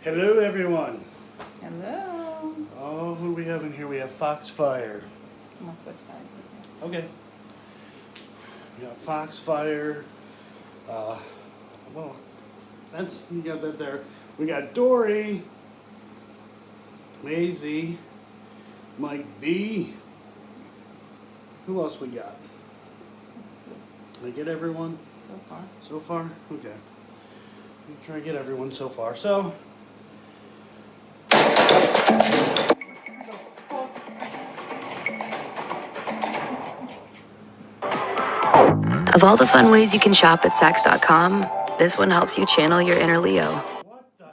Hello, everyone. Hello. Oh, who do we have in here? We have Foxfire. I'm gonna switch sides with you. Okay. We got Foxfire. Well, that's you got that there. We got Dory, Maisie, Mike B. Who else we got? Did I get everyone So far. so far? Okay. I'm trying to get everyone so far. So. Of all the fun ways you can shop at Saks.com, this one helps you channel your inner Leo. What the?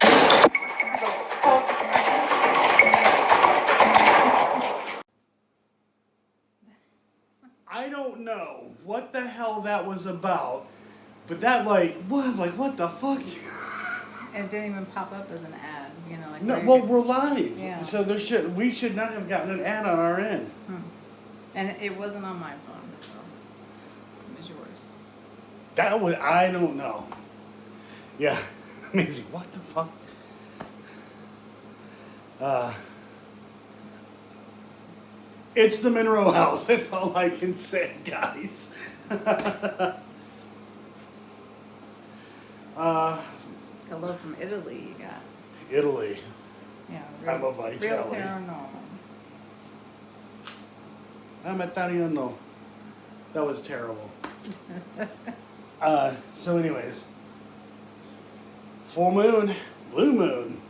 I don't know what the hell that was about, but that was like, what the fuck? It didn't even pop up as an ad, like. No, well, we're live, Yeah. so we should not have gotten an ad on our end. And it wasn't on my phone, so it was yours. I don't know. Yeah, amazing. What the fuck? It's the Monroe house. That's all I can say, guys. Hello from Italy, you got. Italy. Yeah. I'm a Real Vitale. paranormal. I'm Italiano. That was terrible. So anyways. Full moon, blue moon.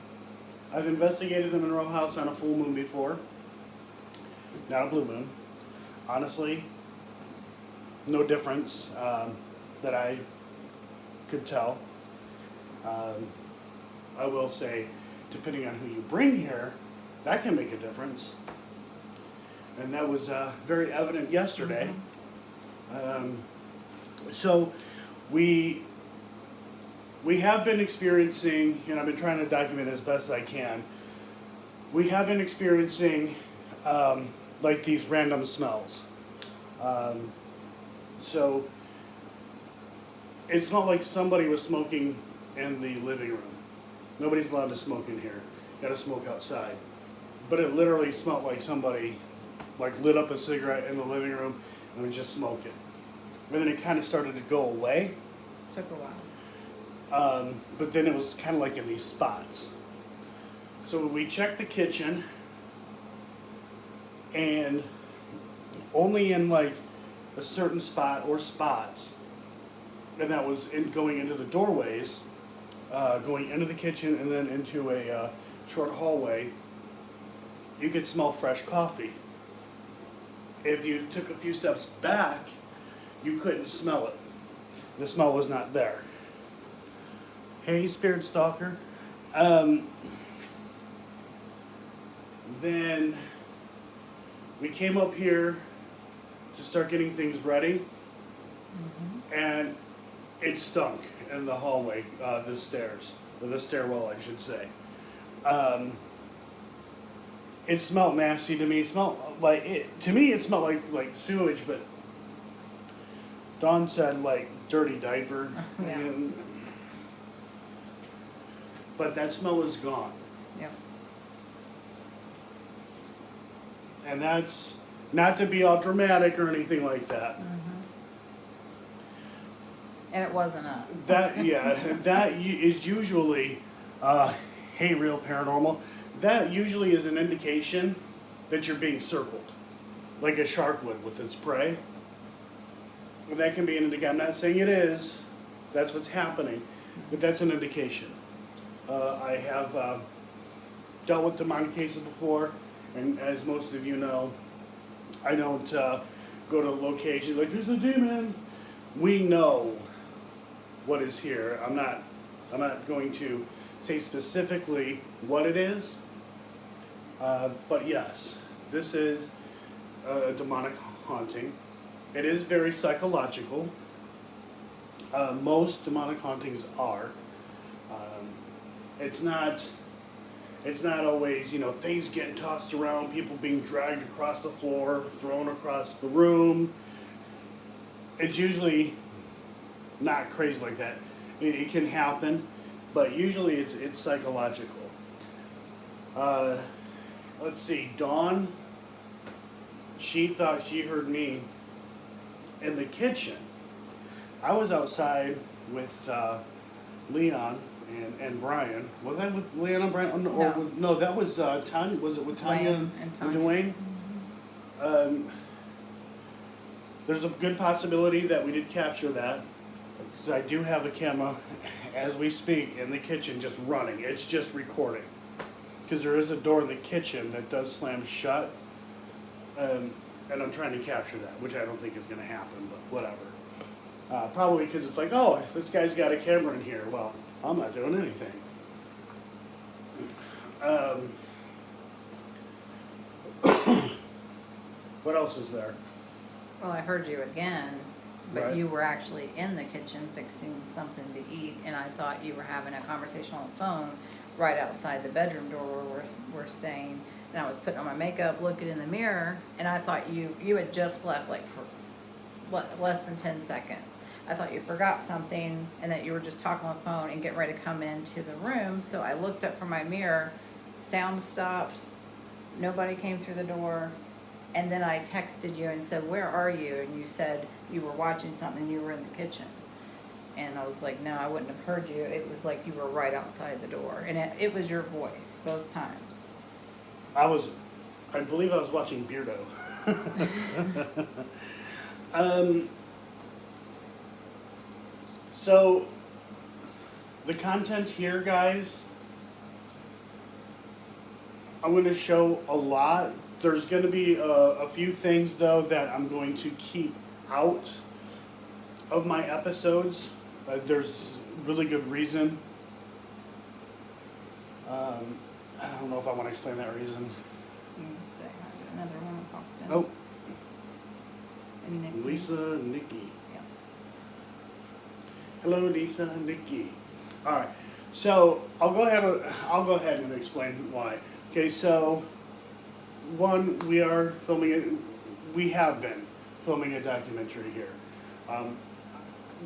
I've investigated the Monroe house on a full moon before. Not a blue moon. Honestly, no difference that I could tell. I will say, depending on who you bring here, that can make a difference. And that was very evident yesterday. So we have been experiencing, and I've been trying to document as best I can, we have been experiencing like these random smells. So it smelled like somebody was smoking in the living room. Nobody's allowed to smoke in here. Got to smoke outside. But it literally smelled like somebody lit up a cigarette in the living room and was just smoking. And then it kind of started to go away. Took a while. But then it was kind of like in these spots. So we checked the kitchen, and only in like a certain spot or spots, and that was going into the doorways, going into the kitchen and then into a short hallway, you could smell fresh coffee. If you took a few steps back, you couldn't smell it. The smell was not there. Hey, Spirit Stalker. Then we came up here to start getting things ready, and it stunk in the hallway, the stairs, or the stairwell, I should say. It smelled nasty to me. It smelled it smelled like sewage, but Dawn said like dirty diaper. Yeah. But that smell is gone. Yep. And that's not to be all dramatic or anything like that. And it wasn't us. That is usually, hey, real paranormal. That usually is an indication that you're being circled, like a shark would with its prey. And that can be an indication. I'm not saying it is. That's what's happening, but that's an indication. I have dealt with demonic cases before, and as most of you know, I don't go to locations like, there's a demon. We know what is here. I'm not going to say specifically what it is, but yes, this is a demonic haunting. It is very psychological. Most demonic hauntings are. It's not always, things getting tossed around, people being dragged across the floor, thrown across the room. It's usually not crazy like that. It can happen. but usually it's psychological. Let's see, Dawn, she thought she heard me in the kitchen. I was outside with Leon and Brian. Was I with Leon and Brian? No, that was Tanya. Was it with Tanya Dwayne and Tanya. Dwayne? There's a good possibility that we did capture that, because I do have a camera as we speak in the kitchen just running. It's just recording, because there is a door in the kitchen that does slam shut, and I'm trying to capture that, which I don't think is going to happen, but whatever. Probably because it's like, oh, this guy's got a camera in here. Well, I'm not doing anything. What else is there? Well, I heard you again, but Right. you were actually in the kitchen fixing something to eat, and I thought you were having a conversation on the phone right outside the bedroom door where we're staying. And I was putting on my makeup, looking in the mirror, and I thought you had just left like for less than 10 seconds. I thought you forgot something and that you were just talking on the phone and getting ready to come into the room. So I looked up from my mirror, sound stopped, nobody came through the door. And then I texted you and said, where are you? And you said you were watching something, you were in the kitchen. And I was like, no, I wouldn't have heard you. It was like you were right outside the door. And it was your voice both times. I believe I was watching Beardo. So, the content here, guys, I'm going to show a lot. There's going to be a few things, though, that I'm going to keep out of my episodes. There's really good reason. I don't know if I want to explain that reason. You can say hi to another one popped in. Oh, And Nikki. Lisa and Nikki. Yeah. Hello, Lisa and Nikki. All right, so I'll go ahead and explain why. Okay, so one, we have been filming a documentary here.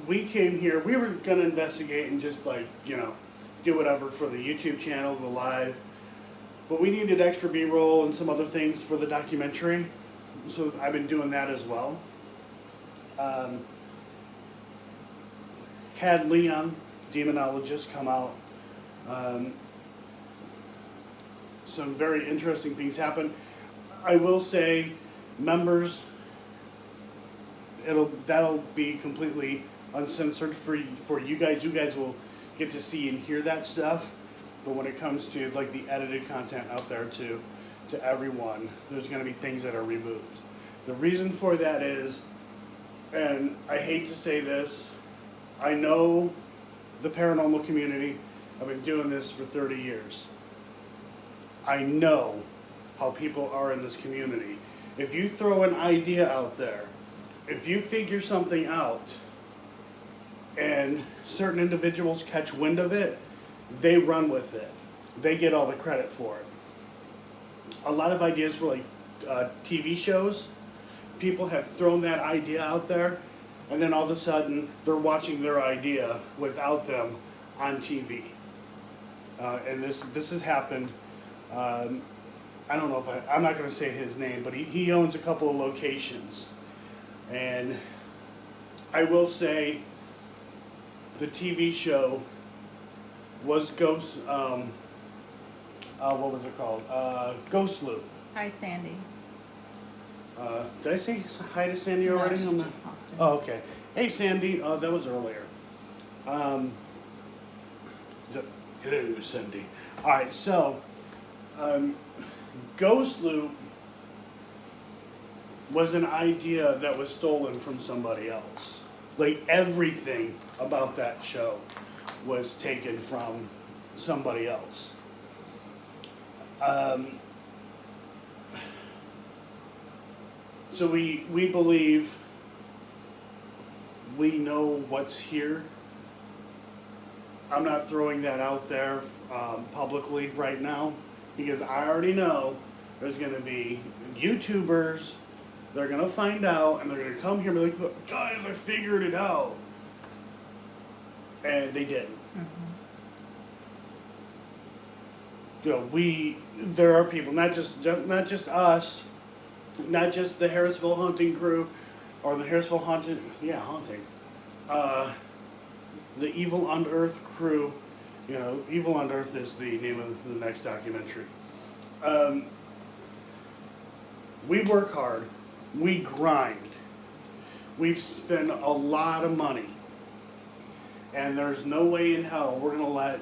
We came here. We were gonna investigate and just do whatever for the YouTube channel, the live. But we needed extra B-roll and some other things for the documentary, so I've been doing that as well. Had Leon, demonologist, come out. Some very interesting things happen. I will say, members, that'll be completely uncensored for you guys. You guys will get to see and hear that stuff. But when it comes to like the edited content out there to everyone, there's going to be things that are removed. The reason for that is, and I hate to say this, I know the paranormal community. I've been doing this for 30 years. I know how people are in this community. If you throw an idea out there, if you figure something out, and certain individuals catch wind of it, they run with it. They get all the credit for it. A lot of ideas for TV shows, people have thrown that idea out there, and then all of a sudden they're watching their idea without them on TV. And this has happened. I don't know if I'm not going to say his name, but he owns a couple of locations. And I will say the TV show was Ghost, what was it called? Ghost Loop. Hi, Sandy. Did I say hi to Sandy already? No, she I'm not- just popped in. Oh, okay. Hey, Sandy. That was earlier. Hello, Sandy. All right, so Ghost Loop was an idea that was stolen from somebody else. Like everything about that show was taken from somebody else. So we believe we know what's here. I'm not throwing that out there publicly right now because I already know there's going to be YouTubers. They're going to find out and they're going to come here and be like, guys, I figured it out. And they didn't. Mm-hmm. there are people, not just us, not just the Harrisville Haunting crew, or the Harrisville Haunting, the Evil Unearthed crew. Evil Unearthed is the name of the next documentary. We work hard, we grind, we've spent a lot of money, and there's no way in hell we're gonna let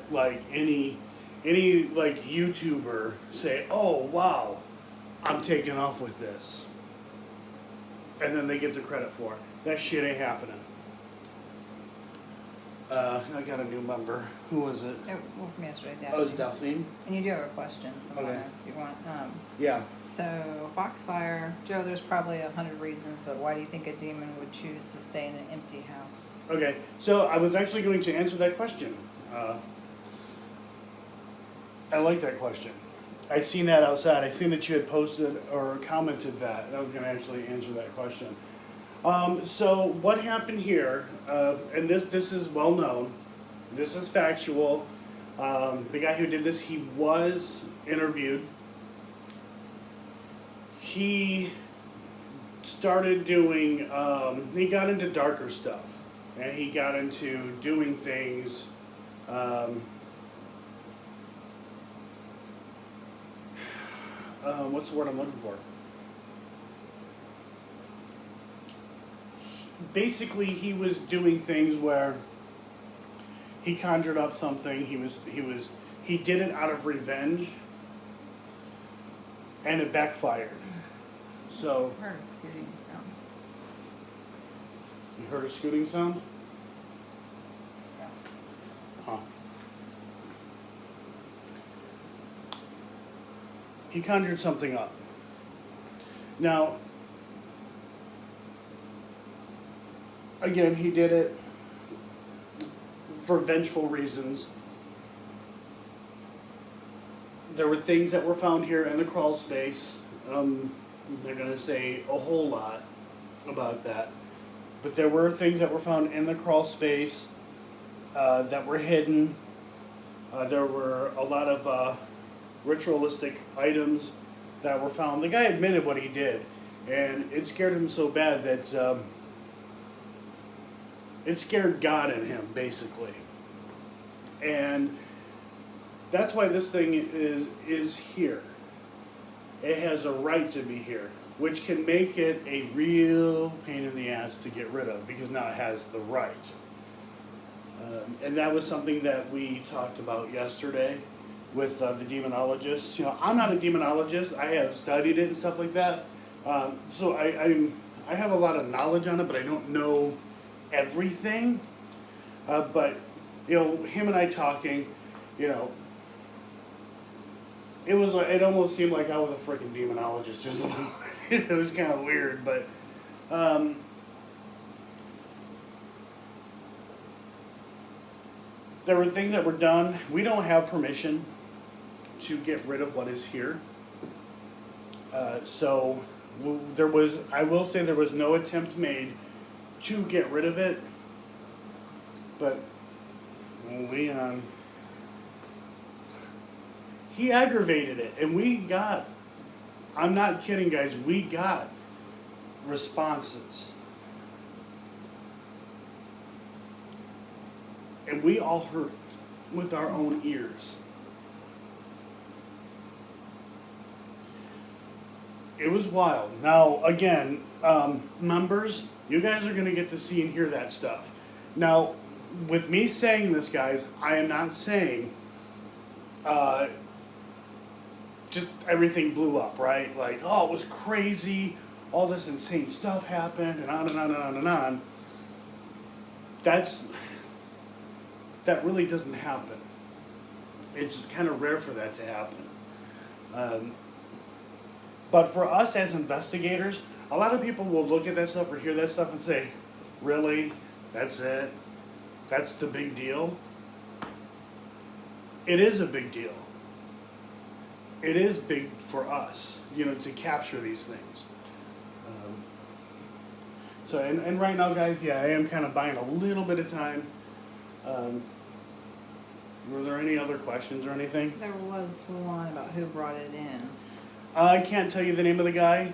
any YouTuber say, "Oh wow, I'm taking off with this," and then they get the credit for it. That shit ain't happening. I got a new member. Who was it? From yesterday, Oh, it was Delphine. And you do have a question. Okay. Do you want? Yeah. So Foxfire, Joe. There's probably 100 reasons, but why do you think a demon would choose to stay in an empty house? Okay, so I was actually going to answer that question. I like that question. I seen that outside. I seen that you had posted or commented that, and I was going to actually answer that question. So what happened here, and this is well known, this is factual. The guy who did this, he was interviewed. He started doing, he got into darker stuff, and he got into doing things, what's the word I'm looking for? Basically, he was doing things where he conjured up something. He did it out of revenge, and it backfired. So I heard a scooting sound. You heard a scooting sound? Yeah. Huh. He conjured something up. Now, again, he did it for vengeful reasons. There were things that were found here in the crawl space. They're going to say a whole lot about that. But there were things that were found in the crawl space that were hidden. There were a lot of ritualistic items that were found. The guy admitted what he did, and it scared him so bad that it scared God in him, basically. And that's why this thing is here. It has a right to be here, which can make it a real pain in the ass to get rid of, because now it has the right. And that was something that we talked about yesterday with the demonologist. I'm not a demonologist. I have studied it and stuff like that. So I have a lot of knowledge on it, but I don't know everything. But him and I talking, it almost seemed like I was a freaking demonologist. Just it was kind of weird, but there were things that were done. We don't have permission to get rid of what is here. So I will say there was no attempt made to get rid of it, but Leon, he aggravated it, and I'm not kidding, guys, we got responses. And we all heard with our own ears. It was wild. Now, again, members, you guys are going to get to see and hear that stuff. Now, with me saying this, guys, I am not saying just everything blew up, right? Like, oh, it was crazy, all this insane stuff happened, and on and on and on and on. That really doesn't happen. It's kind of rare for that to happen. But for us as investigators, a lot of people will look at that stuff or hear that stuff and say, really? That's it? That's the big deal? It is a big deal. It is big for us, to capture these things. And right now, guys, yeah, I am kind of buying a little bit of time. Were there any other questions or anything? There was one about who brought it in. I can't tell you the name of the guy.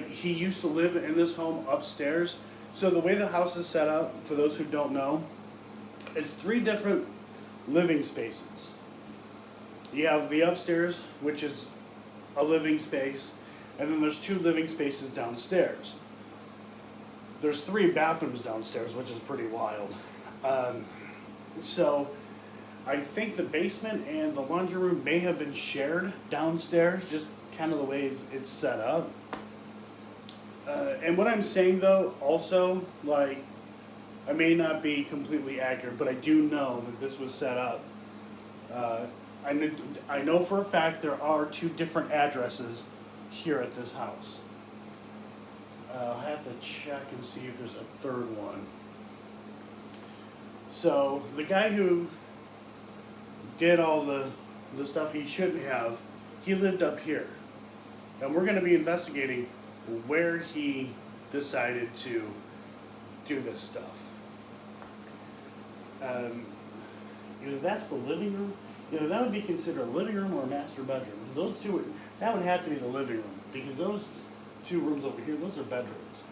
He used to live in this home upstairs. So the way the house is set up, for those who don't know, it's 3 different living spaces. You have the upstairs, which is a living space, and then there's 2 living spaces downstairs. There's 3 bathrooms downstairs, which is pretty wild. So I think the basement and the laundry room may have been shared downstairs, just kind of the way it's set up. And what I'm saying though, also, like, I may not be completely accurate, but I do know that this was set up. I know for a fact there are 2 different addresses here at this house. I'll have to check and see if there's a 3rd one. So the guy who did all the stuff he shouldn't have, he lived up here. And we're going to be investigating where he decided to do this stuff. Either that's the living room, that would be considered a living room or a master bedroom. Because those 2, that would have to be the living room. Because those 2 rooms over here, those are bedrooms.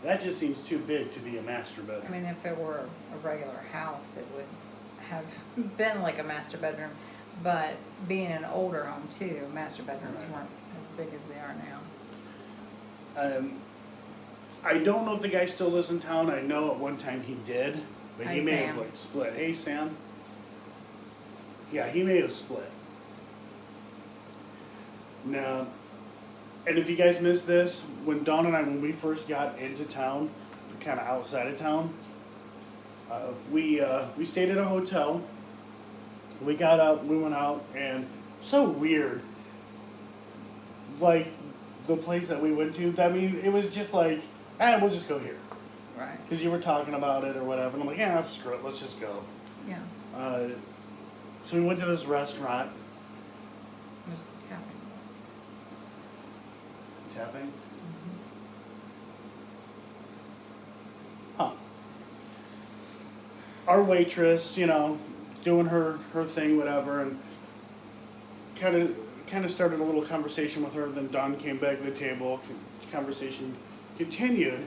That just seems too big to be a master bedroom. I mean, if it were a regular house, it would have been like a master bedroom. But being an older home too, master bedrooms weren't as big as they are now. I don't know if the guy still lives in town. I know at one time he did, but he Hi, may Sam. have like split. Hey, Sam. Yeah, he may have split. Now, and if you guys missed this, when Dawn and I, when we first got into town, kind of outside of town, we stayed at a hotel. We got up, we went out, and so weird. Like the place that we went to, I mean, it was just like, we'll just go here. Right. Because you were talking about it or whatever. And I'm like, yeah, screw it, let's just go. Yeah. So we went to this restaurant. There's tapping. Tapping? Huh. Our waitress, doing her thing, whatever, and kind of started a little conversation with her. Then Dawn came back to the table. Conversation continued.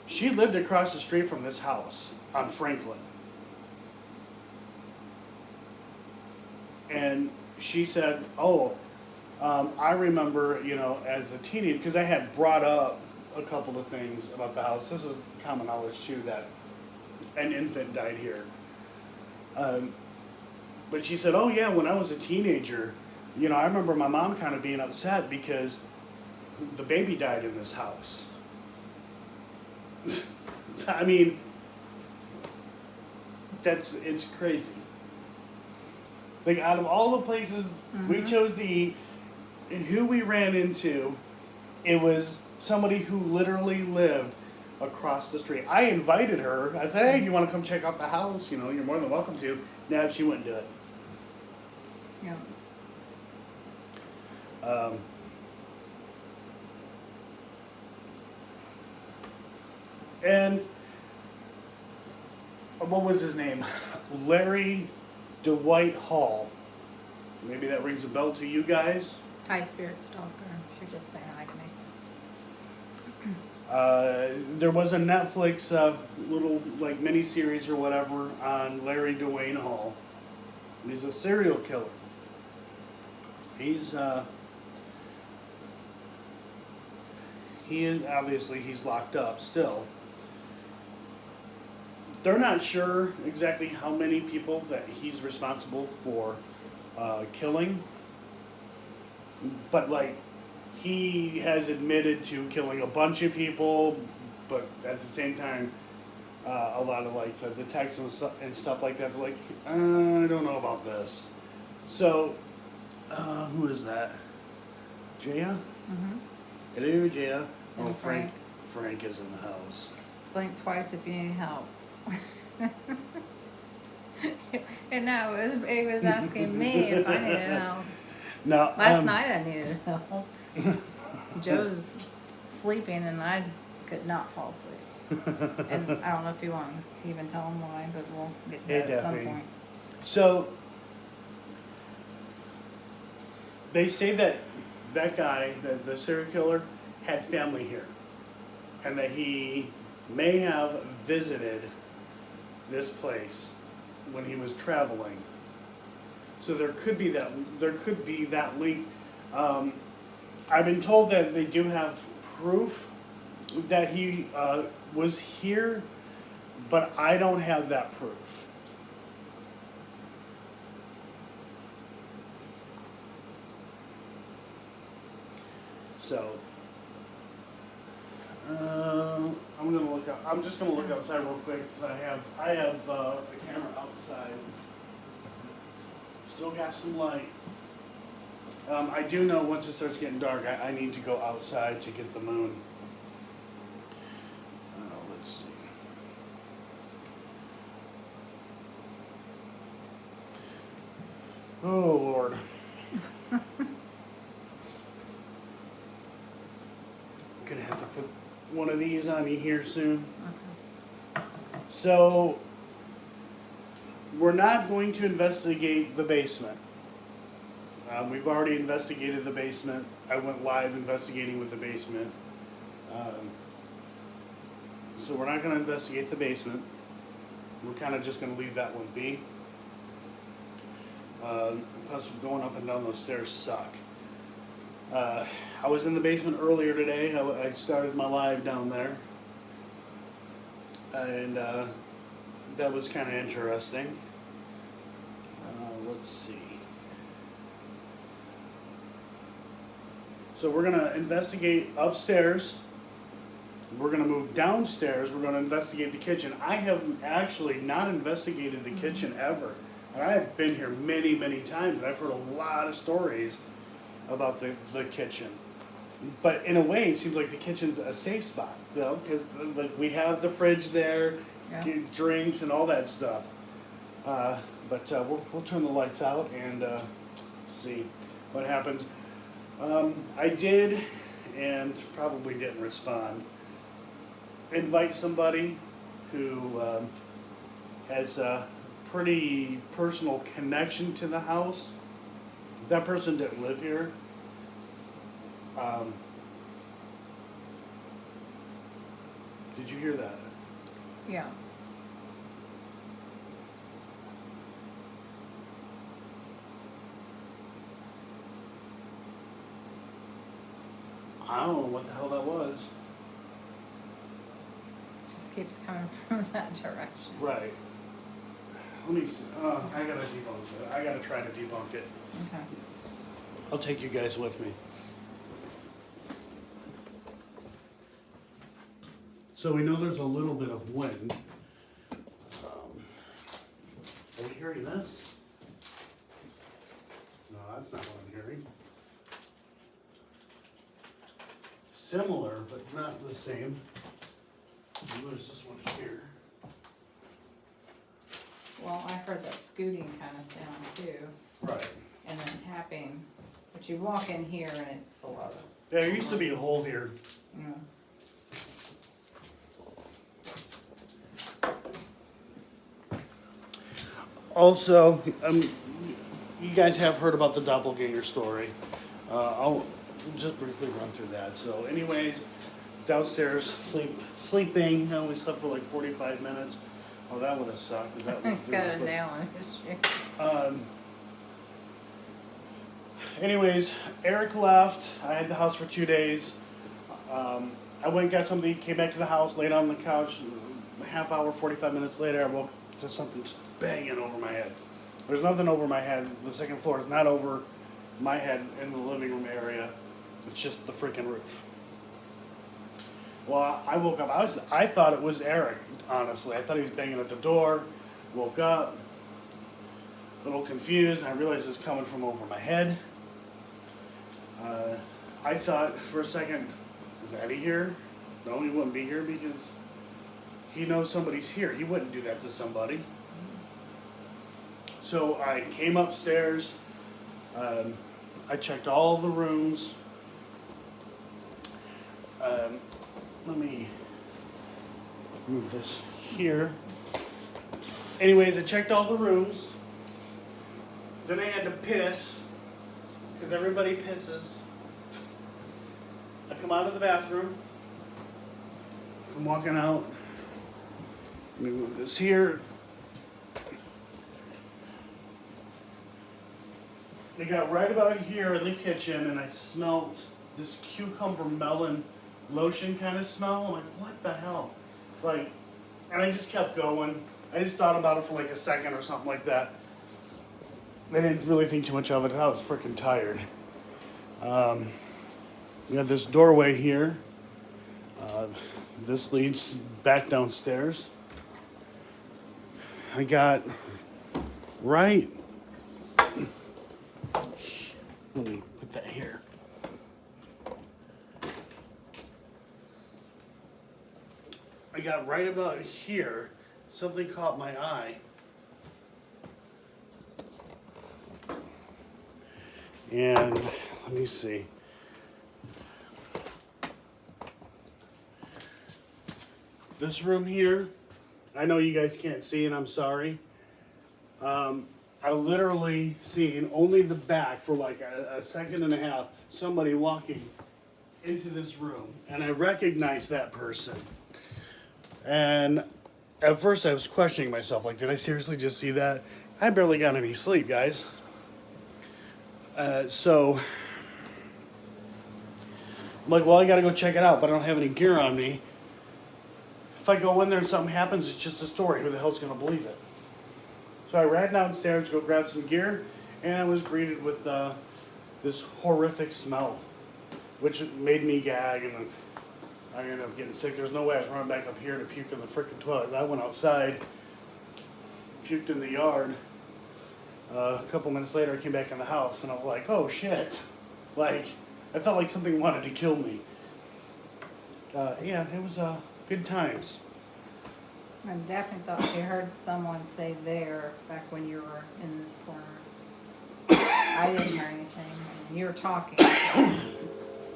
She lived across the street from this house on Franklin. And she said, I remember, as a teenager, because I had brought up a couple of things about the house. This is common knowledge, too, that an infant died here. But she said, when I was a teenager, I remember my mom kind of being upset because the baby died in this house. I mean, it's crazy. Like, out of all the places we chose to eat, who we ran into, it was somebody who literally lived across the street. I invited her. I said, hey, you want to come check out the house? You're more than welcome to. No, she wouldn't do it. Yeah. And what was his name? Larry Dwight Hall. Maybe that rings a bell to you guys. High spirit stalker. She just saying hi to me. There was a Netflix little like mini series or whatever on Larry Dwayne Hall. He's a serial killer. He's he's locked up still. They're not sure exactly how many people that he's responsible for killing, but like he has admitted to killing a bunch of people, but at the same time, a lot of like the texts and stuff like that. They're like, I don't know about this. So, who is that? Jaya? Mm-hmm. Hello, Jaya. And Oh, Frank. Frank is in the house. Blink twice if you need help. And no, it was asking me if I needed help. No. Last night I needed help. Joe's sleeping and I could not fall asleep. And I don't know if you want to even tell them why, but we'll get to Hey, that at some Duffy. point. So, they say that that guy, the serial killer, had family here. And that he may have visited this place when he was traveling. So there could be that link. I've been told that they do have proof that he was here, but I don't have that proof. So I'm gonna look out. I'm just gonna look outside real quick because I have a camera outside. Still got some light. I do know once it starts getting dark, I need to go outside to get the moon. Let's see. Oh Lord. Gonna have to put one of these on you here soon. Okay. So we're not going to investigate the basement. We've already investigated the basement. I went live investigating with the basement. So we're not going to investigate the basement. We're kind of just going to leave that one be. Plus, going up and down those stairs suck. I was in the basement earlier today. I started my live down there. And that was kind of interesting. Let's see. So we're going to investigate upstairs. We're going to move downstairs. We're going to investigate the kitchen. I have actually not investigated the kitchen ever. And I have been here many, many times, and I've heard a lot of stories about the kitchen. But in a way, it seems like the kitchen's a safe spot, though, because like we have the fridge there, drinks and all that stuff. But we'll turn the lights out and see what happens. I did, and probably didn't respond, invite somebody who has a pretty personal connection to the house. That person didn't live here. Did you hear that? Yeah. I don't know what the hell that was. Just keeps coming from that direction. Right. Let me see. I gotta debunk it. I gotta try to debunk it. Okay. I'll take you guys with me. So we know there's a little bit of wind. Are you hearing this? No, that's not what I'm hearing. Similar, but not the same. There's this one here. Well, I heard that scooting kind of sound too, Right. and then tapping. But you walk in here and it's a lot of, There used to be a hole here. you know. Also, you guys have heard about the doppelganger story. I'll just briefly run through that. So anyways, downstairs, sleeping. I only slept for like 45 minutes. Oh, that would have sucked. That He's got a nail in his shoe. Anyways, Eric left. I had the house for 2 days. I went and got something, came back to the house, laid on the couch. A half hour, 45 minutes later, I woke to something just banging over my head. There's nothing over my head. The second floor is not over my head in the living room area. It's just the freaking roof. Well, I woke up. I thought it was Eric, honestly. I thought he was banging at the door. Woke up, a little confused. And I realized it was coming from over my head. I thought for a second, is Eddie here? No, he wouldn't be here because he knows somebody's here. He wouldn't do that to somebody. So I came upstairs. I checked all the rooms. Move this here. Anyways, I checked all the rooms. Then I had to piss, because everybody pisses. I come out of the bathroom. I'm walking out. Let me move this here. I got right about here in the kitchen, and I smelled this cucumber melon lotion kind of smell. I'm like, what the hell? Like, and I just kept going. I just thought about it for like a second or something like that. I didn't really think too much of it. I was freaking tired. We have this doorway here. This leads back downstairs. I got right. Let me put that here. I got right about here. Something caught my eye. And let me see. This room here, I know you guys can't see and I'm sorry. I literally seen only the back for like a second and a half, somebody walking into this room, and I recognized that person. And at first I was questioning myself, like, did I seriously just see that? I barely got any sleep, guys. So I'm like, well, I gotta go check it out, but I don't have any gear on me. If I go in there and something happens, it's just a story. Who the hell's gonna believe it? So I ran downstairs to go grab some gear, and I was greeted with this horrific smell, which made me gag, and I ended up getting sick. There's no way I was running back up here to puke in the freaking toilet. I went outside, puked in the yard. A couple minutes later, I came back in the house, and I was like, oh shit. Like, I felt like something wanted to kill me. Yeah, it was good times. I definitely thought she heard someone say there back when you were in this corner. I didn't hear anything. You were talking.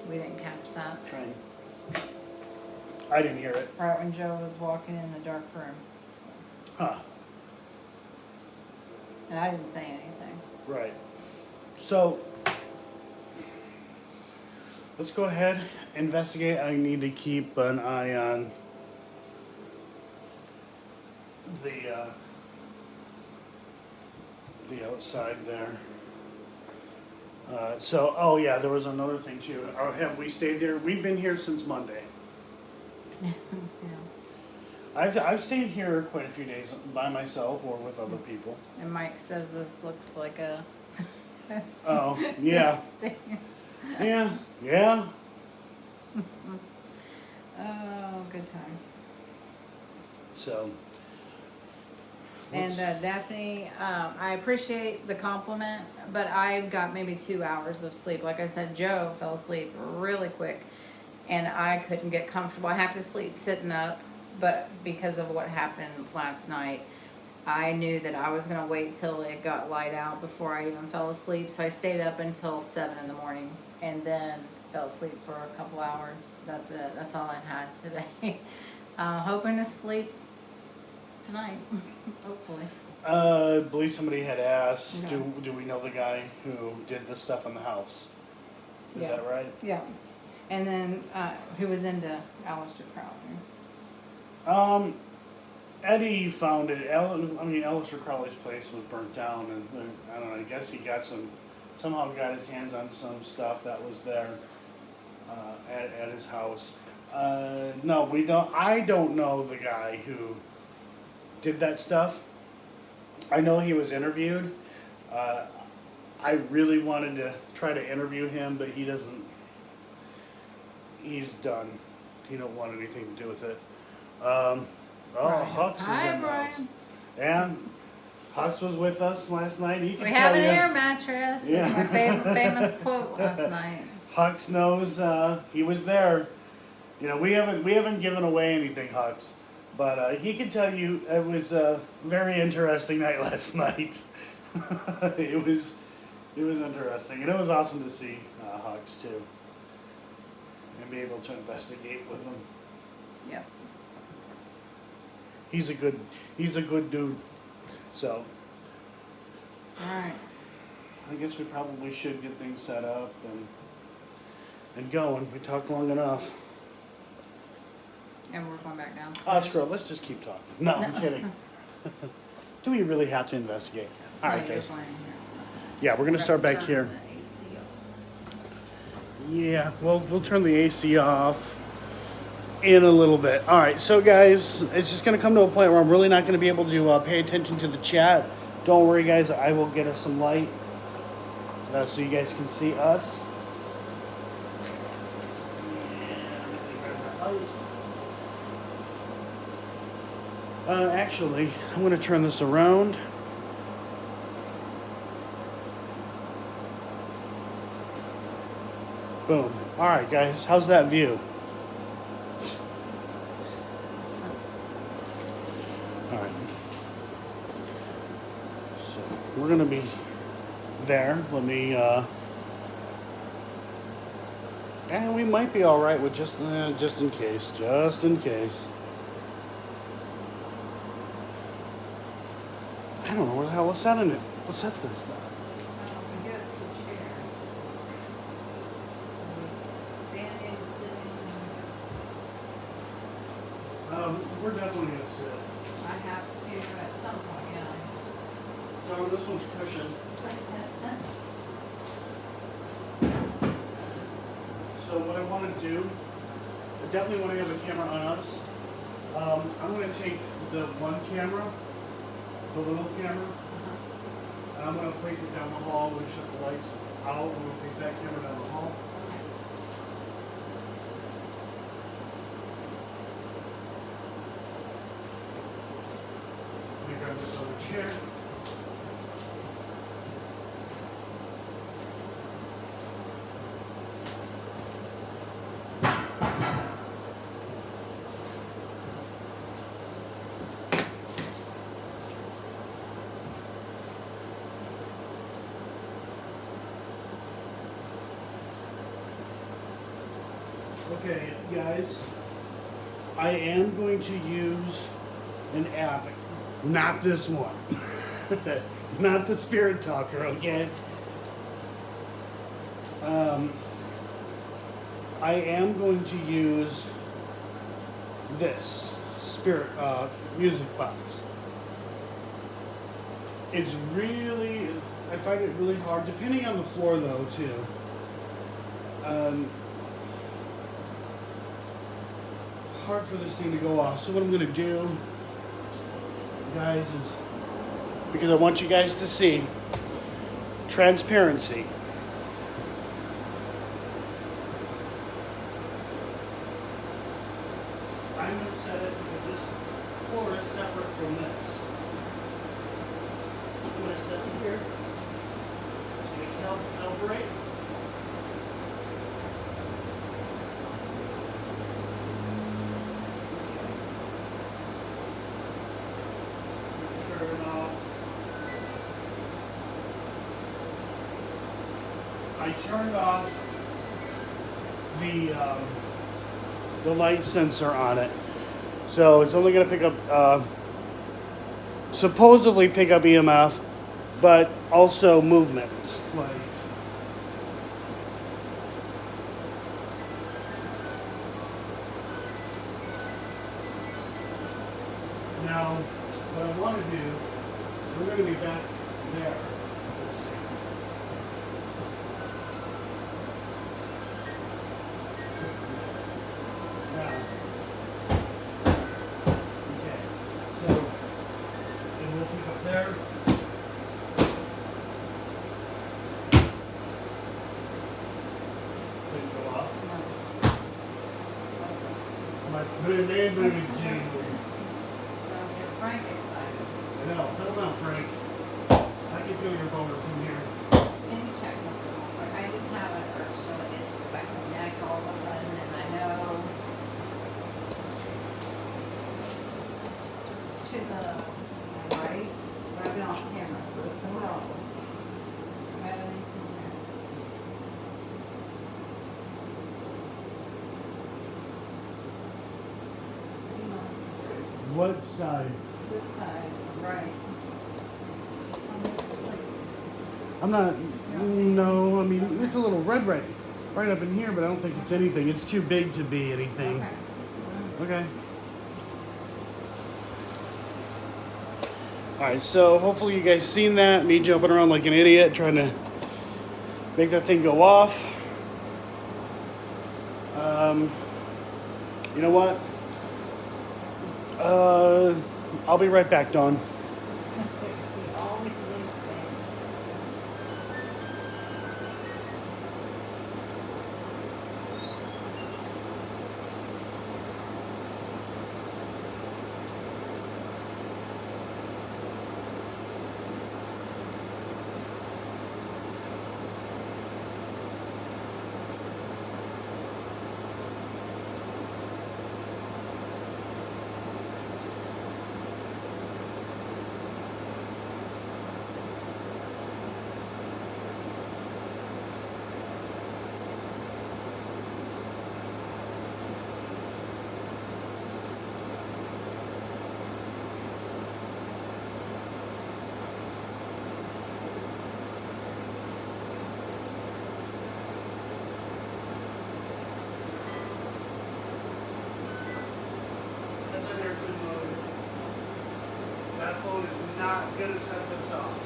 We didn't catch that. Trying. I didn't hear it. Right when Joe was walking in the dark room. Huh. And I didn't say anything. Right. So, let's go ahead, investigate. I need to keep an eye on the outside there. Oh yeah, there was another thing too. Have we stayed there? We've been here since Monday. Yeah. I've stayed here quite a few days by myself or with other people. And Mike says this looks like a... Oh, yeah. Yeah, yeah. Oh, good times. So. And Daphne, I appreciate the compliment, but I got maybe 2 hours of sleep. Like I said, Joe fell asleep really quick, and I couldn't get comfortable. I have to sleep sitting up, but because of what happened last night, I knew that I was going to wait till it got light out before I even fell asleep. So I stayed up until 7 in the morning and then fell asleep for a couple hours. That's it. That's all I had today. Hoping to sleep tonight, hopefully. I believe somebody had asked, Okay. do we know the guy who did the stuff in the house? Is Yeah. that right? Yeah. And then who was into Aleister Crowley? Eddie found it. Aleister Crowley's place was burnt down, and I don't know. I guess he somehow got his hands on some stuff that was there at his house. No, we don't. I don't know the guy who did that stuff. I know he was interviewed. I really wanted to try to interview him, but he doesn't. He's done. He don't want anything to do with it. Hux is Hi, in the house. Brian. Yeah, Hux was with us last night. He can We tell have an you- air mattress. Yeah. That's my famous quote last night. Hux knows he was there. You know, we haven't given away anything, Hux, but he can tell you it was a very interesting night last night. it was interesting, and it was awesome to see Hux too, and be able to investigate with him. Yep. He's a good dude. So Alright. I guess we probably should get things set up and going. We talked long enough. And we're going back down. Screw it. Let's just keep talking. No, I'm kidding. Do we really have to investigate? All right, guys. Yeah, we're gonna start back here. Yeah, well, we'll turn the AC off in a little bit. All right, so guys, it's just gonna come to a point where I'm really not gonna be able to pay attention to the chat. Don't worry, guys. I will get us some light so you guys can see us. Actually, I'm gonna turn this around. Boom. All right, guys. How's that view? All right. So we're gonna be there. Let me. And we might be all right with just in case. Just in case. I don't know where the hell was set in it. Let's set this stuff. We do have 2 chairs. Standing, sitting. We're definitely gonna sit. I have to at some point, yeah. Darn, this one's cushioned. So what I want to do, I definitely want to have a camera on us. I'm going to take the one camera, the little camera, and I'm going to place it down the hall. We'll shut the lights out, and we'll place that camera down the hall. Let me grab this other chair. Okay, guys, I am going to use an app, not this one, not the Spirit Talker, okay? I am going to use this Spirit music box. It's really, I find it really hard, depending on the floor though, too. Hard for this thing to go off. So what I'm going to do, guys, is because I want you guys to see transparency. I'm going to set it because this floor is separate from this. I'm going to set it here. It's going to calibrate. I turned off the light sensor on it, so it's only going to pick up, supposedly pick up EMF, but also movement. Like, now, what I want to do is we're going to be back there. Good name, Don't get Frank excited. I know, settle down, Frank. I can feel your boner from here. Can you check something real quick? I just have an urge to itch the back of my neck all of a sudden, and I know. Just to the right. I have it on camera, so it's the wrong. Have anything there? See my what side? This side, right. On this, like, I'm not. No, I mean it's a little red right up in here, but I don't think it's anything. It's too big to be anything. okay. Okay. All right. So hopefully you guys seen that. Me jumping around like an idiot trying to make that thing go off. You know what? I'll be right back, Dawn. He always leaves things. That phone is not gonna set this off.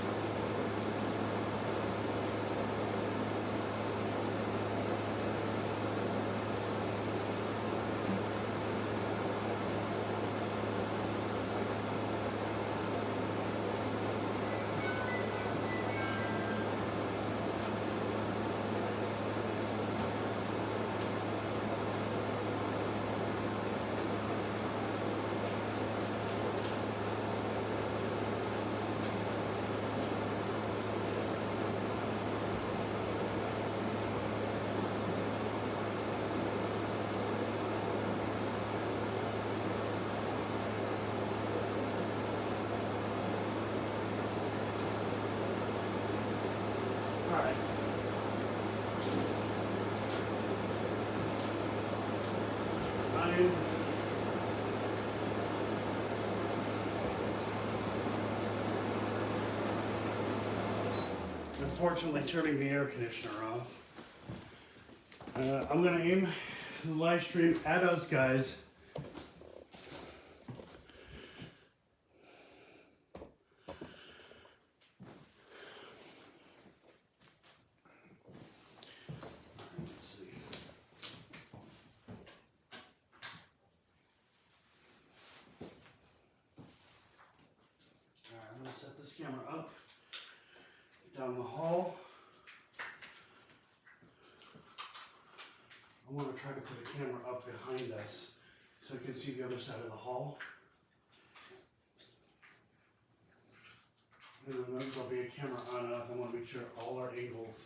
Alright. Unfortunately, turning the air conditioner off. I'm gonna aim the live stream at us guys. Let's see. Alright, I'm gonna set this camera up down the hall. I want to try to put a camera up behind us so I can see the other side of the hall. And then there'll be a camera on us. I want to make sure all our angles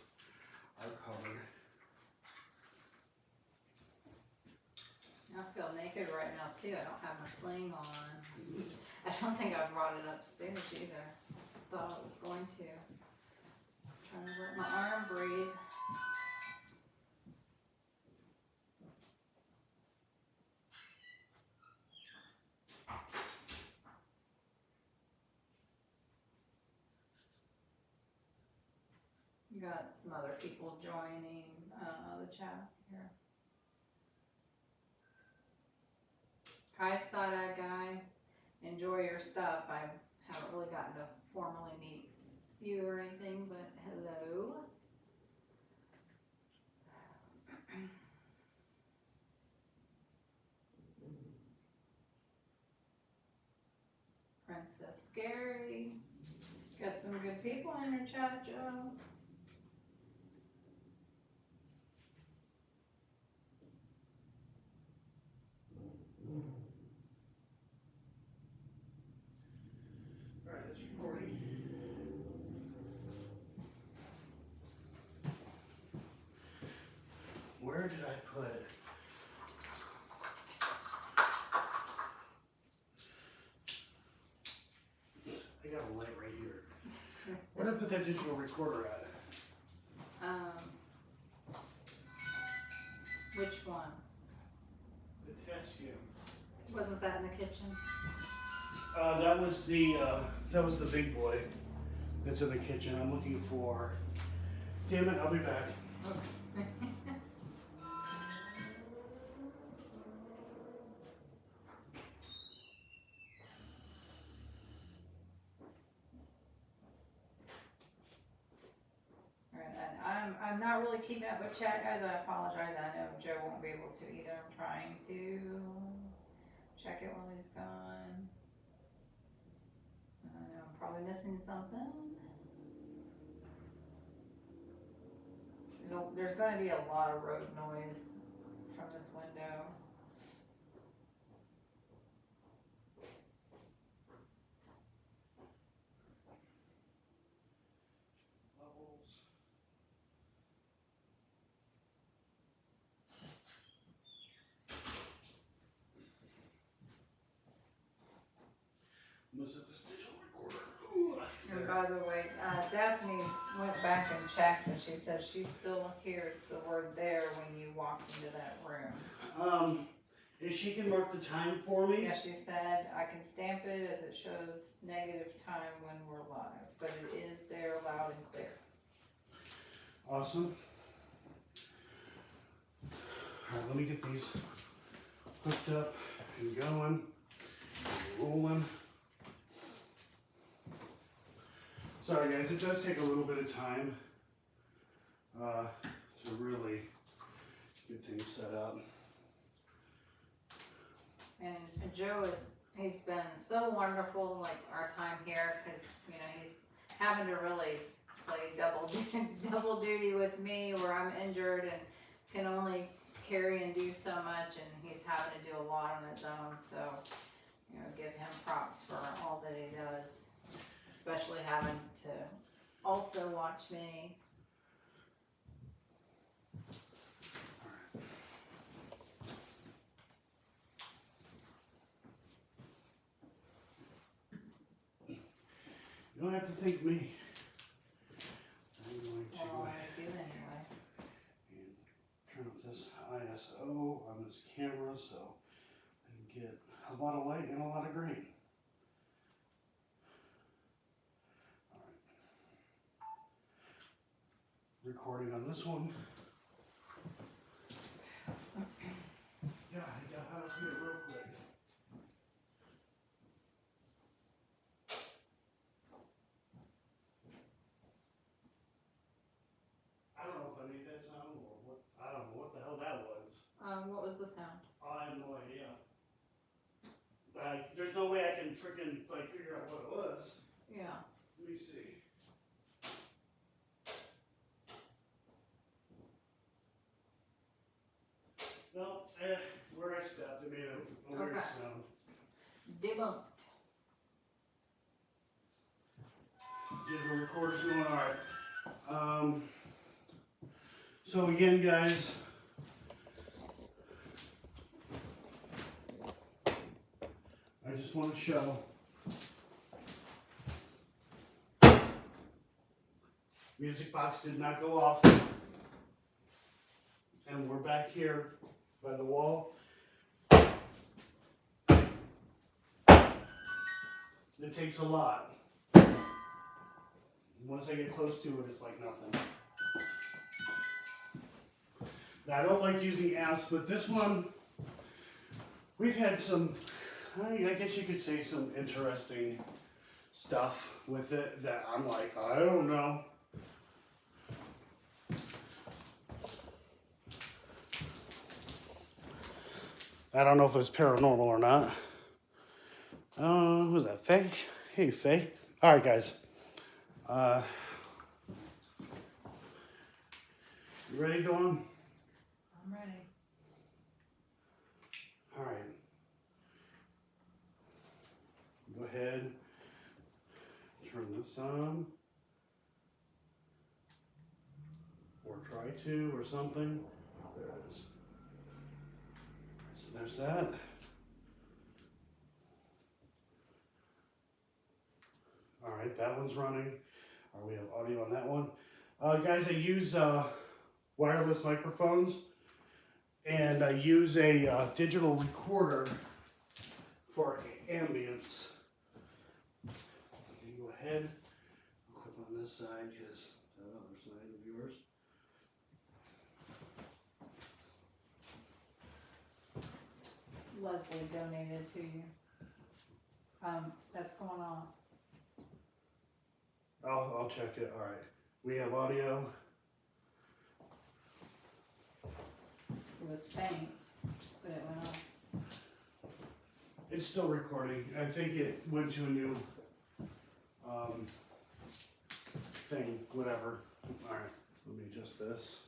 are covered. I feel naked right now too. I don't have my sling on. I don't think I brought it upstairs either. Thought I was going to. Trying to let my arm breathe. You got some other people joining the chat here. Hi, side-eye guy. Enjoy your stuff. I haven't really gotten to formally meet you or anything, but hello. Princess Scary. Got some good people in your chat, Joe. Alright, it's recording. Where did I put it? I got a light right here. Where did I put that digital recorder at? Which one? The test cam. Wasn't that in the kitchen? That was the big boy that's in the kitchen. I'm looking for. Damn it! I'll be back. I'm not really keeping up with chat, guys. I apologize. I know Joe won't be able to either. I'm trying to check it while he's gone. I know I'm probably missing something. There's going to be a lot of road noise from this window. Levels. Was it this digital recorder? Ooh, And by the way, Daphne went back and checked, and she says she still hears the word "there" when you walked into that room. If she can mark the time for me. Yeah, she said I can stamp it as it shows negative time when we're live, but it is there, loud and clear. Awesome. All right, let me get these hooked up and going, and rolling. Sorry guys, it does take a little bit of time to really get things set up. And Joe he's been so wonderful, like our time here, because he's having to really play double duty with me, where I'm injured and can only carry and do so much, and he's having to do a lot on his own. So give him props for all that he does, especially having to also watch me. You don't have to thank me. I'm going to Well, I do anyway. and turn up this ISO on this camera so I can get a lot of light and a lot of grain. All right. Recording on this one. Yeah, I got how to do it real quick. I don't know if I made that sound or what. I don't know what the hell that was. What was the sound? I have no idea. There's no way I can freaking figure out what it was. Yeah. Let me see. No, where I stepped, it made a weird Okay. sound. Debunked. Digital recorder's going alright. So again, guys, I just want to show music box did not go off, and we're back here by the wall. It takes a lot. Once I get close to it, it's like nothing. Now, I don't like using apps, but this one, we've had some, I guess you could say, some interesting stuff with it that I'm like, I don't know. I don't know if it's paranormal or not. Who's that, Faye? Hey, Faye. All right, guys. You ready, Dawn? I'm ready. All right. Go ahead. Turn this on. Or try to, or something. There it is. So there's that. All right, that one's running. We have audio on that one. Guys, I use wireless microphones, and I use a digital recorder for ambience. You can go ahead, clip on this side because that other side of yours. Leslie donated to you. That's going on. I'll check it. All right. We have audio. It was faint, but it went off. It's still recording. I think it went to a new thing, whatever. All right. Let me adjust this.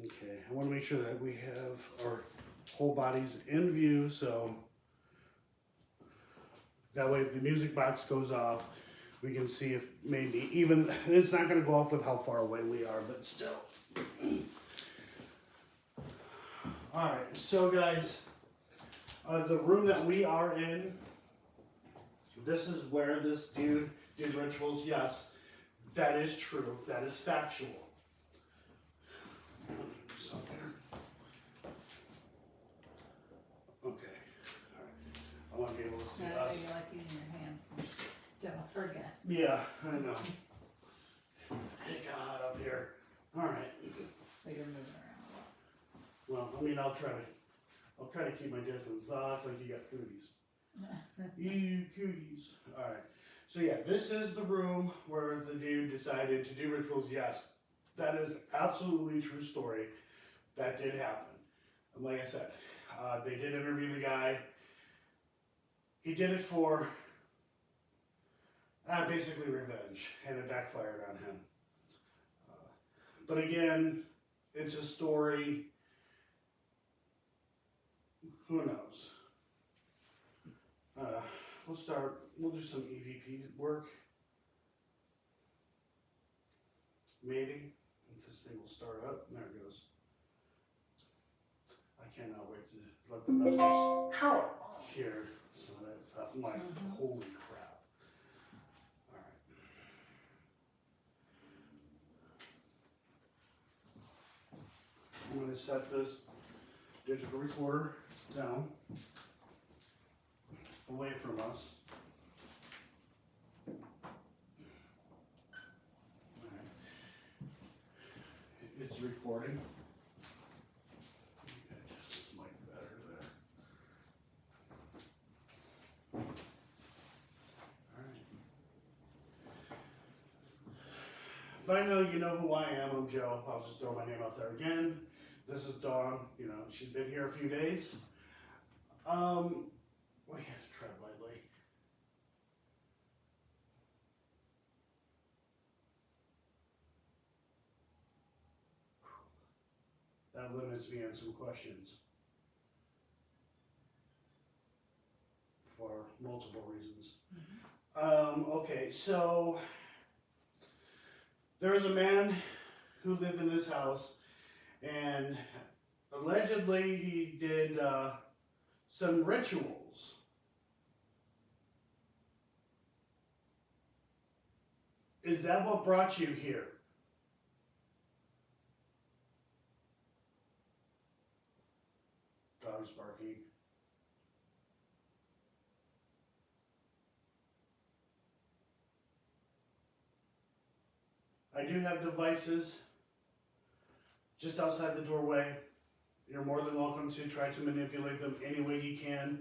Okay, I want to make sure that we have our whole bodies in view, so that way if the music box goes off, we can see if maybe even, it's not going to go off with how far away we are, but still. Alright, so guys, the room that we are in, this is where this dude did rituals. Yes, that is true. That is factual. Okay. Alright. I want to be able to see No, us. you like using your hands. Don't forget. Yeah, I know. Hey, God, up here. Alright. But you're moving around a Well, I mean, I'll try to keep my distance. Not like you got cooties. You cooties. Alright. So yeah, this is the room where the dude decided to do rituals. Yes, that is absolutely a true story. That did happen. And like I said, they did interview the guy. He did it for basically revenge, and it backfired on him. But again, it's a story. Who knows? We'll do some EVP work. Maybe. If this thing will start up. There it goes. I cannot wait to let the members hear some of that stuff. I'm like, holy crap. Alright. I'm going to set this digital recorder down away from us. Alright. It's recording. Adjust this mic better there. Alright. By now you know who I am. I'm Joe. I'll just throw my name out there again. This is Dawn. You know, she's been here a few days. We have to tread lightly. That limits me on some questions. For multiple reasons. Okay, so there was a man who lived in this house, and allegedly he did some rituals. Is that what brought you here? Dog's barking. I do have devices just outside the doorway. You're more than welcome to try to manipulate them any way you can.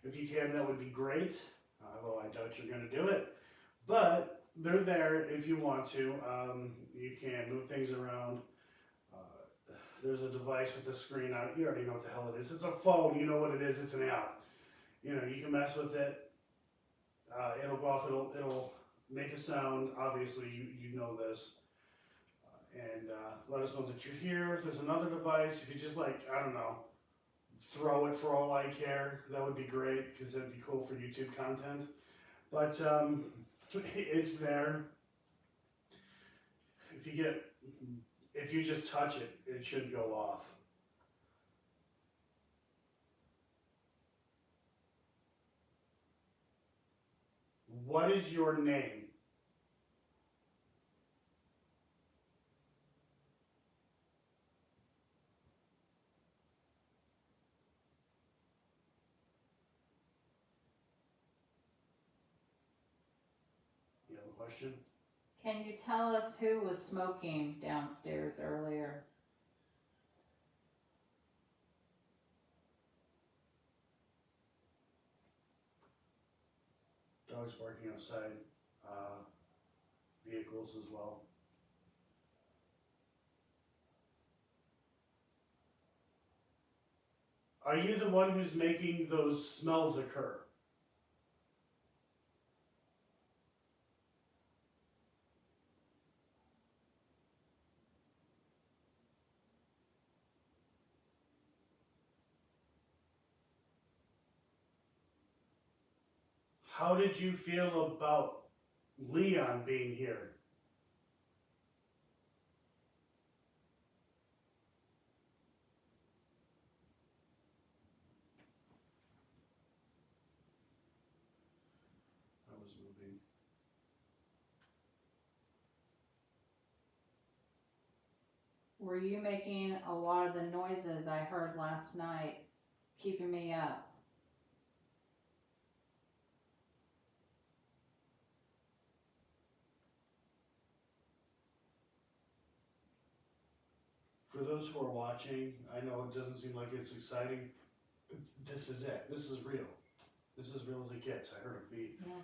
If you can, that would be great. Although I doubt you're going to do it. But they're there if you want to. You can move things around. There's a device with a screen on it. You already know what the hell it is. It's a phone. You know what it is. It's an app. You know, you can mess with it. It'll go off. It'll make a sound. Obviously, you know this. And let us know that you're here. If there's another device, if you just like, I don't know, throw it for all I care, that would be great because that'd be cool for YouTube content. But it's there. If you just touch it, it should go off. What is your name? You have a question? Can you tell us who was smoking downstairs earlier? Dogs barking outside. Vehicles as well. Are you the one who's making those smells occur? How did you feel about Leon being here? I was moving. Were you making a lot of the noises I heard last night, keeping me up? For those who are watching, I know it doesn't seem like it's exciting. This is it. This is real. This is real as it gets. I heard a beat. Yeah.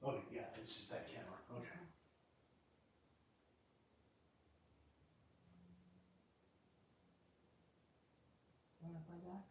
Oh, yeah, it's just that camera. Okay. Want to play back?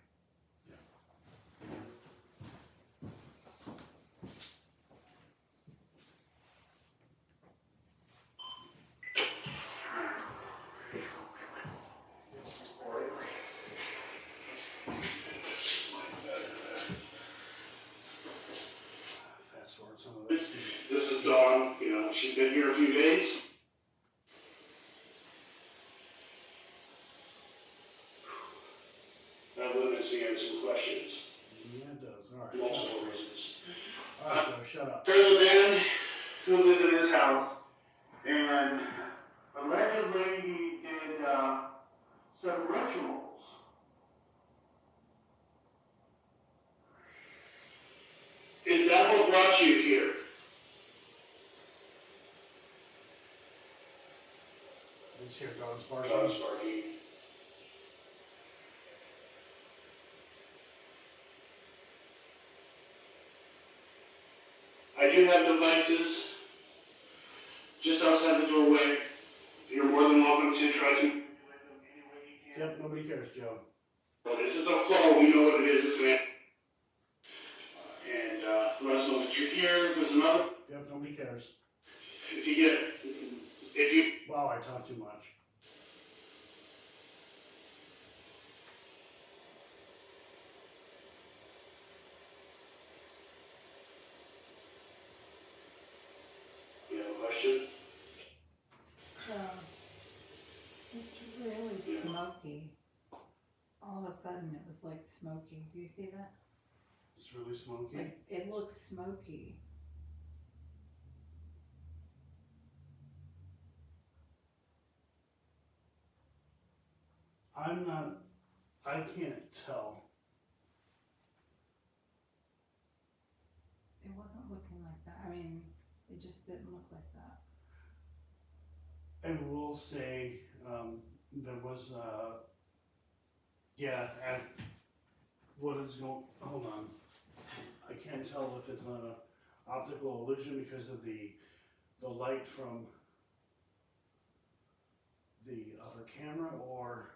Fast forward some of this. This is Dawn, she's been here a few days. That limits me on some questions. Yeah, it does. All right. Multiple reasons. All right, Joe, shut up. There's a man who lived in this house, and allegedly he did some rituals. Is that what brought you here? Let's hear dogs barking. Dogs barking. I do have devices just outside the doorway. You're more than welcome to try to manipulate them any way you can. Yep, nobody cares, Joe. Well, this is a phone. We know what it is. It's an and let us know that you're here. If there's another. Yep, nobody cares. If you. Wow, I talk too much. You have a question? It's really smoky. All of a sudden it was like smoky. Do you see that? It's really smoky. Like, it looks smoky. I can't tell. It wasn't looking like that. I mean, it just didn't look like that. I will say, there was, and what is going, hold on. I can't tell if it's not an optical illusion because of the light from the other camera, or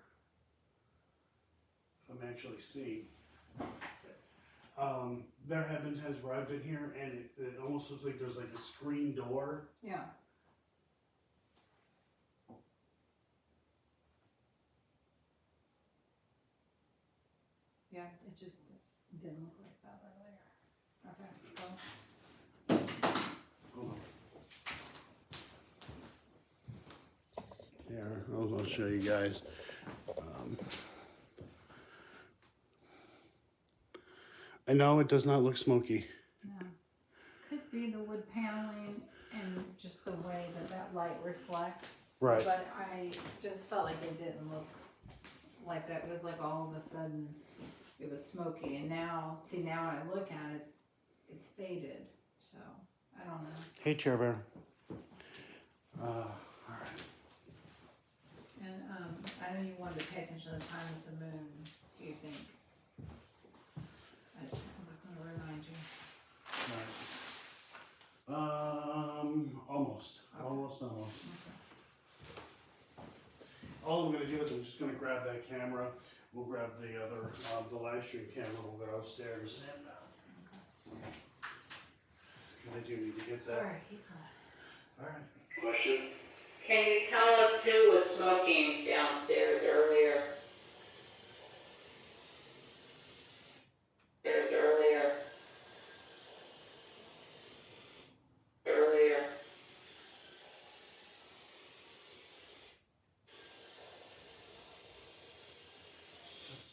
if I'm actually seeing. There have been times where I've been here and it almost looks like there's like a screen door. Yeah. Yeah, it just didn't look like that earlier. Okay, so. Hold on. Yeah, I'll show you guys. I know it does not look smoky. No. Could be the light reflects. Right. But I just felt like it didn't look like that. It was like all of a sudden it was smoky, and now, see, now when I look at it, it's faded. So I don't know. Hey, Chair Bear. All right. And I know you wanted to pay attention to the time of the moon. Do you think? I'm going to remind you. Almost. Okay. Almost. Okay. All I'm gonna do is I'm just gonna grab that camera. We'll grab the other, the live stream camera. We'll go upstairs. Cause I do need to get that. All right, keep going. All right. Question? Can you tell us who was smoking downstairs earlier?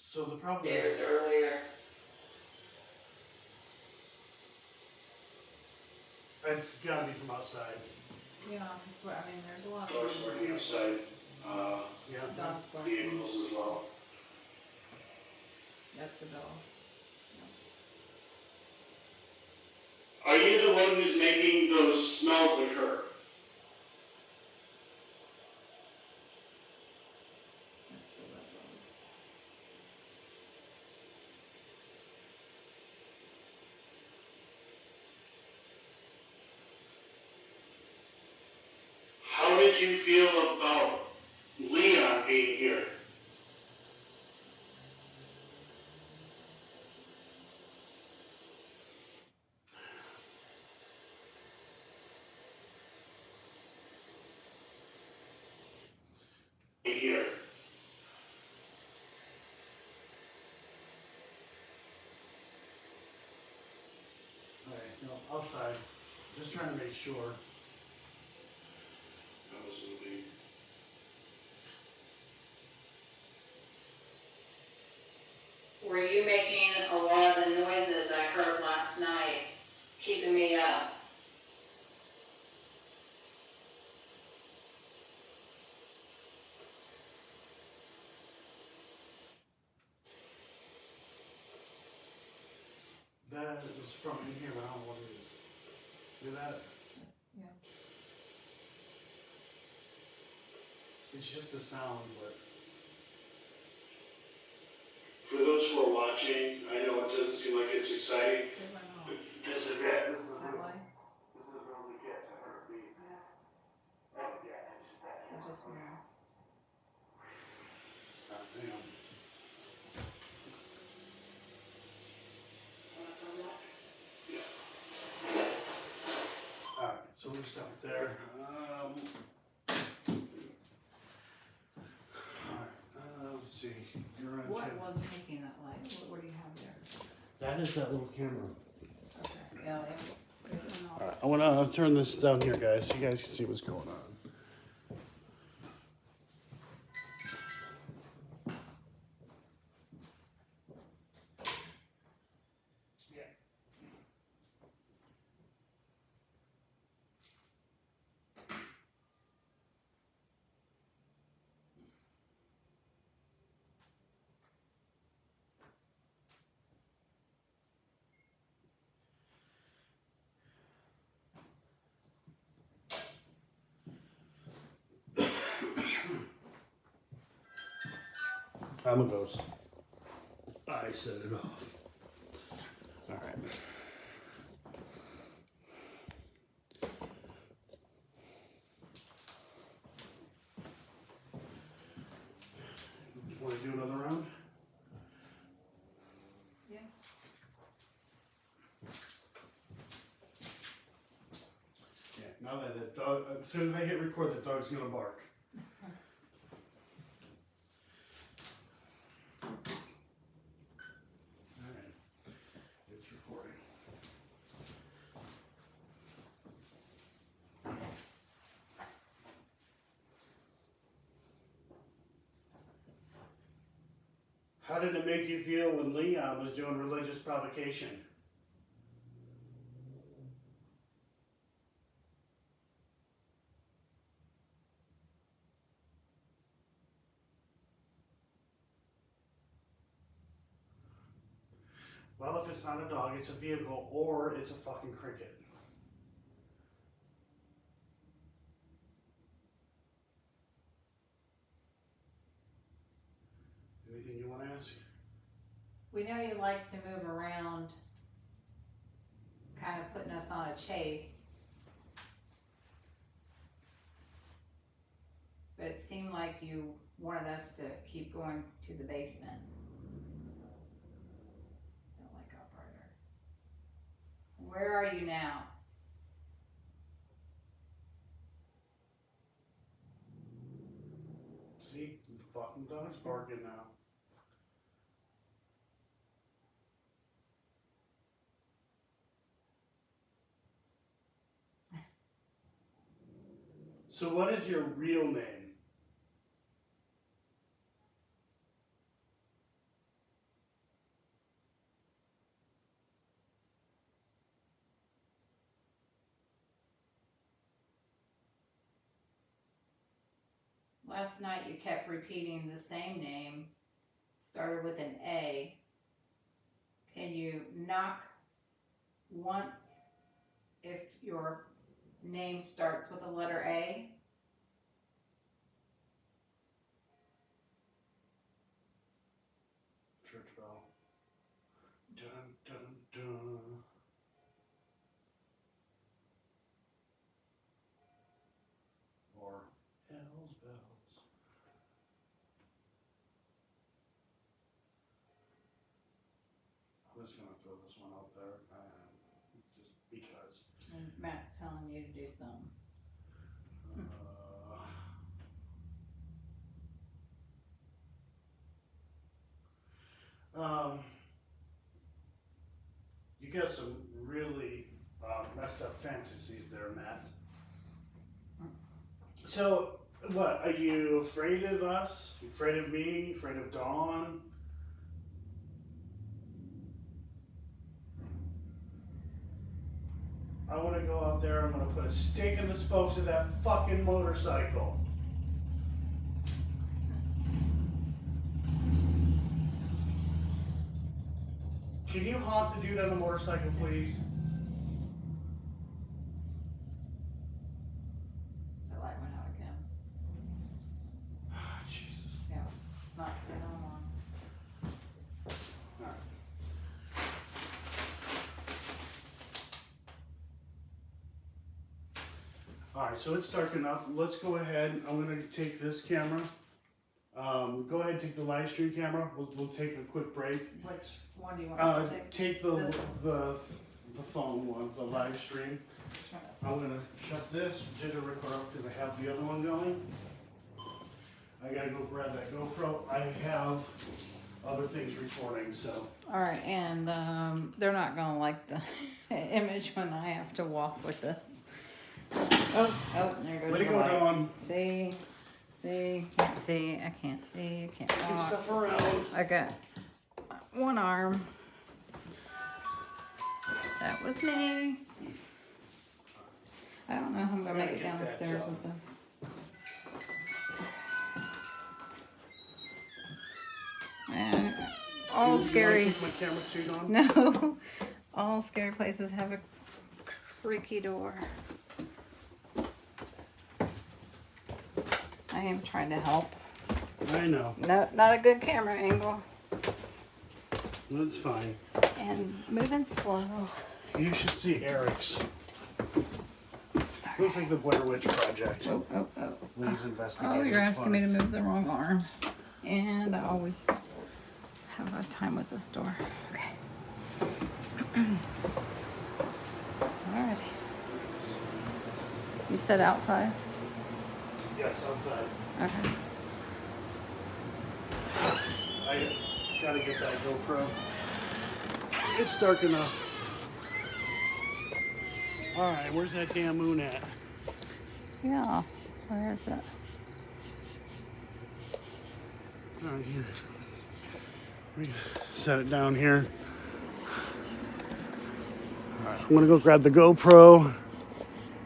So the problem is, it's gotta be from outside. Yeah, because I mean, there's a lot Dogs of working outside, Yeah. dogs barking. vehicles as well. That's the dog. Are you the one who's making those smells occur? That's still that dog. How did you feel about Leon being here? Here. All right, no, outside. Just trying to make sure. Absolutely. Were you making a lot of the noises I heard last night, keeping me up? That is from in here, but I don't know what it is. Do that? Yeah. It's just a sound, but. For those who are watching, I know it doesn't seem like it's exciting. Turn mine off. This is it. That way? This is where we get to heartbeat. Oh, yeah. Or just me? Hang on. Alright, so we'll stop there. Let's see. You're on What camera. was making that light? What do you have there? That is that little camera. Okay. Yeah, it went off. Alright, I want to turn this down here, guys, so you guys can see what's going on. I'm a ghost. I set it off. Alright. Want to do another round? Yeah. Yeah, now that the dog, as soon as I hit record, the dog's gonna bark. Alright, it's recording. How did it make you feel when Leon was doing religious provocation? Well, if it's not a dog, it's a vehicle, or it's a fucking cricket. Anything you want to ask? We know you like to move around, kind of putting us on a chase. But it seemed like you wanted us to keep going to the basement. Don't like operator. Where are you now? See, the fucking dog's barking now. So what is your real name? Last night you kept repeating the same name, started with an A. Can you knock once if your name starts with a letter A? Church bell. Dun dun dun. Or hell's bells. I'm just gonna throw this one out there, just because. And Matt's telling you to do something. You got some really messed up fantasies there, Matt. So, what, are you afraid of us? You afraid of me? Afraid of Dawn? I want to go out there, I'm going to put a stake in the spokes of that fucking motorcycle. Can you haunt the dude on the motorcycle, please? The light went out again. Jesus. Yeah, not staying on long. Alright. Alright, so it's dark enough. Let's go ahead. I'm going to take this camera. Go ahead and take the live stream camera. We'll take a quick break. Which one do you want me to take? Take This the phone one, the live stream. I'm gonna shut this digital recorder off because I have the other one going. I gotta go grab that GoPro. I have other things recording, so. All right, and they're not gonna like the image when I have to walk with this. Oh, there goes Way to your go, light. Dawn. See, can't see, I can't see, I can't Moving walk. stuff around. I got one arm. That was me. I don't know how I'm gonna make it down the stairs with this. And all You scary. wanna keep my camera too, Dawn? No, all scary places have a creaky door. I am trying to help. I know. No, not a good camera angle. That's fine. And moving slow. You should see Eric's. Looks like the Blair Witch Project. Oh. Lee's investigating. Oh, you're asking me to move the wrong arm. And I always have a time with this door. Okay. Alrighty. You said outside? Yes, outside. Okay. I gotta get that GoPro. It's dark enough. Alright, where's that damn moon at? Yeah. Where is it? Right here. We set it down here. Alright, I'm gonna go grab the GoPro.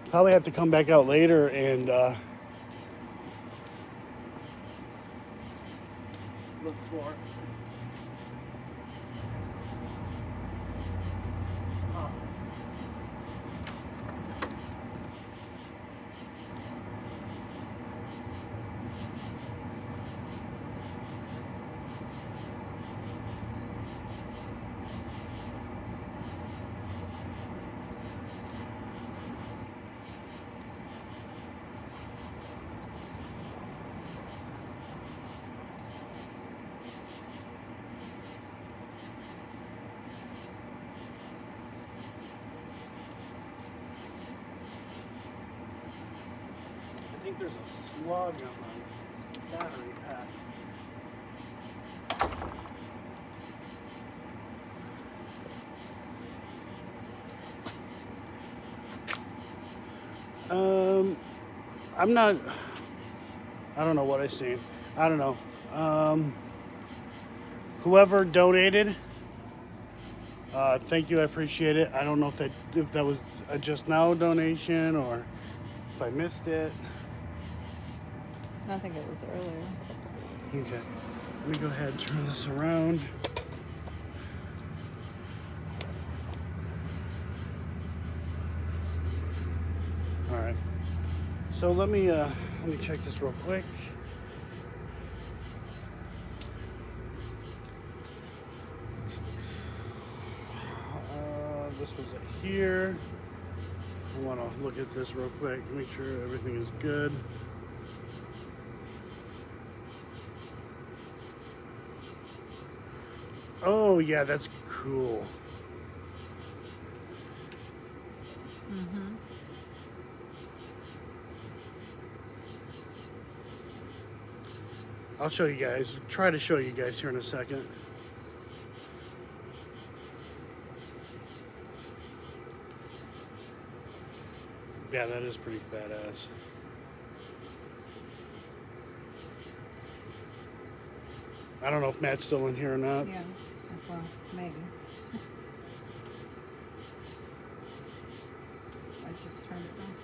Probably have to come back out later and look for it. there's a slug on my battery pack. I'm not, I don't know what I seen. I don't know. Whoever donated, thank you, I appreciate it. I don't know if that was a just now donation or if I missed it. I think it was earlier. Okay, let me go ahead and turn this around. All right, so let me check this real quick. This was it here. I want to look at this real quick, make sure everything is good. Oh yeah, that's cool. Mm-hmm. I'll show you guys, try to show you guys here in a second. Yeah, that is pretty badass. I don't know if Matt's still in here or not. Yeah, well, maybe. I just turned it back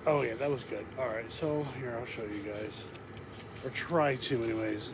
on. Oh yeah, that was good. All right, so here, I'll show you guys. Or try to anyways.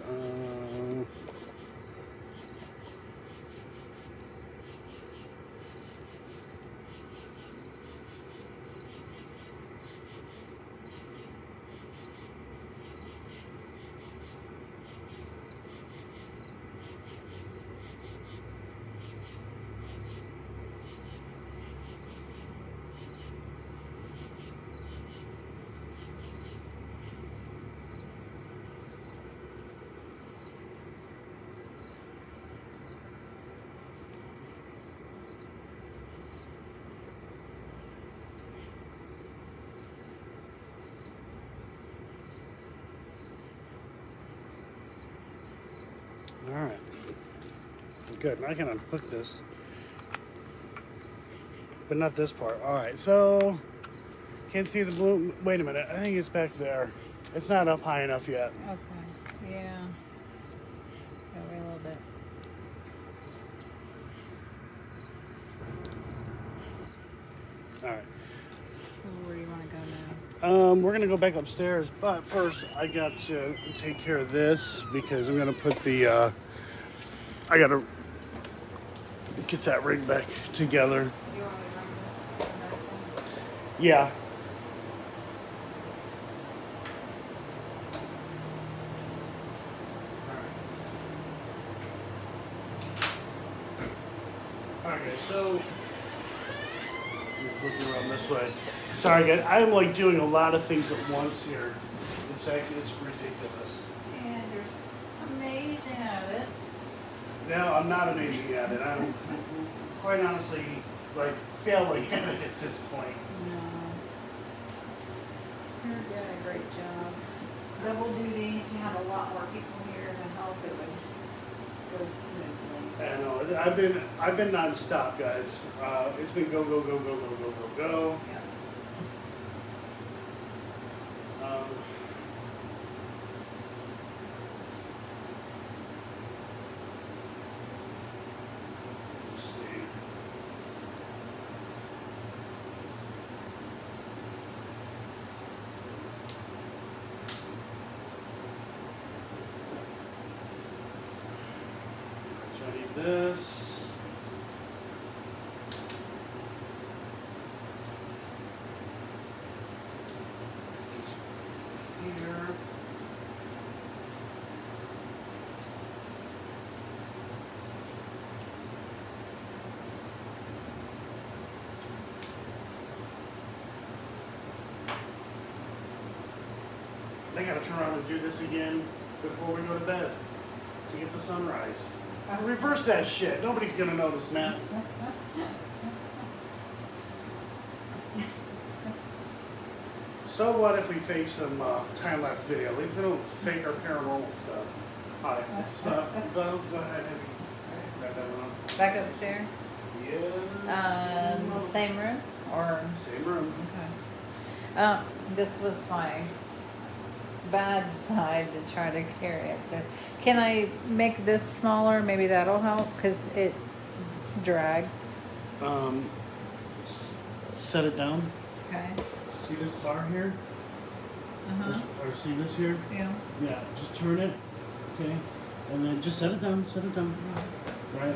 All right. Good. Now I can unhook this. But not this part. All right. So, can't see the balloon. Wait a minute. I think it's back there. It's not up high enough yet. Okay, yeah. Wait a little bit. All right. So where do you want to go now? We're gonna go back upstairs, but first I got to take care of this because I'm gonna put the. I gotta get that rig back together. You want me to run this? Yeah. Okay, so let me flip around this way. Sorry, guys. I'm like doing a lot of things at once here. It's ridiculous. And you're amazing at it. No, I'm not amazing at it. I'm quite honestly like failing at it at this point. No. You're doing a great job. Double duty, if you had a lot more people here to help, it would go smoothly. I know. I've been nonstop, guys. It's been go go go go go go go go. Yeah. Let's see. So I need this. Here. I gotta turn around and do this again before we go to bed. to get the sunrise. Reverse that shit. Nobody's gonna notice, man. So what if we fake some time-lapse video? At least we don't fake our paranormal stuff. Hi. It's, go ahead. Grab that one. Back upstairs? Yes. The same room? Or? Same room. Okay. This was my bad side to try to carry upstairs. Can I make this smaller? Maybe that'll help because it drags. Set it down. Okay. See this bar here? Or see this here? Yeah. Yeah, just turn it. Okay. And then just set it down. Set it down. Right.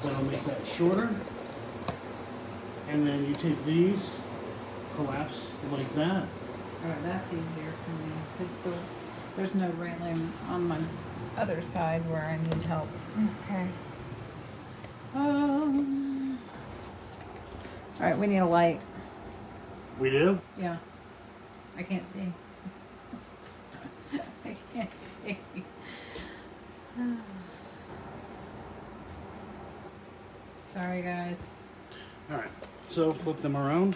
That'll make that shorter. And then you take these, collapse like that. Alright, that's easier for me because there's no railing on my other side where I need help. Okay. Alright, we need a light. We do? Yeah. I can't see. I can't see. Sorry, guys. Alright, so flip them around.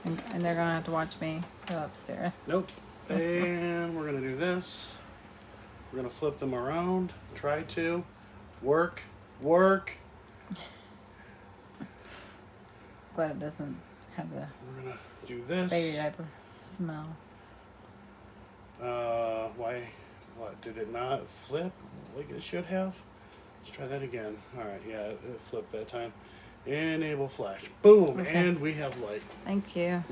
And they're gonna have to watch me go upstairs. Nope. And we're gonna do this. We're gonna flip them around. Try to. Work. Glad it doesn't have the We're gonna do this. baby diaper smell. Why? What? Did it not flip like it should have? Let's try that again. Alright, yeah, it flipped that time. Enable flash. Boom! Okay. And we have light. Thank you.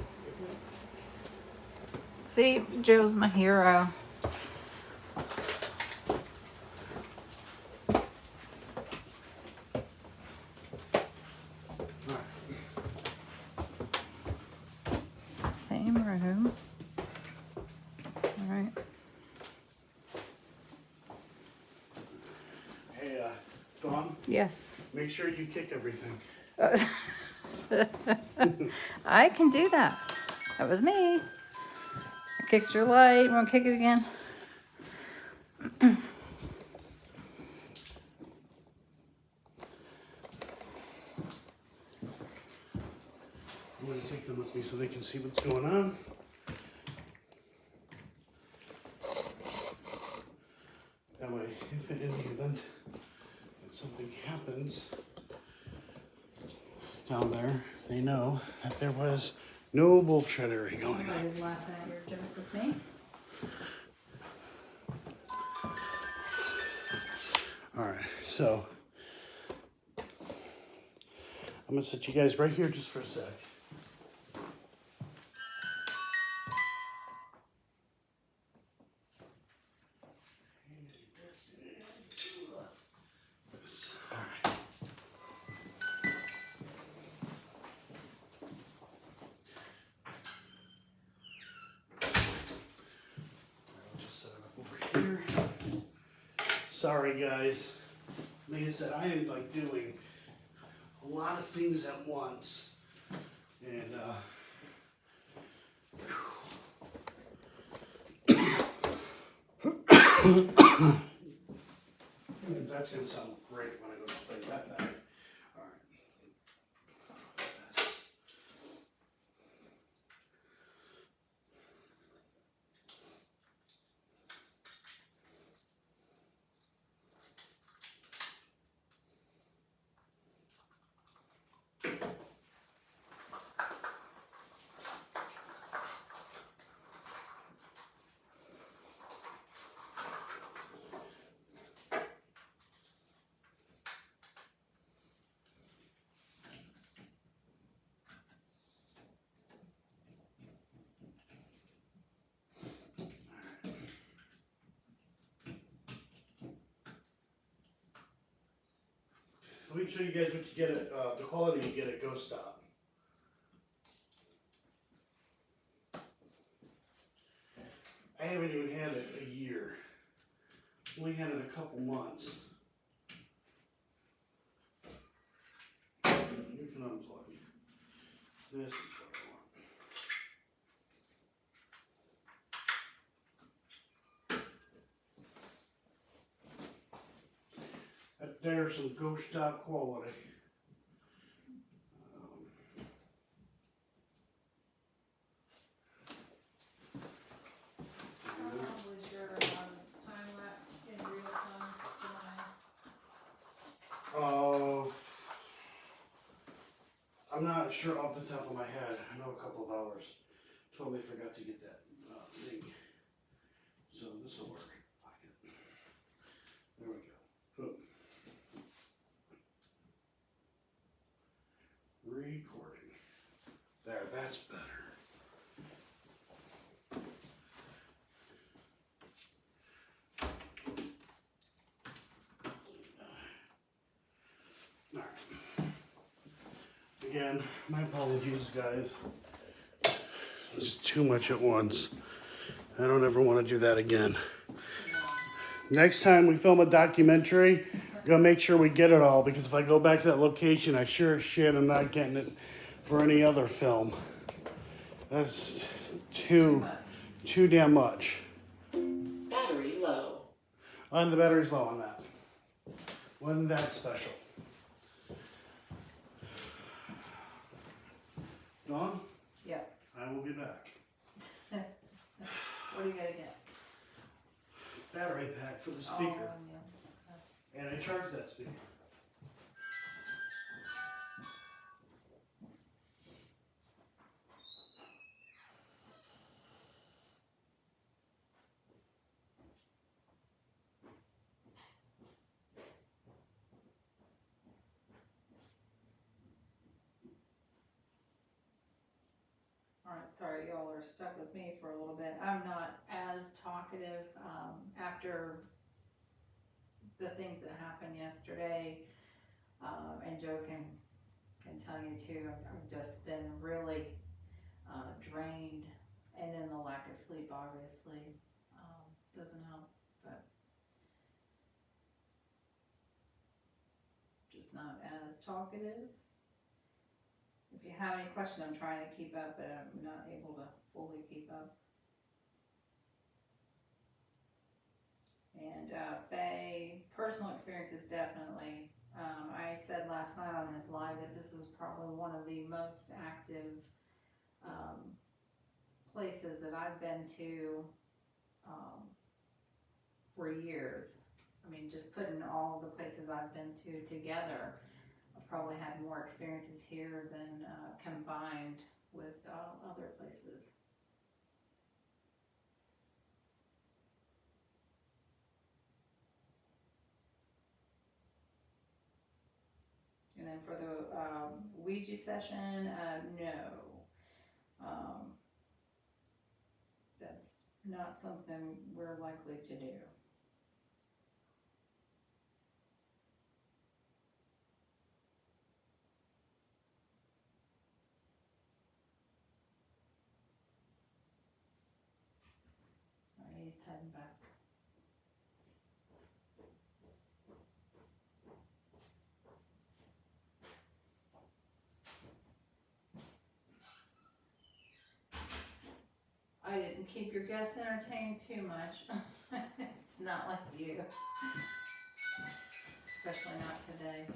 See, Joe's my hero. Same room. All right. Hey, Dawn, Yes. make sure you kick everything. I can do that. That was me. I kicked your light. You want to kick it again? I'm going to take them with me so they can see what's going on. That way, if in the event that something happens down there, they know that there was no bullshittery going on. Everybody's laughing at your joke with me. Alright, so I'm going to set you guys right here just for a sec. Alright. I'll just set it up over here. Sorry guys. Like I said, I am like doing a lot of things at once. And that's gonna sound great when I go to play that back. Alright. Let me show you guys what you get at the quality you get at Ghost Stop. I haven't even had it a year. Only had it a couple months. You can unplug. This is what I want. but there's some ghost dog quality. How long was your time lapse in real time tonight? Oh, I'm not sure off the top of my head. I know a couple of hours. Totally forgot to get that thing. So this will work. There we go. Boom. Recording. There, that's better. Alright. Again, my apologies, guys. Just too much at once. I don't ever want to do that again. Next time we film a documentary, we're gonna make sure we get it all, because if I go back to that location, I sure as shit am not getting it for any other film. That's too damn much. Battery low. And the battery's low on that. Wasn't that special. Dawn, Yep. I will be back. What do you gotta get? Battery pack for the speaker. Yeah. And I charge that speaker. Alright, sorry, y'all are stuck with me for a little bit. I'm not as talkative, after the things that happened yesterday. And Joe can tell you too, I've just been really, drained, and then the lack of sleep obviously, doesn't help, but just not as talkative. If you have any question, I'm trying to keep up, but I'm not able to fully keep up. And Faye, personal experiences definitely. I said last night on his live that this is probably one of the most active places that I've been to for years. I mean, just putting all the places I've been to together, I've probably had more experiences here than combined with other places. And then for the Ouija session, no. That's not something we're likely to do. Alright, he's heading back. I didn't keep your guests entertained too much. It's not like you. Especially not today.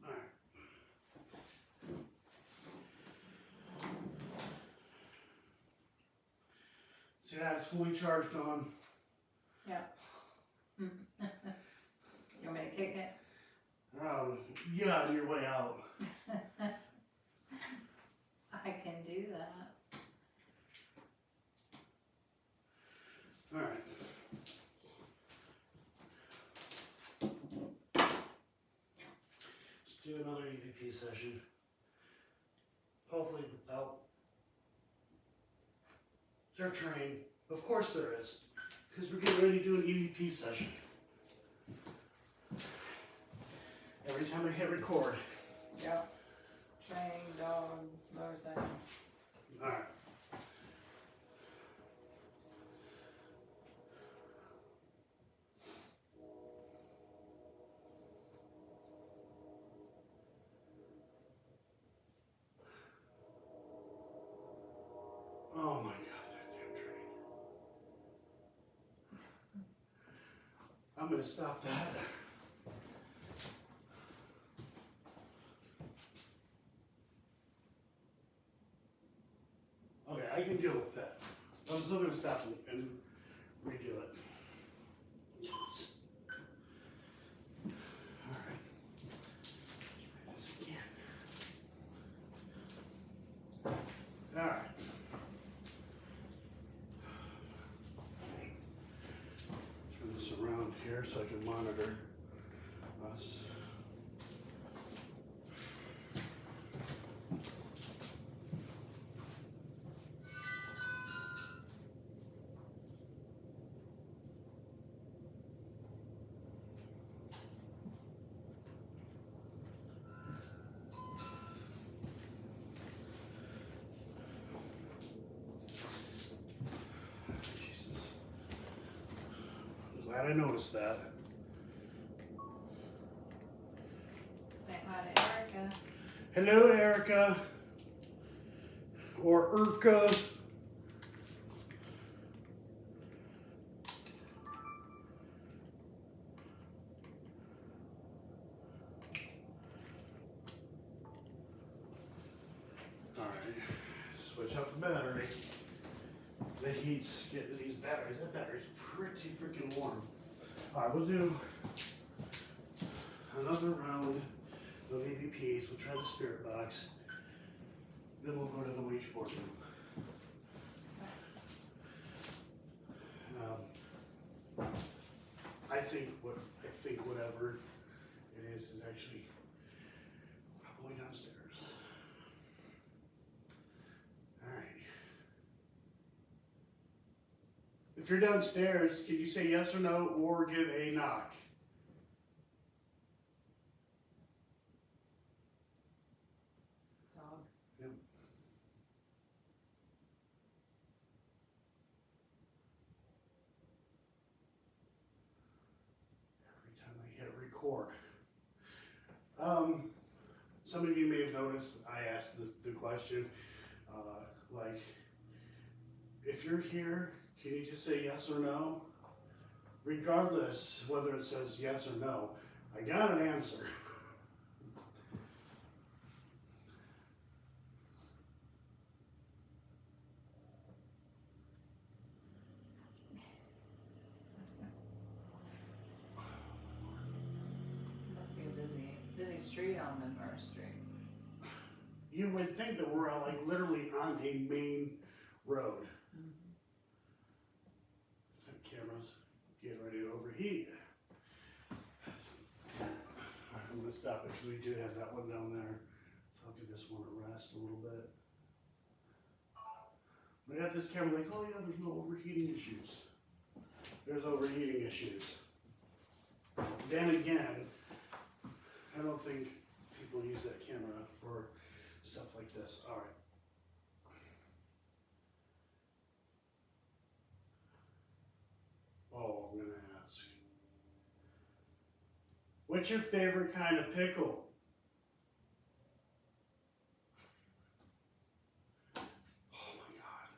Alright. See that it's fully charged on. Yep. You want me to kick it? Yeah, on your way out. I can do that. Alright. Let's do another EVP session. Hopefully without. Is there a train? Of course there is. Because we're getting ready to do an EVP session. Every time I hit record. Yep. Train, dog, motorcycle. Alright. Oh my god, that damn train. going to stop that. Okay, I can deal with that. I'm still going to stop and redo it. Alright. Let's try this again. Alright. Turn this around here so I can monitor us. Glad I noticed that. Say hi to Erica. Hello, Erica. Or Urka. Alright, switch out the battery. The heat's getting these batteries. That battery's pretty freaking warm. Alright, we'll do another round of EVPs. We'll try the spirit box. Then we'll go to the Ouija board room. I think whatever it is actually probably downstairs. Alright. If you're downstairs, can you say yes or no or give a knock? Dog. Yep. Every time I hit record. Some of you may have noticed I asked the question, like, if you're here, can you just say yes or no? Regardless whether it says yes or no, I got an answer. Must be a busy street on Monroe Street. You would think that we're like literally on a main road. That camera's getting ready to overheat. I'm gonna stop it because we do have that one down there. So I'll give this one a rest a little bit. I got this camera like, oh yeah, there's no overheating issues. There's overheating issues. Then again, I don't think people use that camera for stuff like this. All right. Oh, I'm gonna ask. What's your favorite kind of pickle? Oh my God.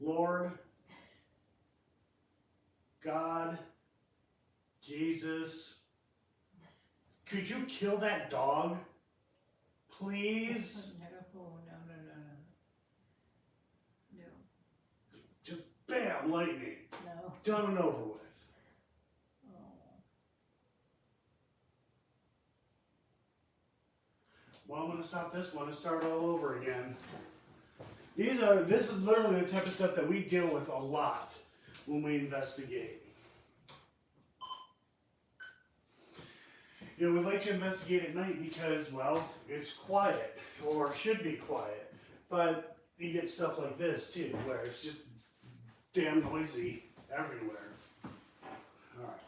Lord, God, Jesus, could you kill that dog? Please? No. Just bam, lightning. No. Done and over with. Oh. Well, I'm gonna stop this one and start all over again. This is literally the type of stuff that we deal with a lot when we investigate. You know, we like to investigate at night because, well, it's quiet, or should be quiet. But you get stuff like this too, where it's just damn noisy everywhere. All right.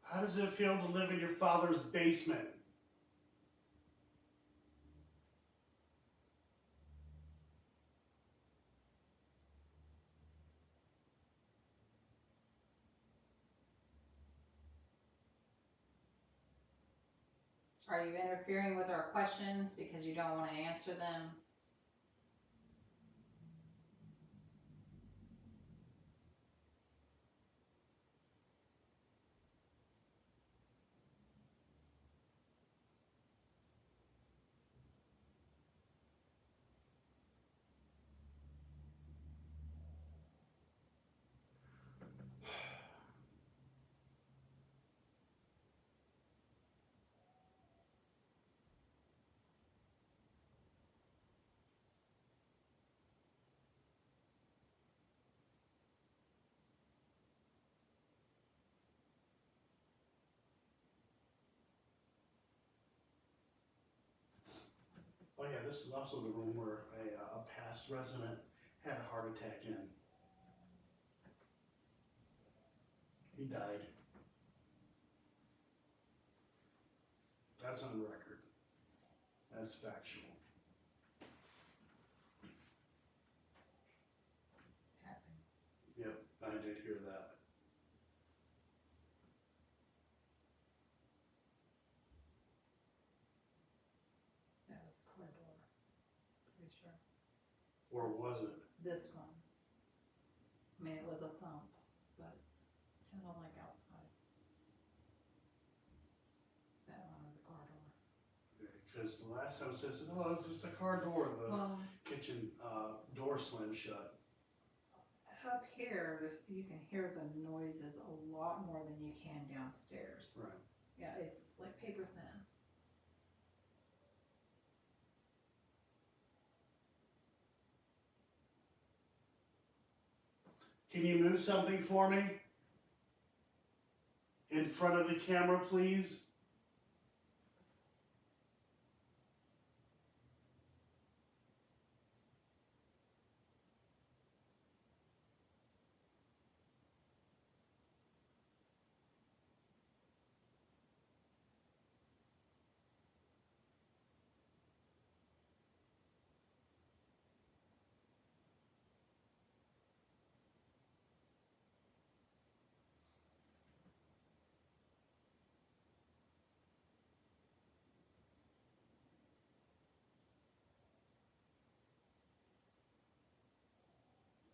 How does it feel to live in your father's basement? Are you interfering with our questions because you don't want to answer them? Oh yeah, this is also the room where a past resident had a heart attack in. He died. That's on record. That's factual. Yep, I did hear that. That was the car door. Pretty sure. Or was it? This one. I mean, it was a thump, but it sounded like outside. That one was the car door. Because the last time it says, oh, it's just a car door. The Well, kitchen door slammed shut. up here, you can hear the noises a lot more than you can downstairs. Right. Yeah, it's like paper thin. Can you move something for me? In front of the camera, please.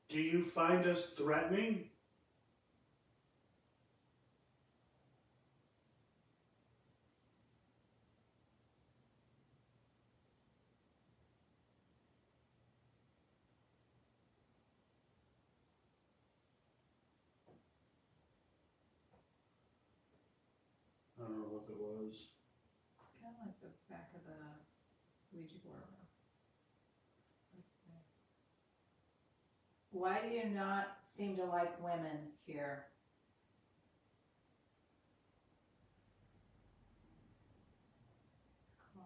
Do you find us threatening? I don't know what it was. It's kind of like the back of the Ouija board. Why do you not seem to like women here? Car.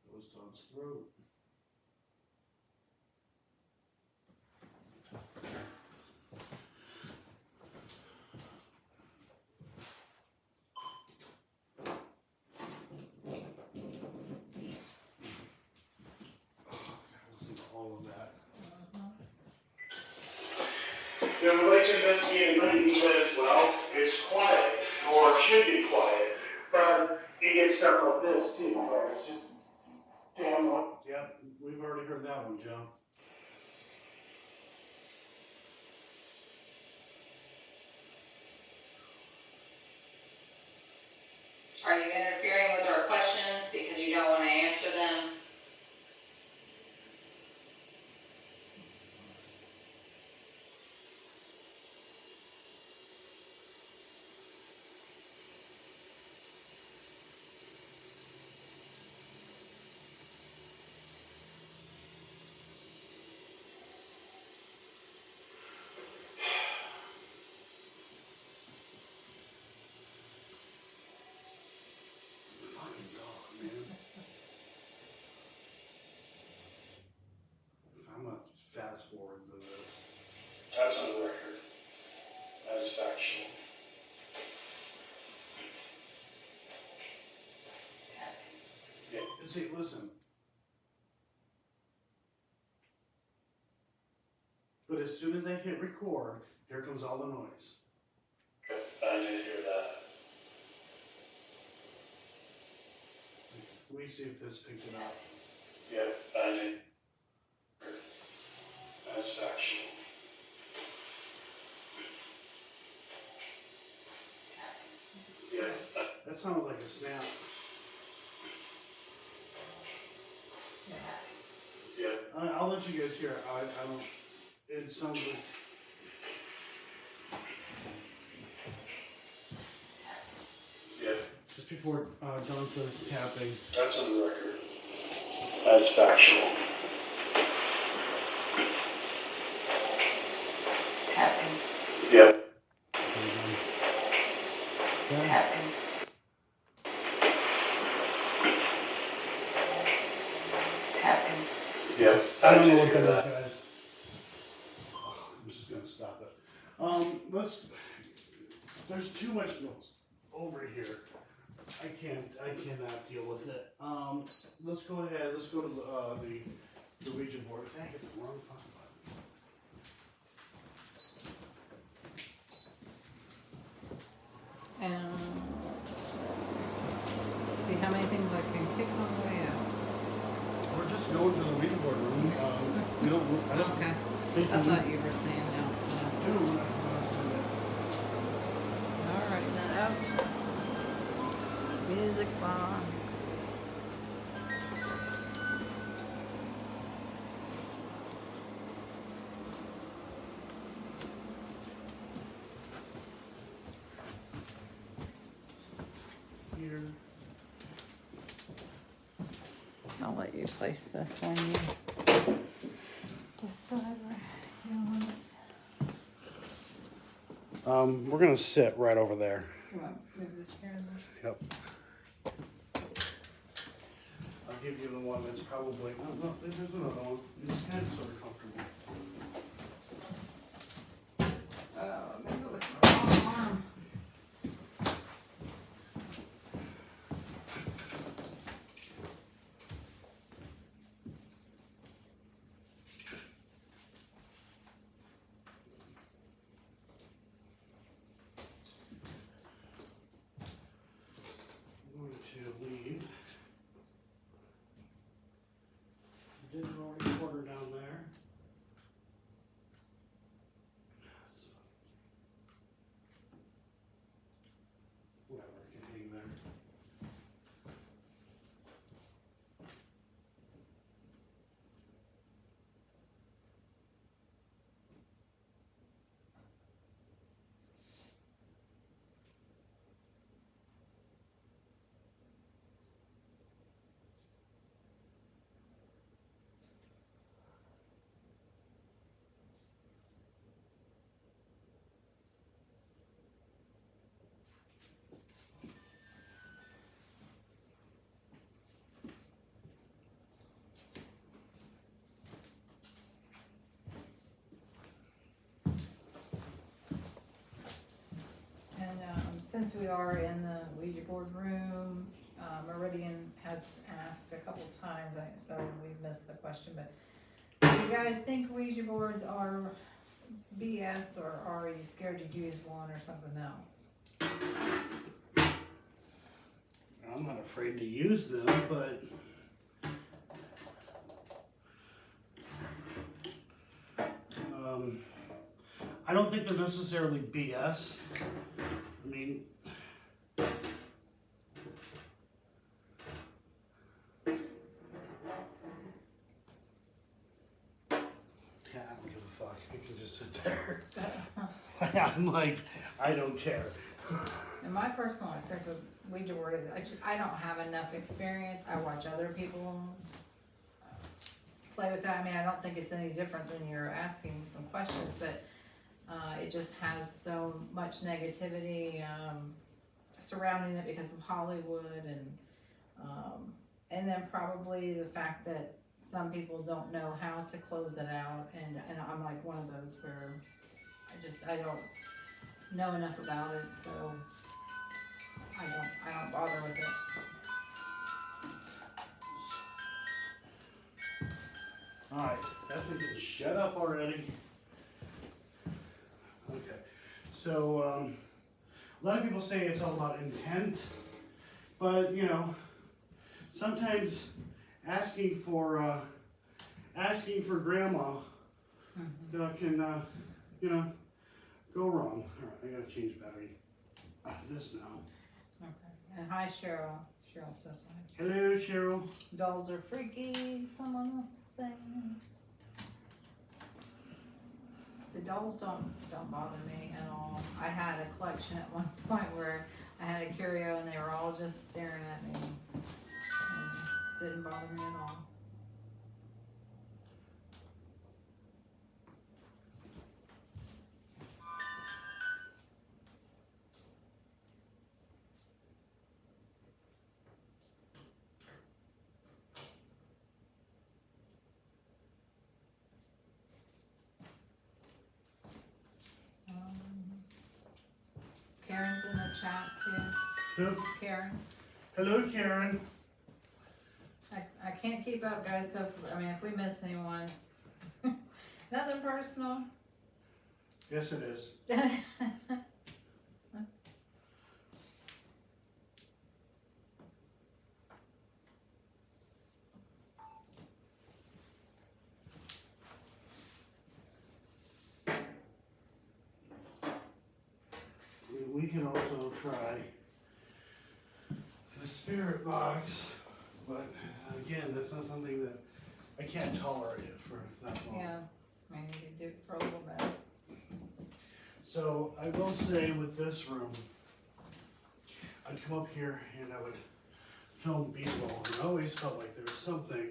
It was Todd's throat. Listen to all of that. Yeah, we'd like to investigate a lady says, well, it's quiet, or should be quiet, but you get stuff like this too, where it's just damn what. Yep, we've already heard that one, Joe. Are you interfering with our questions because you don't want to answer them? See, listen. But as soon as I hit record, here comes all the noise. I didn't hear that. Let me see if this picked it up. Yep, I did. That's factual. Yeah. That sounded like a snap. Yeah. I'll let you guys hear it. I don't. It sounds like. Yeah. Just before Don says tapping. That's on the record. That's factual. Tapping. Yeah. Tapping. Tapping. Yeah. I don't know did what hear that is, guys. I'm just gonna stop it. Let's. There's too much noise over here. I cannot deal with it. Let's go ahead. Let's go to the Ouija board. Dang, it's the wrong fucking button. And see how many things I can kick on the way out. We're just going to the Ouija board room. We don't. I don't Okay. think I we thought you were saying no. do. All right, now up. Music box. Here. I'll let you place this when you decide where you want it. We're gonna sit right over there. You want to move the chair there? Yep. I'll give you the one that's probably. No, there's another one. It's kind of sort of comfortable. Maybe with my long arm. I'm going to leave the digital recorder down there. Whatever, it can hang there. And since we are in the Ouija board room, Meridian has asked a couple times, so we've missed the question, but do you guys think Ouija boards are BS, or are you scared to use one or something else? I'm not afraid to use them, but I don't think they're necessarily BS. I mean, yeah, I don't give a fuck. I can just sit there. I'm like, I don't care. And my personal experience with Ouija board is I don't have enough experience. I watch other people play with that. I mean, I don't think it's any different than you're asking some questions, but it just has so much negativity surrounding it because of Hollywood, and then probably the fact that some people don't know how to close it out, and I'm like one of those where I don't know enough about it, so I don't bother with it. Alright, that thing can shut up already. Okay, so a lot of people say it's all about intent, but you know, sometimes asking for grandma can you know, go wrong. Alright, I gotta change battery out of this now. Okay. And hi, Cheryl. Cheryl says hi. Hello, Cheryl. Dolls are freaky, someone wants to say. So dolls don't bother me at all. I had a collection at one point where I had a curio and they were all just staring at me. And it didn't bother me at all. Karen's in the chat too. Hello, Karen, hello, Karen. I can't keep up, guys. So if we miss anyone, it's nothing personal. Yes, it is. We can also try the spirit box, but again, that's not something that I can't tolerate it for that long. Yeah, I need to do it for a little bit. So I will say with this room, I'd come up here and I would film B-roll, and I always felt like there was something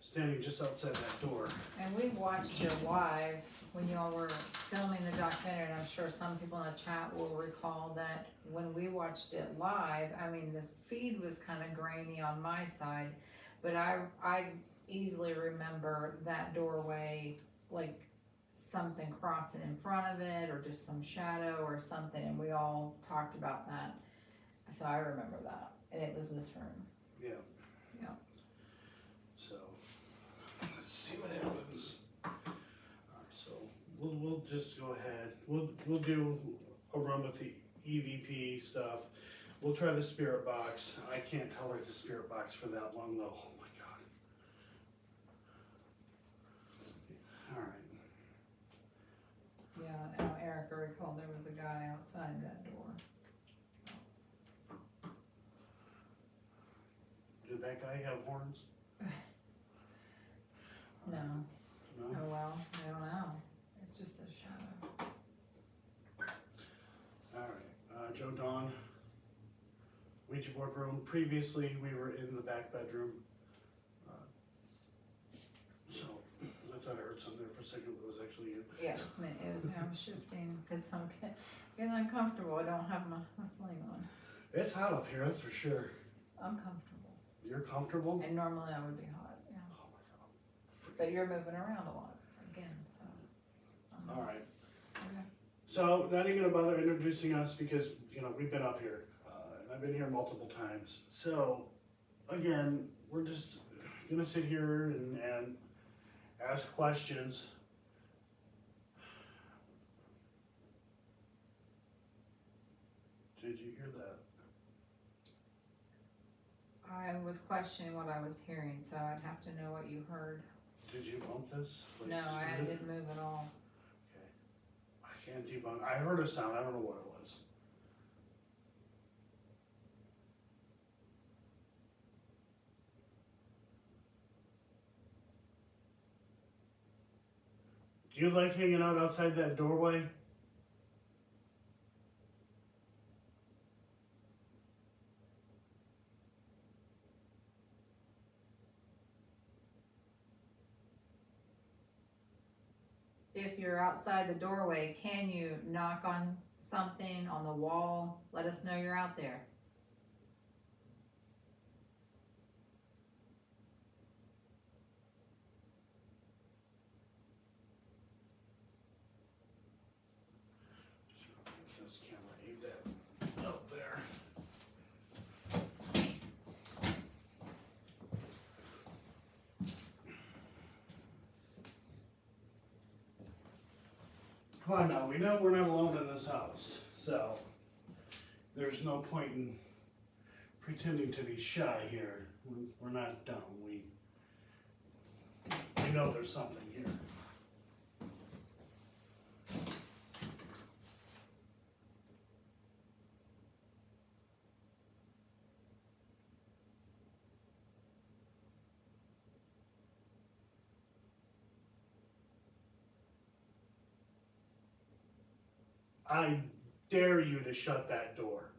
standing just outside that door. And we watched it live when y'all were filming the documentary, and I'm sure some people in the chat will recall that when we watched it live, the feed was kind of grainy on my side, but I easily remember that doorway, like something crossing in front of it, or just some shadow or something, and we all talked about that. So I remember that, and it was this room. Yeah. Yeah. So let's see what happens. So we'll just go ahead. We'll do a run with the EVP stuff. We'll try the spirit box. I can't tolerate the spirit box for that long though. Oh my god. All right. Yeah, now Erica recalled there was a guy outside that door. Did that guy have horns? No. No. Oh well, I don't know. It's just a shadow. All right. Joe Don. Ouija board room. Previously, we were in the back bedroom. So I thought I heard something there for a second, but it was actually you. Yeah, it was me. I'm shifting because I'm getting uncomfortable. I don't have my sling on. It's hot up here, that's for sure. I'm comfortable. You're comfortable? And normally I would be hot, yeah. Oh my god. But you're moving around a lot again, so. All right. Okay. So not even gonna bother introducing us because we've been up here. And I've been here multiple times. So again, we're just gonna sit here and ask questions. Did you hear that? I was questioning what I was hearing, so I'd have to know what you heard. Did you bump this? Like, No, I spin it? didn't move at all. Okay. I can't debunk. I heard a sound. I don't know what it was. Do you like hanging out outside that doorway? If you're outside the doorway, can you knock on something on the wall? Let us know you're out there. Get this camera aimed at up there. Come on now, we know we're not alone in this house, so there's no point in pretending to be shy here. We're not dumb. We know there's something here. I dare you to shut that door.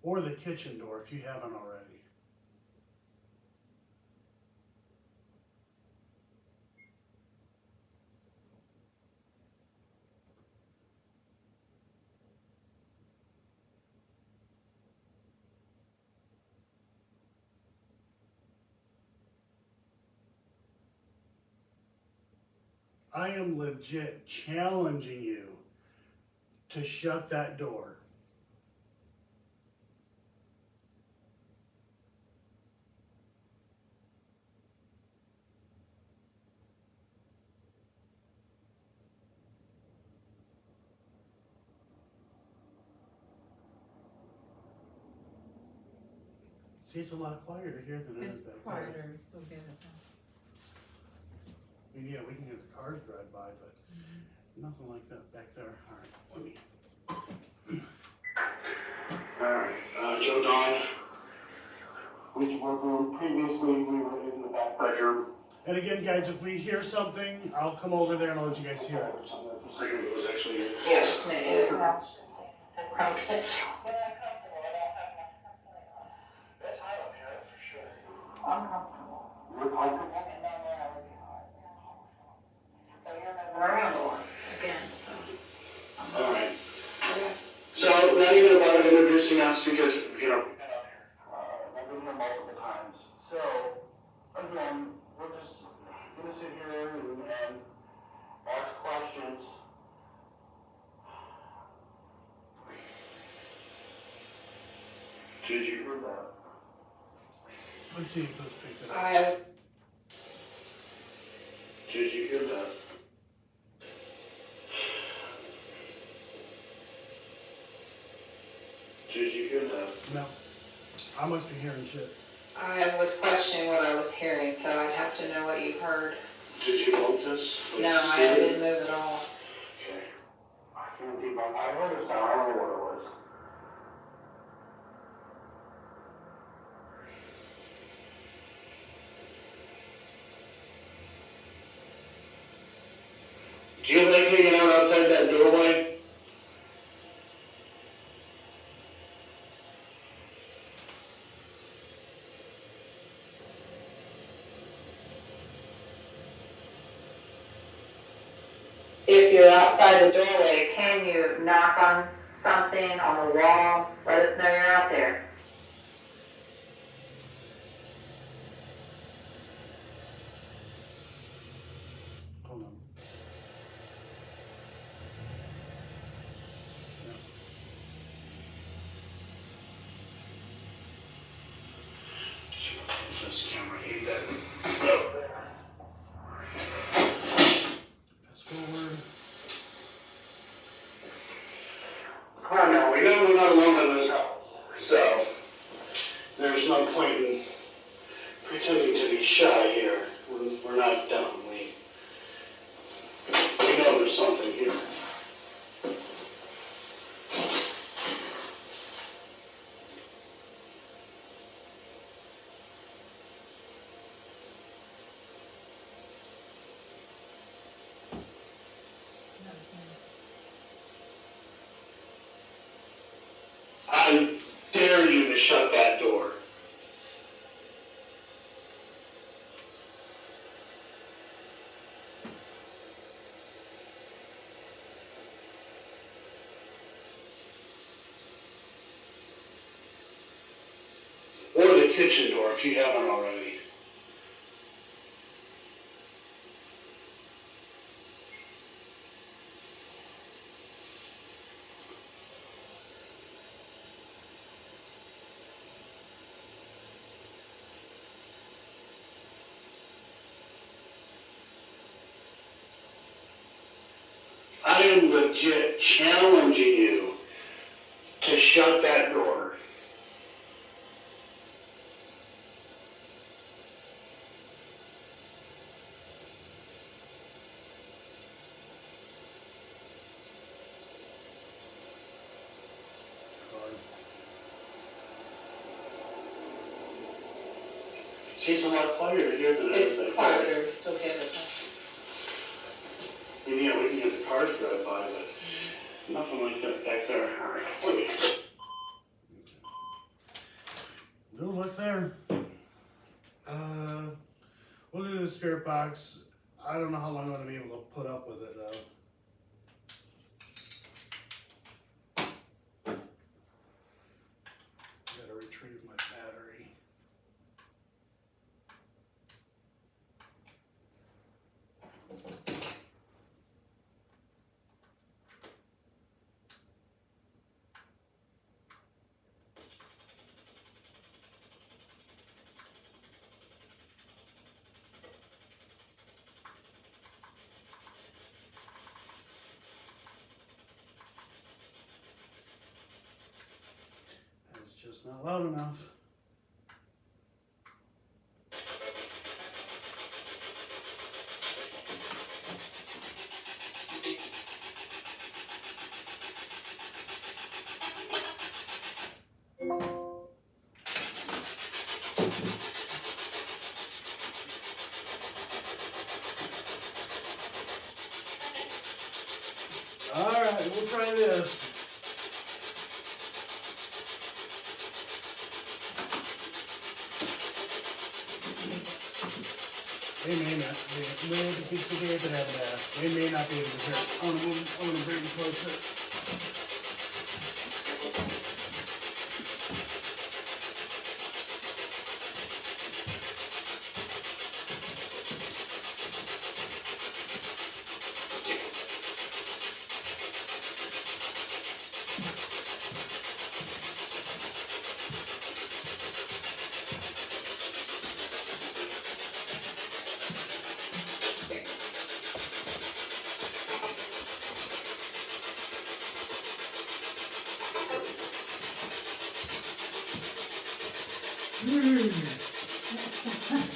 Or the kitchen door if you haven't already. I am legit challenging you to shut that door. See, it's a lot quieter here than it is It's that far. quieter, we still get it. I mean, yeah, we can hear the cars drive by, but nothing like that back there. All right, let me. All right, Joe Don. Which workroom? Previously, we were in the back bedroom. And again, guys, if we hear something, I'll come over there and I'll let you guys hear it. It was actually. Yes, it is. Okay. I'm comfortable. You're comfortable? Around one again, so. All right. So, not even about introducing us because, you know, I've been here multiple times. So, again, we're just going to sit here and ask questions. Did you hear that? Let's see if this picked it up. Did you hear that? Did you hear that? No. I must be hearing shit. I was questioning what I was hearing, so I'd have to know what you heard. Did you move this? No, I didn't move at all. Okay. I can't deep. I heard a sound. I don't know what it was. Do you like hanging out outside that doorway? If you're outside the doorway, can you knock on something on the wall? Let us know you're out there. Hold on. This camera aimed at me. Fast forward. Come on now, we know we're not alone in this house, so there's no point in pretending to be shy here. We're not dumb. We know there's something here. I dare you to shut that door. Or the kitchen door if you haven't already. am legit challenging you to shut that door. Seems a lot quieter here than It's I thought. quieter, still get it. And yeah, we can get the cars drive by, but nothing like that back there. All right, wait. No luck there. We'll do the spirit box. I don't know how long I'm gonna be able to put up with it though. Gotta retrieve my battery. It's just not loud enough. All right, we'll try this. They may not be able to hear it. I want to bring it closer.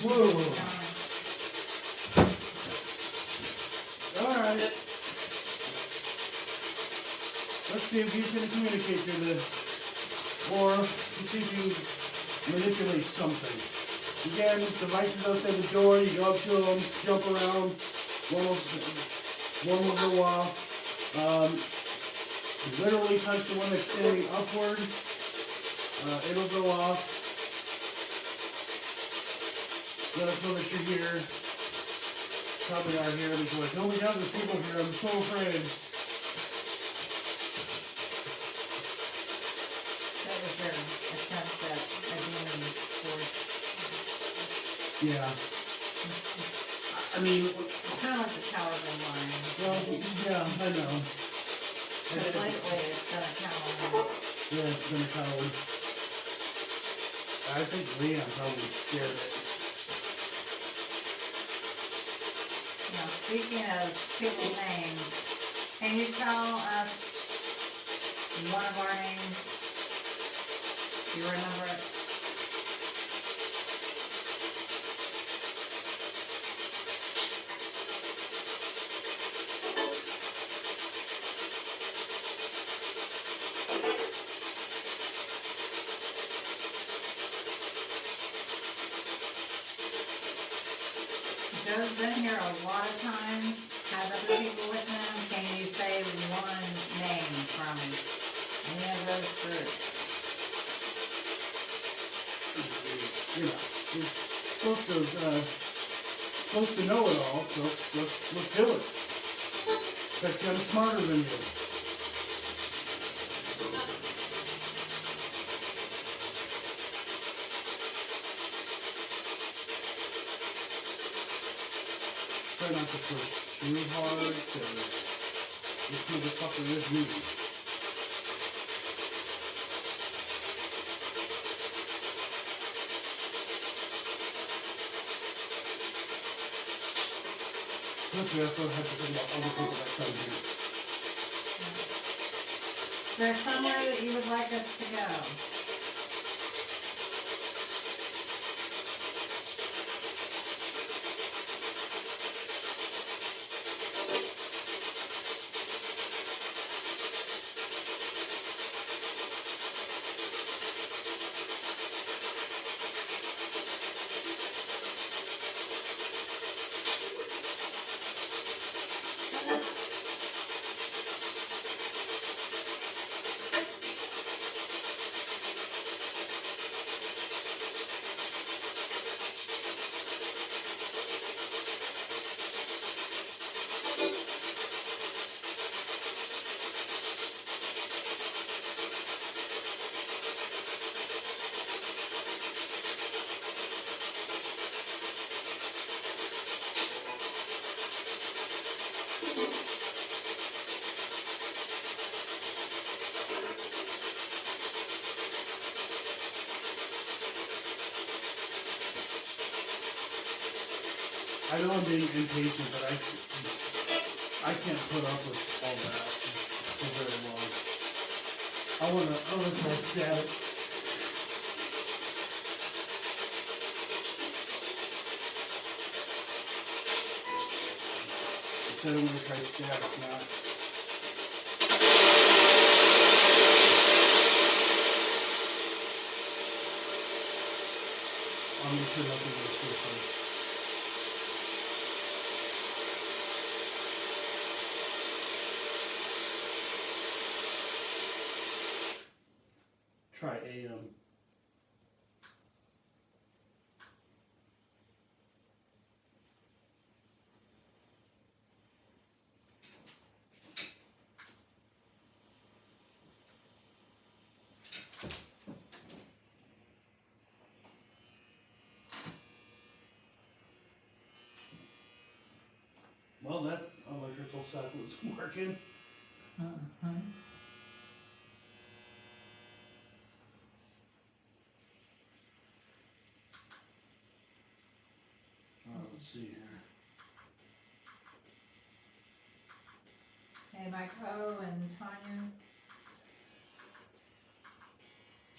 Whoa. Alright. Let's see if you can communicate through this. Or let's see if you manipulate something. Again, devices outside the door, you go up to them, jump around, one will go off. You literally touch the one that's standing upward, it'll go off. Let us know that you're here. Probably not here because no, we have the people here. I'm so afraid. That was their attempt at identity force. Yeah. I mean, It's kind of like the tower of line. well, yeah, I know. Because lately it's been a tower. Yeah, it's been a coward. I think Leon probably scared it. Now, speaking of people's names, can you tell us one of our names? Do you remember it? Joe's been here a lot of times, has other people with him. Can you say one name from any of those groups? You know, he's supposed to know it all, so let's do it. That's kind of smarter than you. Try not to push too hard, because this motherfucker is me. Plus, we also have to think about other people that come here. Is there somewhere that you would like us to go? I know I'm being impatient, but I can't put up with all that for very long. I wanna try static. I said I'm gonna try static, not. I'll make sure nothing goes too close. Try AM. Well, that electrical socket was working. Let's see here. Hey, Michael and Tanya.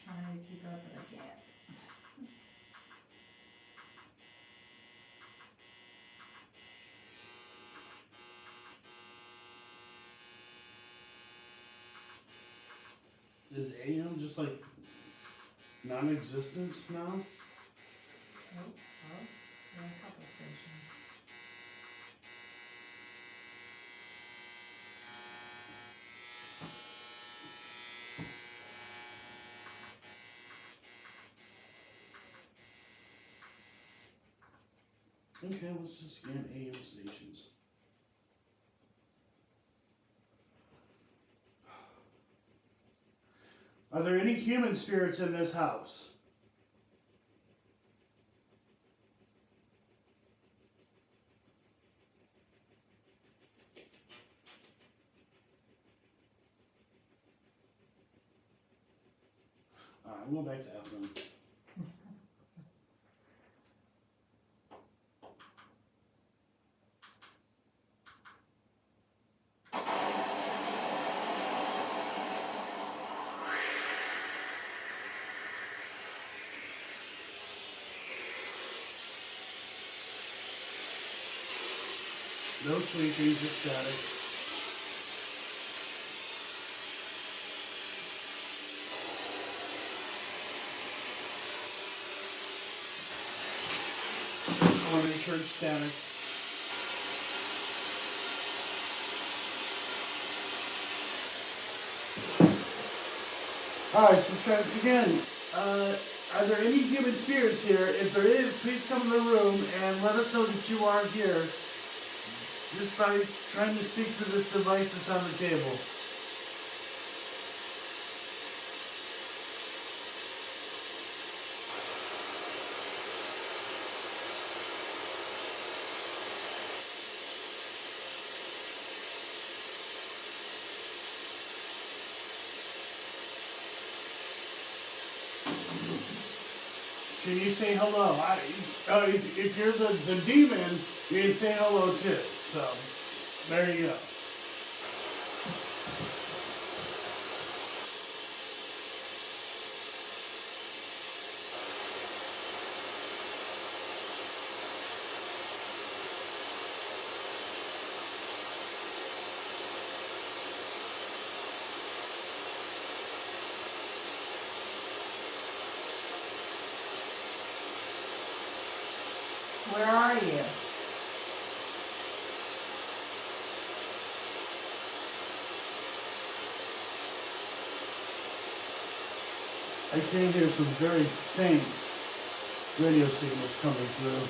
Trying to keep up, but I can't. Is AM just like non-existent now? Oh, there are a couple stations. Okay, let's just scan AM stations. Are there any human spirits in this house? Alright, I'm going back to F then. No sweeping, just static. I want to make sure it's static. Alright, so let's try this again. Are there any human spirits here? If there is, please come in the room and let us know that you are here. Just by trying to speak through this device that's on the table. Can you say hello? If you're the demon, you can say hello too. So, there you go. Where are you? I can hear some very faint radio signals coming through.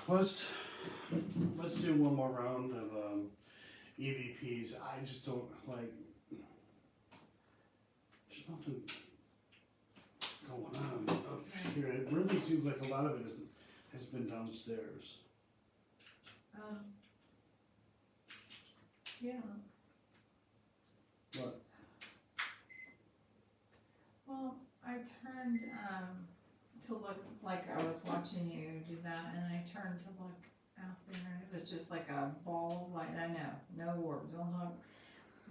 Let's do one more round of EVPs. I just don't like. There's nothing going on up here. It really seems like a lot of it has been downstairs. Yeah. What? Well, I turned to look like I was watching you do that, and I turned to look out there, and it was just like a ball of light. I know, no words, don't talk,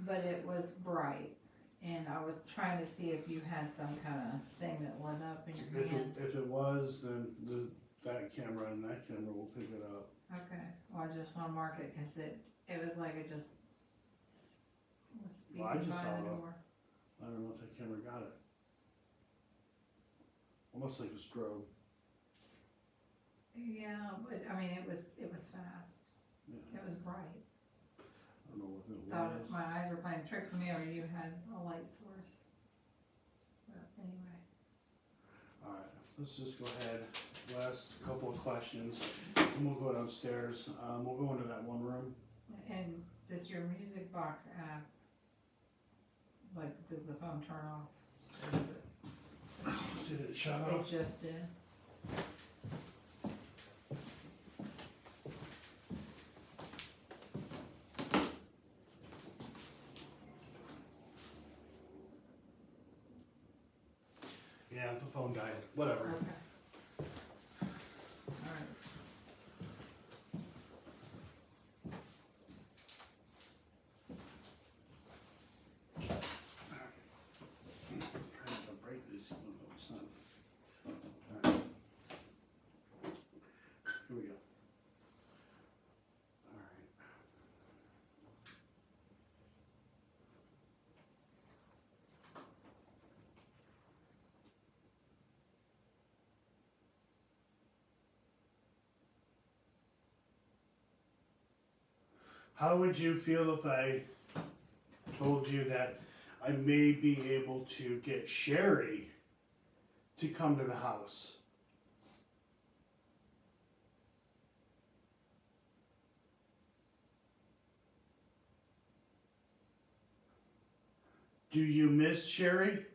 but it was bright, and I was trying to see if you had some kind of thing that lit up in your hand. If it was, then that camera and that camera will pick it up. Okay, well, I just want to mark it because it was like it just was speeding Well, I just by saw the it. door. I don't know if that camera got it. Almost like a strobe. Yeah, but I mean, it was fast. Yeah. It was bright. I don't know what it Thought was. my eyes were playing tricks on me, or you had a light source. But anyway. Alright, let's just go ahead. Last couple of questions. And we'll go downstairs. We'll go into that one room. And does your music box app, like, does the phone turn off? Or does it? Did it shut It off? just did. Yeah, the phone died. Whatever. Okay. Alright. I'm trying to break this. Oh, no, it's not. Alright. Here we go. Alright. How would you feel if I told you that I may be able to get Sherry to come to the house? Do you miss Sherry?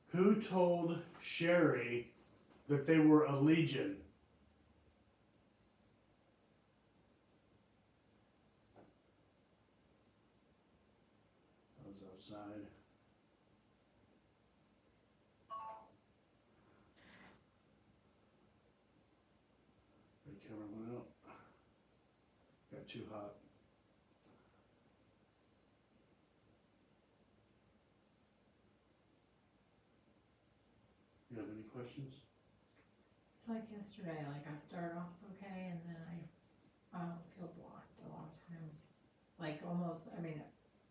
Who told Sherry that they were a legion? I was outside. The camera went out. Got too hot. You have any questions? It's like yesterday, like I start off okay, and then I don't feel blocked a lot of times. Like almost, I mean,